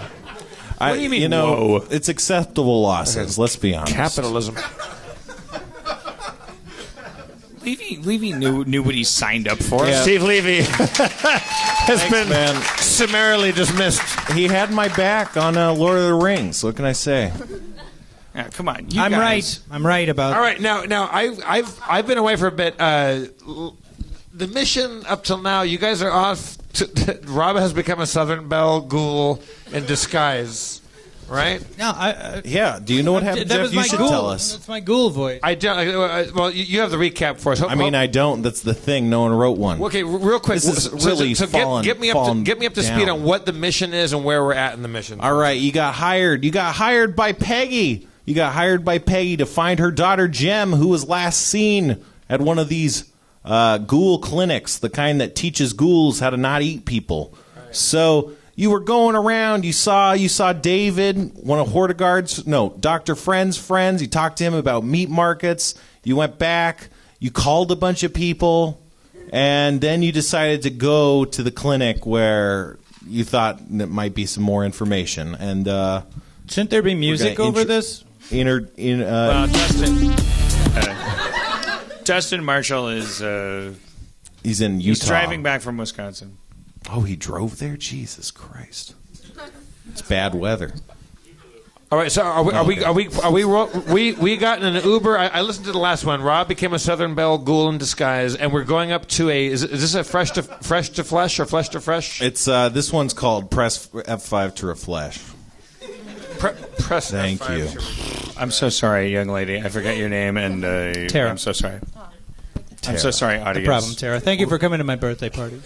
[SPEAKER 2] What do you mean, whoa?
[SPEAKER 7] It's acceptable losses. Let's be honest.
[SPEAKER 1] capitalism.
[SPEAKER 2] Levy knew what he signed up for.
[SPEAKER 7] Yeah.
[SPEAKER 1] Steve Levy has been
[SPEAKER 7] man.
[SPEAKER 1] summarily dismissed.
[SPEAKER 7] He had my back on Lord of the Rings. What can I say?
[SPEAKER 2] Yeah, come on,
[SPEAKER 6] I'm
[SPEAKER 2] guys.
[SPEAKER 6] right. I'm right about.
[SPEAKER 1] All right, now I've been away for a bit. The mission up till now, you guys are off. Rob has become a Southern Belle ghoul in disguise, right?
[SPEAKER 6] No,
[SPEAKER 7] Yeah. Do you know what happened,
[SPEAKER 6] that
[SPEAKER 7] Jeff?
[SPEAKER 6] was
[SPEAKER 7] You
[SPEAKER 6] my
[SPEAKER 7] should
[SPEAKER 6] ghoul.
[SPEAKER 7] tell us.
[SPEAKER 6] That's my ghoul voice.
[SPEAKER 1] I don't. Well, you have the recap for us.
[SPEAKER 7] I mean, I don't. That's the thing. No one wrote one.
[SPEAKER 1] Okay, real quick.
[SPEAKER 7] This is really
[SPEAKER 1] get me up to speed
[SPEAKER 7] down.
[SPEAKER 1] on what the mission is and where we're at in the mission.
[SPEAKER 7] All right, you got hired. You got hired by Peggy. You got hired by Peggy to find her daughter Jem, who was last seen at one of these ghoul clinics, the kind that teaches ghouls how to not eat people. Right. So you were going around. You saw David, one of Dr. Friend's friends. You talked to him about meat markets. You went back. You called a bunch of people, and then you decided to go to the clinic where you thought there might be some more information. And
[SPEAKER 6] Shouldn't there be music over this?
[SPEAKER 2] Dustin Marshall is.
[SPEAKER 7] He's in Utah.
[SPEAKER 2] He's driving back from Wisconsin.
[SPEAKER 7] Oh, he drove there? Jesus Christ! It's bad weather.
[SPEAKER 1] All right, so we got in an Uber. I listened to the last one. Rob became a Southern Belle ghoul in disguise, and we're going up to a. Is this a fresh to flesh or flesh to fresh?
[SPEAKER 7] It's this one's called Press F5 to Refresh.
[SPEAKER 1] Press.
[SPEAKER 7] Thank
[SPEAKER 1] F5
[SPEAKER 7] you.
[SPEAKER 2] I'm so sorry, young lady. I forgot your name, and
[SPEAKER 6] Tara.
[SPEAKER 2] I'm so sorry. I'm so sorry, audience.
[SPEAKER 6] No problem, Tara. Thank you for coming to my birthday party.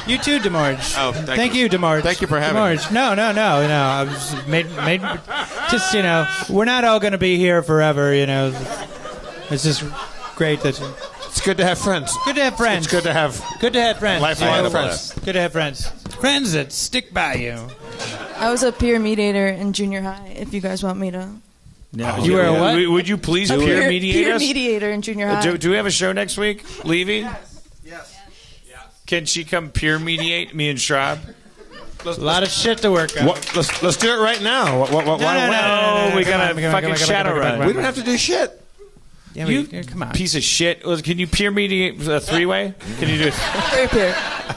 [SPEAKER 6] You too, DeMorge.
[SPEAKER 1] Oh,
[SPEAKER 6] thank you, DeMorge.
[SPEAKER 1] Thank you for having me.
[SPEAKER 6] DeMorge. No. I was made. Just we're not all going to be here forever. It's just great that.
[SPEAKER 1] It's good to have friends.
[SPEAKER 6] Good to have friends.
[SPEAKER 1] It's good to have
[SPEAKER 6] friends.
[SPEAKER 1] lifelong friends.
[SPEAKER 6] Good to have friends. Friends that stick by you.
[SPEAKER 4] I was a peer mediator in junior high. If you guys want me to
[SPEAKER 2] No,
[SPEAKER 6] You were a what?
[SPEAKER 2] Would you please peer mediate
[SPEAKER 4] peer
[SPEAKER 2] us?
[SPEAKER 4] mediator in junior high.
[SPEAKER 2] Do we have a show next week, Levy? Yes. Can she come peer mediate me and Schrab?
[SPEAKER 6] A lot of shit to work on.
[SPEAKER 1] Let's do it right now. Why?
[SPEAKER 2] No, we gotta fucking shadow run.
[SPEAKER 1] We don't have to do shit.
[SPEAKER 6] Yeah,
[SPEAKER 2] You
[SPEAKER 6] come on.
[SPEAKER 2] piece of shit. Can you peer mediate a three-way? Can you do it?
[SPEAKER 4] Peer.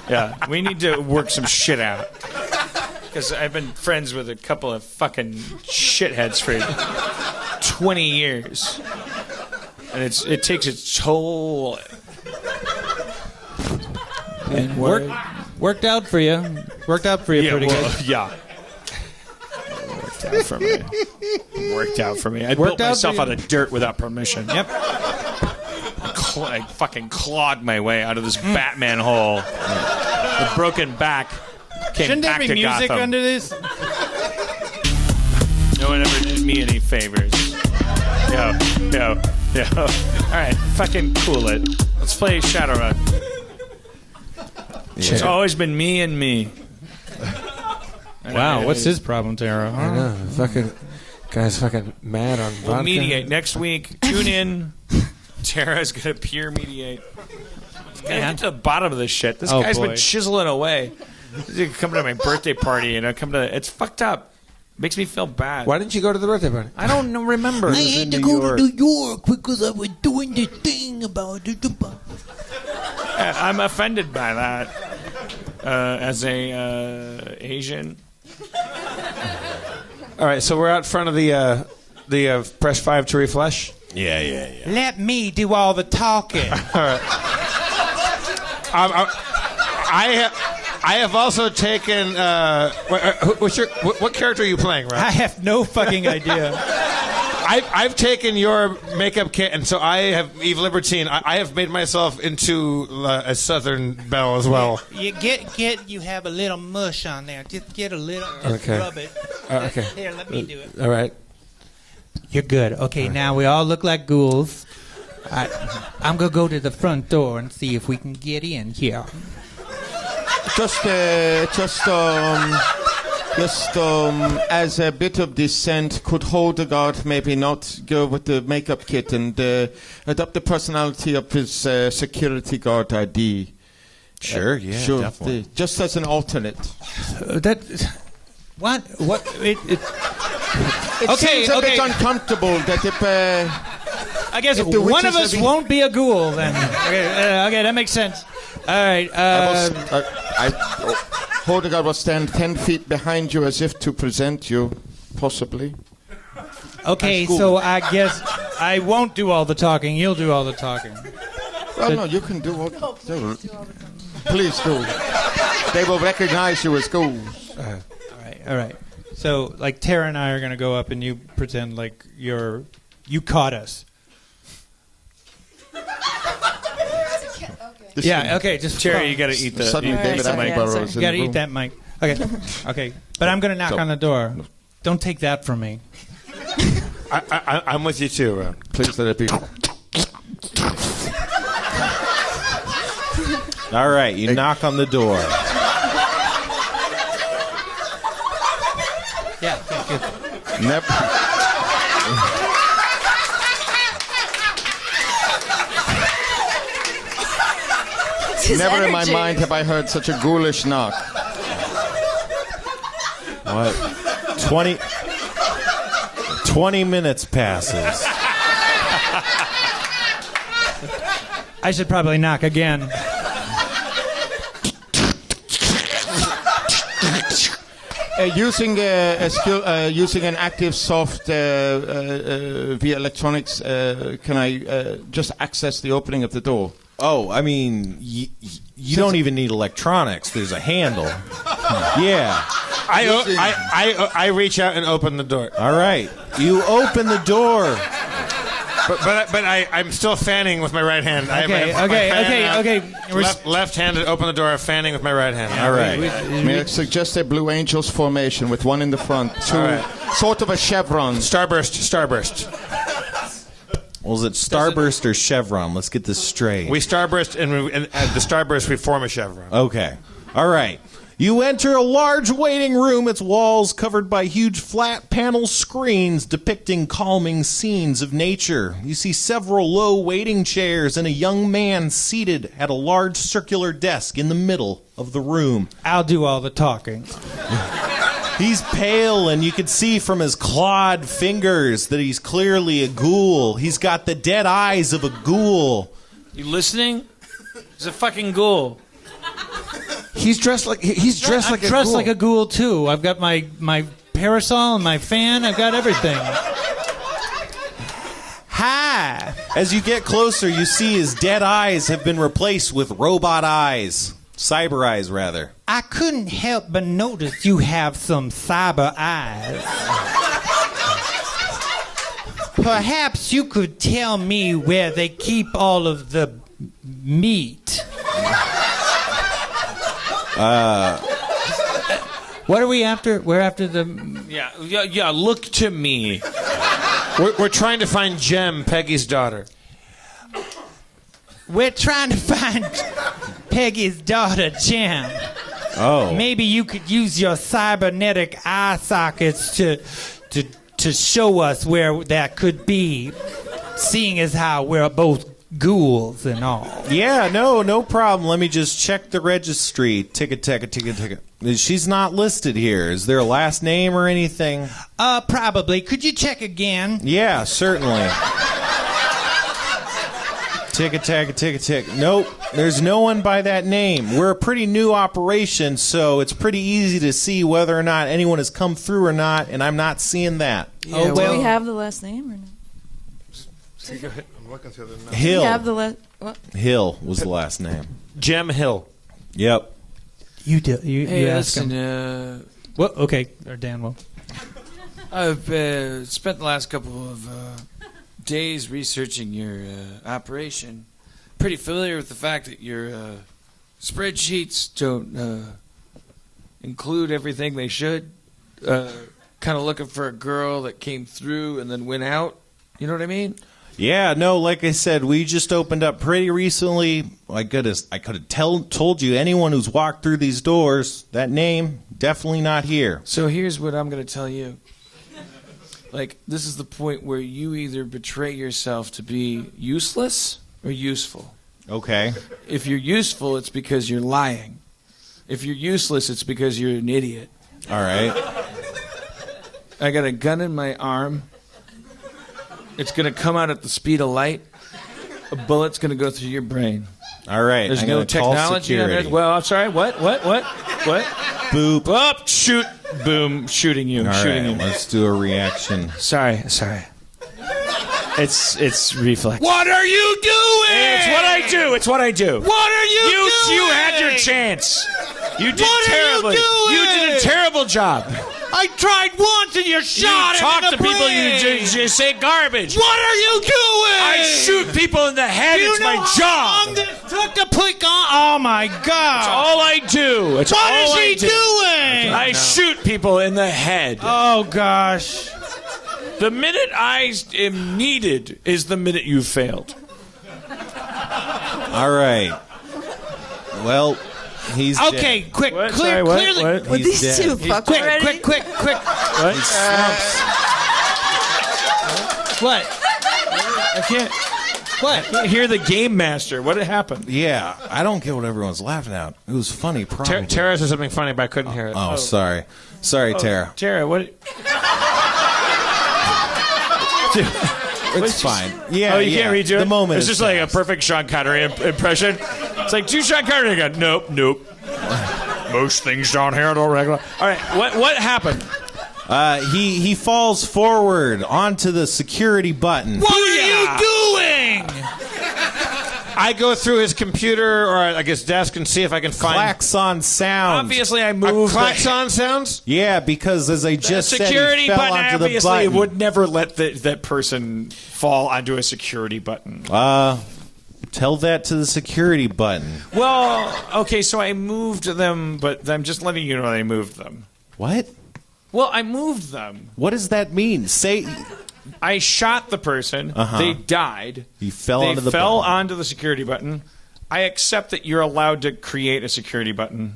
[SPEAKER 2] Yeah, we need to work some shit out. Because I've been friends with a couple of fucking shitheads for 20 years. And it takes its toll.
[SPEAKER 6] And worked out for you. Worked out for you pretty good.
[SPEAKER 2] Yeah. Worked out for me. I built myself out of dirt without permission.
[SPEAKER 6] Yep.
[SPEAKER 2] I fucking clawed my way out of this Batman hole. The broken back came
[SPEAKER 6] Shouldn't there
[SPEAKER 2] back
[SPEAKER 6] be
[SPEAKER 2] to
[SPEAKER 6] music
[SPEAKER 2] Gotham.
[SPEAKER 6] under this?
[SPEAKER 2] No one ever did me any favors. Yo. All right, fucking cool it. Let's play Shadowrun. It's always been me and me.
[SPEAKER 6] Wow, what's his problem, Tara?
[SPEAKER 1] I know. Fucking guy's fucking mad on vodka.
[SPEAKER 2] We'll mediate next week. Tune in. Tara's gonna peer mediate. Gotta get to the bottom of this shit. This guy's been chiseling away. He's coming to my birthday party, and I come to. It's fucked up. Makes me feel bad.
[SPEAKER 1] Why didn't you go to the birthday party?
[SPEAKER 2] I don't remember.
[SPEAKER 10] I had to go to New York because I was doing the thing about it.
[SPEAKER 2] I'm offended by that. As a Asian.
[SPEAKER 1] All right, so we're out front of the press 5 to refresh.
[SPEAKER 7] Yeah.
[SPEAKER 6] Let me do all the talking.
[SPEAKER 1] All right. I have also taken. What character are you playing,
[SPEAKER 6] I
[SPEAKER 1] Ryan?
[SPEAKER 6] have no fucking idea.
[SPEAKER 1] I've taken your makeup kit, and so I have Eve Libertine. I have made myself into a Southern belle as well.
[SPEAKER 6] You you have a little mush on there. Just get a little,
[SPEAKER 1] Okay.
[SPEAKER 6] rub it.
[SPEAKER 1] Okay.
[SPEAKER 6] Here, let me do it.
[SPEAKER 1] All right.
[SPEAKER 6] You're good. Okay, now we all look like ghouls. I'm gonna go to the front door and see if we can get in here.
[SPEAKER 11] Just as a bit of dissent, could Hildegard maybe not go with the makeup kit and adopt the personality of his security guard ID?
[SPEAKER 7] Sure, definitely.
[SPEAKER 11] Just as an alternate.
[SPEAKER 6] What? It
[SPEAKER 11] seems a bit uncomfortable that if...
[SPEAKER 6] I guess
[SPEAKER 11] if the
[SPEAKER 6] one of
[SPEAKER 11] witches
[SPEAKER 6] us won't be a ghoul then. Okay, that makes sense. All right.
[SPEAKER 11] Hildegard will stand 10 feet behind you as if to present you, possibly.
[SPEAKER 6] Okay, so I guess I won't do all the talking. You'll do all the talking.
[SPEAKER 11] Well, no, you can do what... Please do. They will recognize you as ghouls.
[SPEAKER 6] All right. So, like, Tara and I are going to go up and you pretend like you caught us. Okay, just
[SPEAKER 2] Terry, you got to eat the.
[SPEAKER 11] Suddenly, David Attenborough is
[SPEAKER 6] you
[SPEAKER 11] in
[SPEAKER 6] got
[SPEAKER 11] the
[SPEAKER 6] to
[SPEAKER 11] room.
[SPEAKER 6] eat that mic. Okay. But I'm going to knock on the door. Don't take that from me.
[SPEAKER 1] I'm with you too.
[SPEAKER 11] Please let it be.
[SPEAKER 7] All right, you knock on the door.
[SPEAKER 6] Yeah.
[SPEAKER 11] Never in my mind have I heard such a ghoulish knock.
[SPEAKER 7] What? 20 minutes passes.
[SPEAKER 6] I should probably knock again.
[SPEAKER 11] Using a skill, using an active soft via electronics, can I just access the opening of the door?
[SPEAKER 7] Oh, I mean, you don't even need electronics. There's a handle. Yeah.
[SPEAKER 1] I reach out and open the door.
[SPEAKER 7] All right. You open the door.
[SPEAKER 1] But I'm still fanning with my right hand.
[SPEAKER 6] Okay.
[SPEAKER 1] Left-handed, open the door, fanning with my right hand.
[SPEAKER 7] All right.
[SPEAKER 11] May I suggest a Blue Angels formation with one in the front, two, sort of a chevron.
[SPEAKER 1] Starburst.
[SPEAKER 7] Well, is it starburst or chevron? Let's get this straight.
[SPEAKER 1] We starburst, and at the starburst we form a chevron.
[SPEAKER 7] Okay. All right. You enter a large waiting room, its walls covered by huge flat panel screens depicting calming scenes of nature. You see several low waiting chairs and a young man seated at a large circular desk in the middle of the room.
[SPEAKER 6] I'll do all the talking.
[SPEAKER 7] He's pale, and you can see from his clawed fingers that he's clearly a ghoul. He's got the dead eyes of a ghoul.
[SPEAKER 3] You listening? He's a fucking ghoul.
[SPEAKER 1] He's dressed like a ghoul.
[SPEAKER 6] Like a ghoul too. I've got my parasol and my fan. I've got everything.
[SPEAKER 7] Hi! As you get closer, you see his dead eyes have been replaced with robot eyes. Cyber eyes, rather.
[SPEAKER 6] I couldn't help but notice you have some cyber eyes. Perhaps you could tell me where they keep all of the meat. What are we after? We're after the...
[SPEAKER 3] Yeah, look to me.
[SPEAKER 1] We're trying to find Jem, Peggy's daughter.
[SPEAKER 6] We're trying to find Peggy's daughter, Jem.
[SPEAKER 7] Oh.
[SPEAKER 6] Maybe you could use your cybernetic eye sockets to show us where that could be, seeing as how we're both ghouls and all.
[SPEAKER 7] Yeah, no problem. Let me just check the registry. Ticket. She's not listed here. Is there a last name or anything?
[SPEAKER 6] Probably. Could you check again?
[SPEAKER 7] Yeah, certainly. Ticket. Nope, there's no one by that name. We're a pretty new operation, so it's pretty easy to see whether or not anyone has come through or not, and I'm not seeing that.
[SPEAKER 4] Yeah, do we have the last name or no?
[SPEAKER 1] I'm looking through the notes.
[SPEAKER 7] Hill.
[SPEAKER 4] We have the last... What?
[SPEAKER 7] Hill was the last name.
[SPEAKER 1] Jem Hill.
[SPEAKER 7] Yep.
[SPEAKER 6] You
[SPEAKER 3] Hey,
[SPEAKER 6] ask
[SPEAKER 3] listen,
[SPEAKER 6] him. Well, okay, or Dan will.
[SPEAKER 3] I've spent the last couple of days researching your operation. Pretty familiar with the fact that your spreadsheets don't include everything they should. Kind of looking for a girl that came through and then went out. You know what I mean?
[SPEAKER 7] Yeah, no, like I said, we just opened up pretty recently. I could have told you anyone who's walked through these doors, that name, definitely not here.
[SPEAKER 3] So here's what I'm going to tell you. Like, this is the point where you either betray yourself to be useless or useful.
[SPEAKER 7] Okay.
[SPEAKER 3] If you're useful, it's because you're lying. If you're useless, it's because you're an idiot.
[SPEAKER 7] All right.
[SPEAKER 3] I got a gun in my arm. It's going to come out at the speed of light. A bullet's going to go through your brain.
[SPEAKER 7] All right.
[SPEAKER 3] There's
[SPEAKER 7] I'm
[SPEAKER 3] no
[SPEAKER 7] gonna call
[SPEAKER 3] technology on
[SPEAKER 7] security.
[SPEAKER 3] it. Well, I'm sorry. What?
[SPEAKER 7] Boop.
[SPEAKER 3] Up, shoot, boom, shooting you,
[SPEAKER 7] All
[SPEAKER 3] shooting
[SPEAKER 7] right,
[SPEAKER 3] you.
[SPEAKER 7] let's do a reaction.
[SPEAKER 3] Sorry. It's reflex.
[SPEAKER 6] What are you doing?
[SPEAKER 3] It's what I do.
[SPEAKER 6] What are you doing?
[SPEAKER 3] You had your chance. You did
[SPEAKER 6] What are you
[SPEAKER 3] terribly.
[SPEAKER 6] doing?
[SPEAKER 3] You did a terrible job.
[SPEAKER 6] I tried once and you shot
[SPEAKER 3] You
[SPEAKER 6] him
[SPEAKER 3] talk
[SPEAKER 6] in
[SPEAKER 3] to
[SPEAKER 6] the
[SPEAKER 3] people.
[SPEAKER 6] brain.
[SPEAKER 3] You say garbage.
[SPEAKER 6] What are you doing?
[SPEAKER 3] I shoot people in the head.
[SPEAKER 6] You
[SPEAKER 3] It's
[SPEAKER 6] know
[SPEAKER 3] my
[SPEAKER 6] how
[SPEAKER 3] job.
[SPEAKER 6] long this took to put on? Oh my God!
[SPEAKER 3] That's all I do. It's
[SPEAKER 6] What
[SPEAKER 3] all
[SPEAKER 6] is
[SPEAKER 3] I
[SPEAKER 6] he
[SPEAKER 3] do.
[SPEAKER 6] doing?
[SPEAKER 3] I shoot people in the head.
[SPEAKER 6] Oh gosh!
[SPEAKER 3] The minute I am needed is the minute you failed.
[SPEAKER 7] All right. Well, he's
[SPEAKER 6] Okay,
[SPEAKER 7] dead.
[SPEAKER 6] quick,
[SPEAKER 3] What?
[SPEAKER 6] clear,
[SPEAKER 3] Sorry, what?
[SPEAKER 6] clearly.
[SPEAKER 3] What?
[SPEAKER 4] Would
[SPEAKER 7] He's
[SPEAKER 4] these
[SPEAKER 7] dead.
[SPEAKER 4] two fuck
[SPEAKER 6] Quick,
[SPEAKER 4] already?
[SPEAKER 6] quick!
[SPEAKER 3] What?
[SPEAKER 7] He slumps.
[SPEAKER 6] What?
[SPEAKER 3] I can't hear the game master. What happened?
[SPEAKER 7] Yeah, I don't get what everyone's laughing at. It was funny, probably.
[SPEAKER 1] Tara said something funny, but I couldn't hear it.
[SPEAKER 7] Oh, sorry. Sorry, Tara.
[SPEAKER 3] Tara, what?
[SPEAKER 7] It's fine. Yeah,
[SPEAKER 3] Oh, you can't redo it?
[SPEAKER 7] The moment
[SPEAKER 3] It's
[SPEAKER 7] is
[SPEAKER 3] just like a
[SPEAKER 7] past.
[SPEAKER 3] perfect Sean Connery impression. It's like, do Sean Connery again. Nope. Most things down here don't regular. All right, what happened?
[SPEAKER 7] He falls forward onto the security button.
[SPEAKER 6] What are you doing?
[SPEAKER 1] I go through his computer or I guess desk and see if I can find
[SPEAKER 7] Klaxon sound.
[SPEAKER 3] Obviously, I moved.
[SPEAKER 1] klaxon sounds.
[SPEAKER 7] Yeah, because as I just said,
[SPEAKER 3] security
[SPEAKER 7] he fell
[SPEAKER 3] button.
[SPEAKER 7] onto the
[SPEAKER 3] Obviously,
[SPEAKER 7] button.
[SPEAKER 3] it would never let that person fall onto a security button.
[SPEAKER 7] Tell that to the security button.
[SPEAKER 3] Well, okay, so I moved them, but I'm just letting you know I moved them.
[SPEAKER 7] What?
[SPEAKER 3] Well, I moved them.
[SPEAKER 7] What does that mean? Say
[SPEAKER 3] I shot the person.
[SPEAKER 7] Uh-huh.
[SPEAKER 3] They died.
[SPEAKER 7] he fell
[SPEAKER 3] They
[SPEAKER 7] onto the
[SPEAKER 3] fell
[SPEAKER 7] button.
[SPEAKER 3] onto the security button. I accept that you're allowed to create a security button.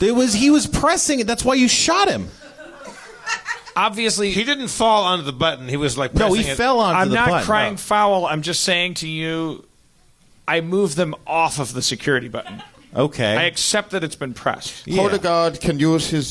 [SPEAKER 7] He was pressing it. That's why you shot him.
[SPEAKER 2] Obviously,
[SPEAKER 1] he didn't fall onto the button. He was like
[SPEAKER 7] No,
[SPEAKER 1] pressing
[SPEAKER 7] he
[SPEAKER 1] it.
[SPEAKER 7] fell onto
[SPEAKER 2] I'm
[SPEAKER 7] the
[SPEAKER 2] not
[SPEAKER 7] button.
[SPEAKER 2] crying foul. I'm just saying to you, I moved them off of the security button.
[SPEAKER 7] Okay.
[SPEAKER 2] I accept that it's been pressed.
[SPEAKER 7] Yeah.
[SPEAKER 11] Holdergaard can use his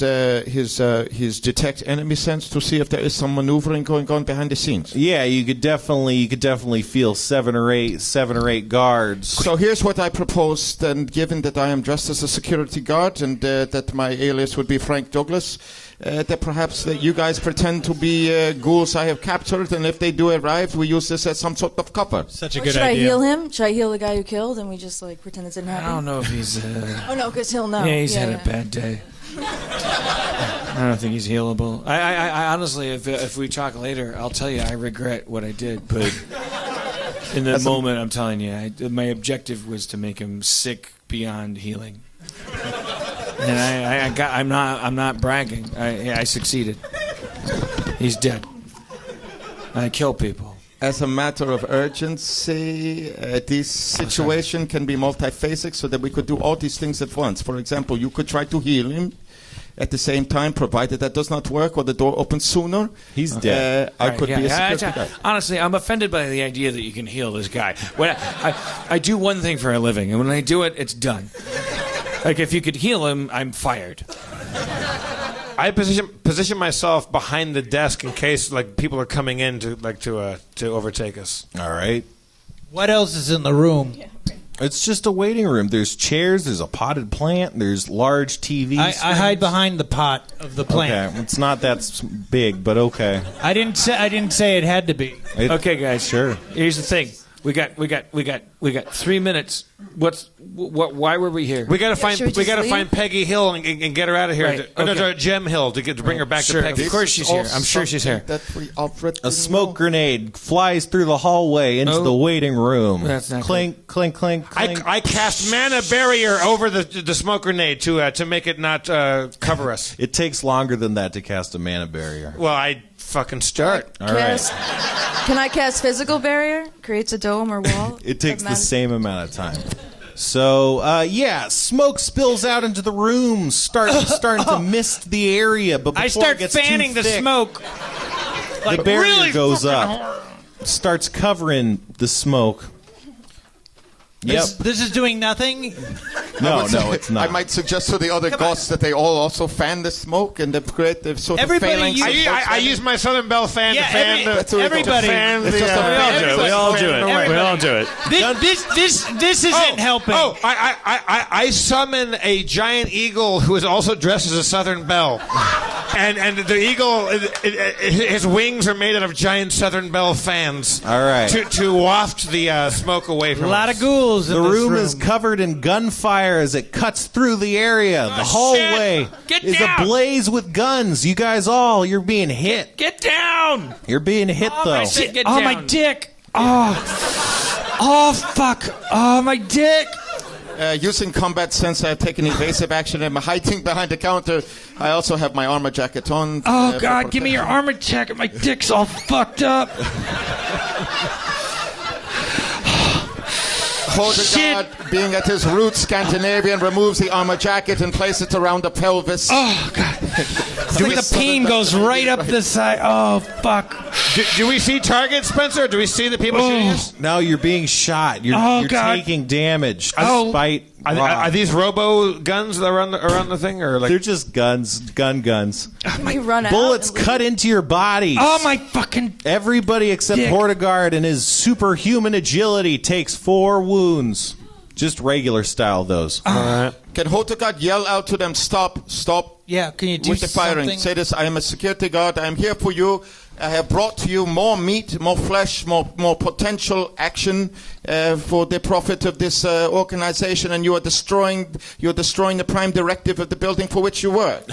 [SPEAKER 11] detect enemy sense to see if there is some maneuvering going on behind the scenes.
[SPEAKER 7] Yeah, you could definitely feel seven or eight guards.
[SPEAKER 11] So here's what I proposed, and given that I am dressed as a security guard and that my alias would be Frank Douglas, that perhaps that you guys pretend to be ghouls I have captured, and if they do arrive, we use this as some sort of cover.
[SPEAKER 6] Such a
[SPEAKER 4] Or
[SPEAKER 6] good
[SPEAKER 4] should
[SPEAKER 6] idea.
[SPEAKER 4] I heal him? Should I heal the guy who killed, and we just like pretend it didn't happen?
[SPEAKER 3] I don't know if he's.
[SPEAKER 4] Oh no, because he'll know.
[SPEAKER 3] Yeah, he's had a bad day. I don't think he's healable. I honestly, if we talk later, I'll tell you I regret what I did. But in the moment, I'm telling you, my objective was to make him sick beyond healing. And I'm not bragging. I succeeded. He's dead. I kill people.
[SPEAKER 11] As a matter of urgency, this situation can be multiphasic so that we could do all these things at once. For example, you could try to heal him at the same time, provided that does not work or the door opens sooner.
[SPEAKER 7] He's dead.
[SPEAKER 11] I could be a security guard.
[SPEAKER 3] Honestly, I'm offended by the idea that you can heal this guy. When I do one thing for a living, and when I do it, it's done. Like, if you could heal him, I'm fired.
[SPEAKER 1] I position myself behind the desk in case like people are coming in to overtake us.
[SPEAKER 7] All right.
[SPEAKER 6] What else is in the room?
[SPEAKER 7] It's just a waiting room. There's chairs. There's a potted plant. There's large TVs.
[SPEAKER 6] I hide behind the pot of the plant.
[SPEAKER 7] Okay, it's not that big, but okay.
[SPEAKER 6] I didn't say it had to be.
[SPEAKER 2] Okay, guys.
[SPEAKER 7] Sure.
[SPEAKER 2] Here's the thing. We got 3 minutes. Why were we here?
[SPEAKER 1] We gotta find
[SPEAKER 4] should we just
[SPEAKER 1] find Peggy Hill and get her out of here.
[SPEAKER 2] Right,
[SPEAKER 1] No,
[SPEAKER 2] okay.
[SPEAKER 1] Jem Hill to bring her back
[SPEAKER 2] Sure,
[SPEAKER 1] to Peggy.
[SPEAKER 2] of course she's here. I'm sure she's here.
[SPEAKER 11] That we already
[SPEAKER 7] A smoke grenade flies through the hallway into the waiting room.
[SPEAKER 2] That's not
[SPEAKER 7] clink, clink, clink, clink.
[SPEAKER 1] I cast mana barrier over the smoke grenade to make it not cover us.
[SPEAKER 7] It takes longer than that to cast a mana barrier.
[SPEAKER 1] Well, I fucking start.
[SPEAKER 7] All right.
[SPEAKER 4] Can I cast physical barrier? Creates a dome or wall?
[SPEAKER 7] It takes the
[SPEAKER 4] Doesn't
[SPEAKER 7] same amount of time. So, smoke spills out into the room, starting to mist the area. But before
[SPEAKER 6] I start
[SPEAKER 7] it gets
[SPEAKER 6] fanning
[SPEAKER 7] too
[SPEAKER 6] the
[SPEAKER 7] thick,
[SPEAKER 6] smoke.
[SPEAKER 7] The barrier goes up, starts covering the smoke. Yep.
[SPEAKER 6] This is doing nothing.
[SPEAKER 7] No, it's not.
[SPEAKER 11] I might suggest to the other ghosts that they all also fan the smoke and create the sort
[SPEAKER 6] Everybody
[SPEAKER 11] of phalanx.
[SPEAKER 6] use-
[SPEAKER 1] I use my Southern Bell fan
[SPEAKER 6] Yeah,
[SPEAKER 1] to fan
[SPEAKER 6] everybody.
[SPEAKER 1] to fan the,
[SPEAKER 11] It's just a
[SPEAKER 2] We all do it. We all do it.
[SPEAKER 6] This isn't helping.
[SPEAKER 1] Oh, I summon a giant eagle who is also dressed as a Southern Belle. And the eagle, his wings are made out of giant Southern Belle fans.
[SPEAKER 7] All right.
[SPEAKER 1] To waft the smoke away from
[SPEAKER 6] A lot
[SPEAKER 1] us.
[SPEAKER 6] of ghouls in
[SPEAKER 7] The
[SPEAKER 6] this
[SPEAKER 7] room is covered in gunfire as it cuts through the area. The hallway
[SPEAKER 2] Get
[SPEAKER 7] is
[SPEAKER 2] down!
[SPEAKER 7] ablaze with guns. You guys you're being hit.
[SPEAKER 2] Get down!
[SPEAKER 7] You're being hit, though.
[SPEAKER 2] I said get
[SPEAKER 6] Oh,
[SPEAKER 2] down.
[SPEAKER 6] my dick. Oh, fuck. Oh, my dick.
[SPEAKER 11] Using combat sense, I have taken evasive action. I'm hiding behind the counter. I also have my armor jacket on.
[SPEAKER 6] Oh, God, give me your armor jacket. My dick's all fucked up.
[SPEAKER 11] Holdergaard, being at his roots Scandinavian, removes the armor jacket and places it around the pelvis.
[SPEAKER 6] Oh, God. The pain goes right up the side. Oh, fuck.
[SPEAKER 1] Do we see targets, Spencer? Do we see the people shooting us?
[SPEAKER 7] Now you're being shot. You're
[SPEAKER 6] God.
[SPEAKER 7] taking damage
[SPEAKER 6] Oh.
[SPEAKER 7] despite
[SPEAKER 1] Are these robo guns that are around the thing, or like
[SPEAKER 7] They're just guns. Guns.
[SPEAKER 4] we run out?
[SPEAKER 7] Bullets
[SPEAKER 4] and leave?
[SPEAKER 7] cut into your bodies.
[SPEAKER 6] Oh, my fucking...
[SPEAKER 7] Everybody except
[SPEAKER 6] dick.
[SPEAKER 7] Hortigard and his superhuman agility takes 4 wounds. Just regular style, those.
[SPEAKER 11] Can Holdergaard yell out to them, stop.
[SPEAKER 6] Yeah, can you do
[SPEAKER 11] with the firing?
[SPEAKER 6] something?
[SPEAKER 11] Say this, I am a security guard. I am here for you. I have brought to you more meat, more flesh, more potential action for the profit of this organization, and you are destroying the prime directive of the building for which you work.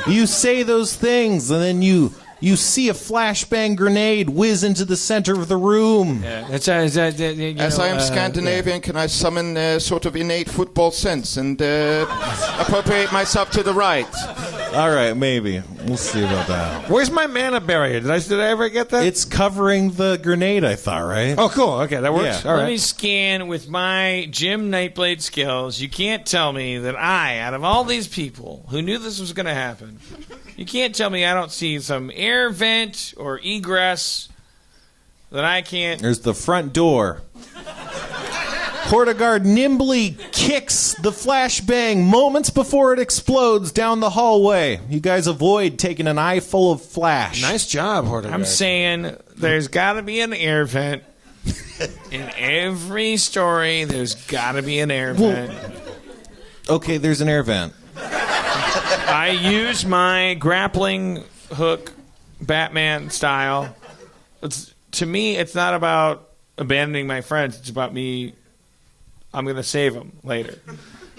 [SPEAKER 7] You say those things, and then you see a flashbang grenade whiz into the center of the room.
[SPEAKER 11] As I am Scandinavian, can I summon sort of innate football sense and appropriate myself to the right?
[SPEAKER 7] All right, maybe. We'll see about that.
[SPEAKER 1] Where's my mana barrier? Did I ever get that?
[SPEAKER 7] It's covering the grenade, I thought, right?
[SPEAKER 1] Oh, cool. Okay, that works.
[SPEAKER 7] Yeah.
[SPEAKER 1] All
[SPEAKER 2] Let
[SPEAKER 1] right.
[SPEAKER 2] me scan with my Jim Nightblade skills. You can't tell me that out of all these people who knew this was going to happen, you can't tell me I don't see some air vent or egress that I can't.
[SPEAKER 7] There's the front door. Portagard nimbly kicks the flashbang moments before it explodes down the hallway. You guys avoid taking an eye full of flash.
[SPEAKER 1] Nice job, Hortogard.
[SPEAKER 2] I'm saying there's got to be an air vent. In every story, there's got to be an air vent.
[SPEAKER 7] Okay, there's an air vent.
[SPEAKER 2] I use my grappling hook, Batman style. To me, it's not about abandoning my friends. It's about me. I'm going to save them later.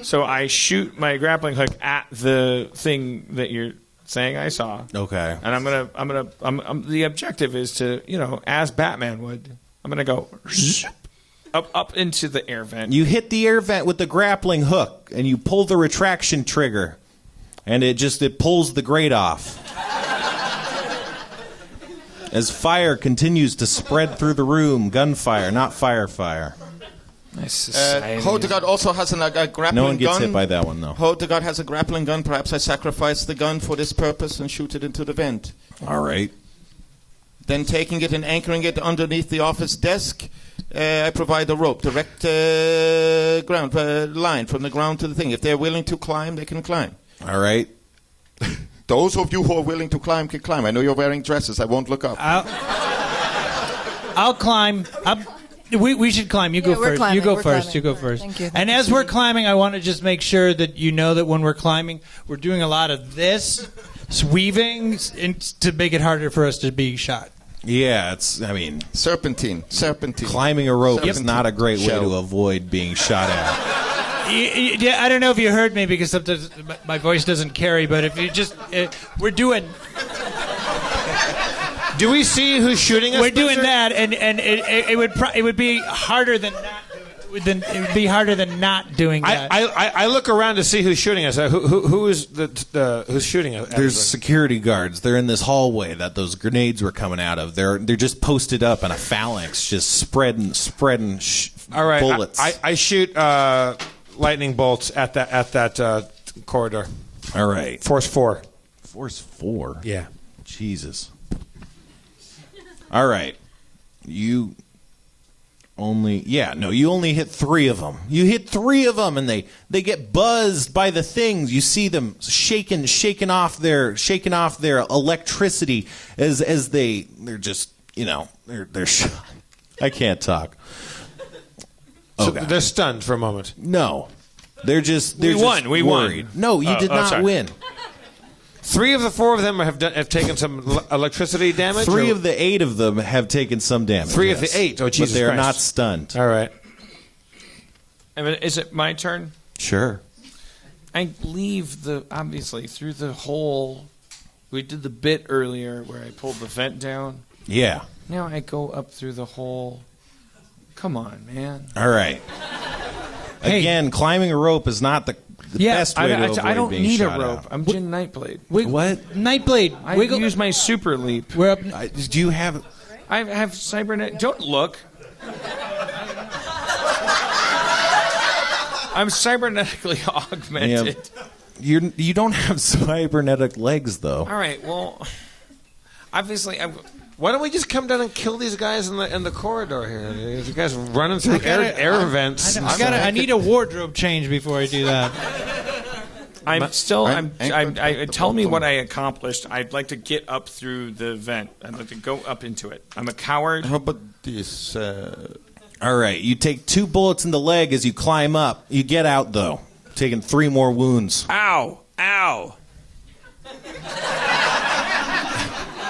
[SPEAKER 2] So I shoot my grappling hook at the thing that you're saying I saw.
[SPEAKER 7] Okay.
[SPEAKER 2] And the objective is to, as Batman would, I'm going to go up into the air vent.
[SPEAKER 7] You hit the air vent with the grappling hook, and you pull the retraction trigger, and it pulls the grate off. As fire continues to spread through the room, gunfire, not fire.
[SPEAKER 11] Hildegard also has a grappling gun.
[SPEAKER 7] No one gets hit by that one, though.
[SPEAKER 11] Hildegard has a grappling gun. Perhaps I sacrifice the gun for this purpose and shoot it into the vent.
[SPEAKER 7] All right.
[SPEAKER 11] Then taking it and anchoring it underneath the office desk, I provide a rope, direct ground line from the ground to the thing. If they're willing to climb, they can climb.
[SPEAKER 7] All right.
[SPEAKER 11] Those of you who are willing to climb can climb. I know you're wearing dresses. I won't look up.
[SPEAKER 6] I'll climb. We should climb. You go first.
[SPEAKER 4] Climbing.
[SPEAKER 6] You go
[SPEAKER 4] We're
[SPEAKER 6] first.
[SPEAKER 4] climbing.
[SPEAKER 6] You go first.
[SPEAKER 4] Thank you.
[SPEAKER 6] And as we're climbing, I want to just make sure that you know that when we're climbing, we're doing a lot of this, weaving, to make it harder for us to be shot.
[SPEAKER 7] Yeah,
[SPEAKER 11] serpentine.
[SPEAKER 7] Climbing a rope is not a great way to avoid being shot at.
[SPEAKER 6] Yeah, I don't know if you heard me because sometimes my voice doesn't carry, but if you just, we're doing.
[SPEAKER 1] Do we see who's shooting us?
[SPEAKER 6] We're doing that, and it would be harder than not doing that.
[SPEAKER 1] I look around to see who's shooting us. Who's shooting us?
[SPEAKER 7] There's security guards. They're in this hallway that those grenades were coming out of. They're just posted up in a phalanx, just spreading
[SPEAKER 1] All right,
[SPEAKER 7] bullets.
[SPEAKER 1] I shoot lightning bolts at that corridor.
[SPEAKER 7] All right.
[SPEAKER 1] Force 4.
[SPEAKER 7] Force 4?
[SPEAKER 1] Yeah.
[SPEAKER 7] Jesus. All right. You only hit 3 of them. You hit 3 of them, and they get buzzed by the things. You see them shaking off their electricity as they're just, they're shot. I can't talk.
[SPEAKER 1] So they're stunned for a moment.
[SPEAKER 7] No. They're just
[SPEAKER 2] We won.
[SPEAKER 7] worried. No, you did not win.
[SPEAKER 1] 3 of the 4 of them have taken some electricity damage?
[SPEAKER 7] 3 of the 8 of them have taken some damage.
[SPEAKER 1] 3 of the 8? Oh, Jesus
[SPEAKER 7] But they're
[SPEAKER 1] Christ.
[SPEAKER 7] not stunned.
[SPEAKER 1] All right.
[SPEAKER 2] Is it my turn?
[SPEAKER 7] Sure.
[SPEAKER 2] I leave obviously through the hole. We did the bit earlier where I pulled the vent down.
[SPEAKER 7] Yeah.
[SPEAKER 2] Now I go up through the hole. Come on, man.
[SPEAKER 7] All right. Again, climbing a rope is not the best way to avoid
[SPEAKER 2] I don't
[SPEAKER 7] being
[SPEAKER 2] need a
[SPEAKER 7] shot
[SPEAKER 2] rope.
[SPEAKER 7] at.
[SPEAKER 2] I'm Jin Nightblade.
[SPEAKER 7] What?
[SPEAKER 6] Nightblade.
[SPEAKER 2] I use my super leap.
[SPEAKER 6] We're up.
[SPEAKER 7] Do you have...
[SPEAKER 2] I have cybernetic... Don't look. I'm cybernetically augmented.
[SPEAKER 7] You don't have cybernetic legs, though.
[SPEAKER 2] All right, well... Obviously,
[SPEAKER 1] why don't we just come down and kill these guys in the corridor here? These guys running through air vents.
[SPEAKER 6] I need a wardrobe change before I do that.
[SPEAKER 2] Tell me what I accomplished. I'd like to get up through the vent. I'd like to go up into it. I'm a coward.
[SPEAKER 11] How about this?
[SPEAKER 7] All right, you take 2 bullets in the leg as you climb up. You get out, though, taking 3 more wounds.
[SPEAKER 2] Ow! Ow!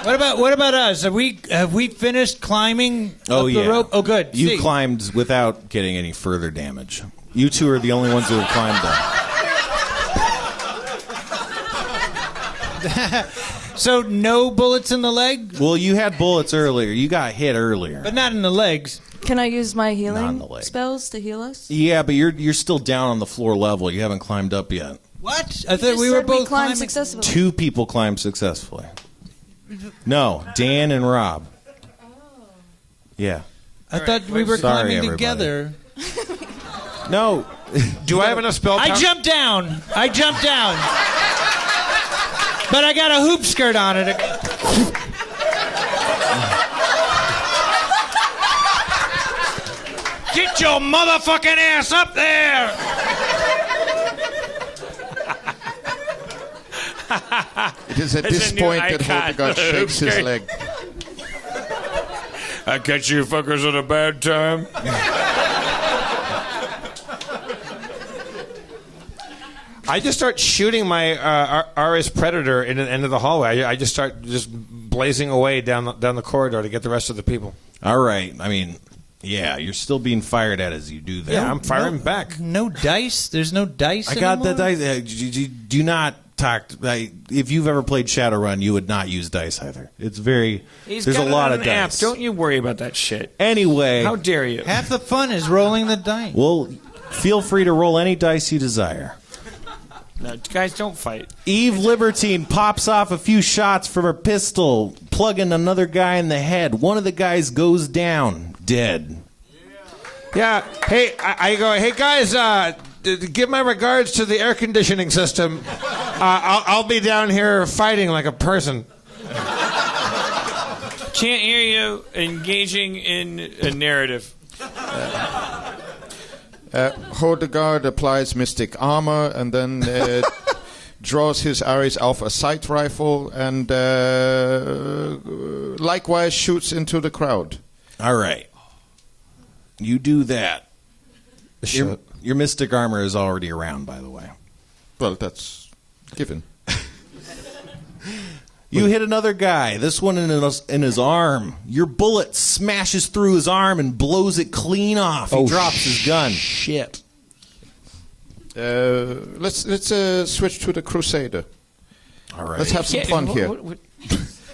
[SPEAKER 6] What about us? Have we finished climbing up the rope? Oh, good.
[SPEAKER 7] You climbed without getting any further damage. You 2 are the only ones who have climbed up.
[SPEAKER 6] So no bullets in the leg?
[SPEAKER 7] Well, you had bullets earlier. You got hit earlier.
[SPEAKER 6] But not in the legs.
[SPEAKER 4] Can I use my
[SPEAKER 7] Not in
[SPEAKER 4] healing
[SPEAKER 7] the leg.
[SPEAKER 4] spells to heal us?
[SPEAKER 7] Yeah, but you're still down on the floor level. You haven't climbed up yet.
[SPEAKER 6] What? I thought we were both climbing
[SPEAKER 4] successfully.
[SPEAKER 7] 2 people climbed successfully. No, Dan and Rob. Yeah.
[SPEAKER 6] I thought we were
[SPEAKER 7] Sorry,
[SPEAKER 6] climbing
[SPEAKER 7] everybody.
[SPEAKER 6] together.
[SPEAKER 7] No.
[SPEAKER 1] Do I have enough spell power?
[SPEAKER 6] I jumped down. But I got a hoop skirt on it. Get your motherfucking ass up there!
[SPEAKER 11] It is at this point that Hildegard shakes his leg.
[SPEAKER 2] I catch you fuckers at a bad time.
[SPEAKER 1] I just start shooting my RS Predator in the end of the hallway. I just start blazing away down the corridor to get the rest of the people.
[SPEAKER 7] All right. I mean, yeah, you're still being fired at as you do that.
[SPEAKER 1] Yeah, I'm firing back.
[SPEAKER 6] No dice? There's no dice
[SPEAKER 7] I got
[SPEAKER 6] anymore?
[SPEAKER 7] the dice. Do not talk. If you've ever played Shadowrun, you would not use dice either. It's very.
[SPEAKER 2] He's
[SPEAKER 7] there's
[SPEAKER 2] got
[SPEAKER 7] a lot
[SPEAKER 2] it on
[SPEAKER 7] of
[SPEAKER 2] an app.
[SPEAKER 7] dice.
[SPEAKER 2] Don't you worry about that shit.
[SPEAKER 7] Anyway.
[SPEAKER 2] How dare you?
[SPEAKER 6] Half the fun is rolling the dice.
[SPEAKER 7] Well, feel free to roll any dice you desire.
[SPEAKER 2] No, guys, don't fight.
[SPEAKER 7] Eve Libertine pops off a few shots from her pistol, plugging another guy in the head. One of the guys goes down, dead.
[SPEAKER 1] Yeah. Hey, I go, hey, guys, give my regards to the air conditioning system. I'll be down here fighting like a person.
[SPEAKER 2] Can't hear you engaging in a narrative.
[SPEAKER 11] Hildegard applies mystic armor and then draws his Ares Alpha sight rifle and likewise shoots into the crowd.
[SPEAKER 7] All right. You do that. Your mystic armor is already around, by the way.
[SPEAKER 11] Well, that's given.
[SPEAKER 7] You hit another guy, this one in his arm. Your bullet smashes through his arm and blows it clean off. He drops his gun.
[SPEAKER 1] Shit.
[SPEAKER 11] Let's switch to the Crusader.
[SPEAKER 7] All right.
[SPEAKER 11] Let's have some fun here.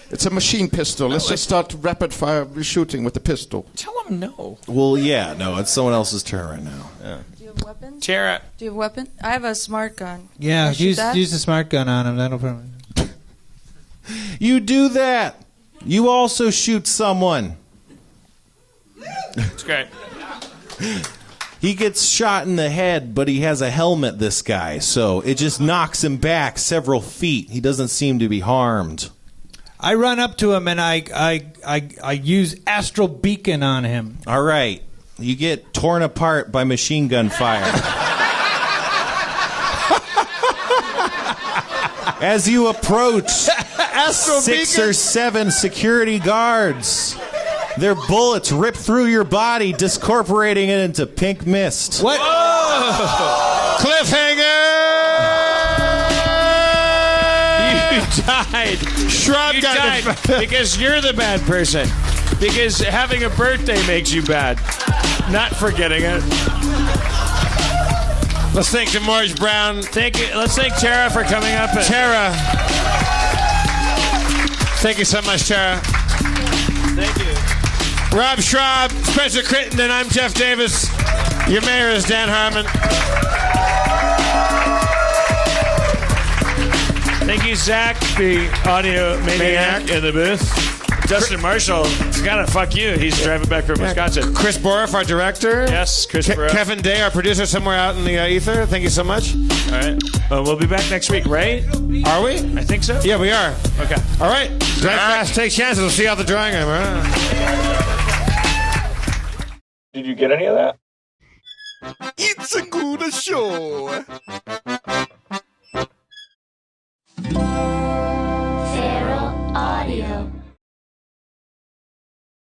[SPEAKER 11] It's a machine pistol. Let's just start rapid fire shooting with the pistol.
[SPEAKER 2] Tell him no.
[SPEAKER 7] Well, yeah, no, it's someone else's turn right now.
[SPEAKER 11] Yeah.
[SPEAKER 4] Do you have weapons?
[SPEAKER 2] Tara.
[SPEAKER 4] Do you have a weapon? I have a smart gun.
[SPEAKER 6] Yeah,
[SPEAKER 4] Can I shoot that?
[SPEAKER 6] use the smart gun on him. That'll probably...
[SPEAKER 7] You do that. You also shoot someone.
[SPEAKER 2] It's great.
[SPEAKER 7] He gets shot in the head, but he has a helmet, this guy, so it just knocks him back several feet. He doesn't seem to be harmed.
[SPEAKER 6] I run up to him and I use astral beacon on him.
[SPEAKER 7] All right. You get torn apart by machine gun fire. As you approach, 6 or 7 security guards. Their bullets rip through your body, discorporating it into pink mist.
[SPEAKER 6] What?
[SPEAKER 1] Cliffhanger!
[SPEAKER 2] You died.
[SPEAKER 1] Schrab
[SPEAKER 2] You
[SPEAKER 1] got
[SPEAKER 2] died because you're the bad person. Because having a birthday makes you bad. Not forgetting it.
[SPEAKER 1] Let's thank DeMorge Brown.
[SPEAKER 2] Let's thank Tara for coming up.
[SPEAKER 1] Tara. Thank you so much, Tara.
[SPEAKER 2] Thank you.
[SPEAKER 1] Rob Schrab, Spencer Crittenden, I'm Jeff Davis. Your mayor is Dan Harmon.
[SPEAKER 2] Thank you, Zach, the audio maniac in the booth. Justin Marshall, gotta fuck you. He's driving back from Wisconsin.
[SPEAKER 1] Chris Boroff, our director.
[SPEAKER 2] Yes, Chris Boroff.
[SPEAKER 1] Kevin Day, our producer, somewhere out in the ether. Thank you so much.
[SPEAKER 2] All right. We'll be back next week, right?
[SPEAKER 1] Are we?
[SPEAKER 2] I think so.
[SPEAKER 1] Yeah, we are.
[SPEAKER 2] Okay.
[SPEAKER 1] All right. Drive fast, take chances. We'll see you out the drawing room. All right.
[SPEAKER 2] Did you get any of that?
[SPEAKER 12] It's a good show.
[SPEAKER 13] Feral Audio.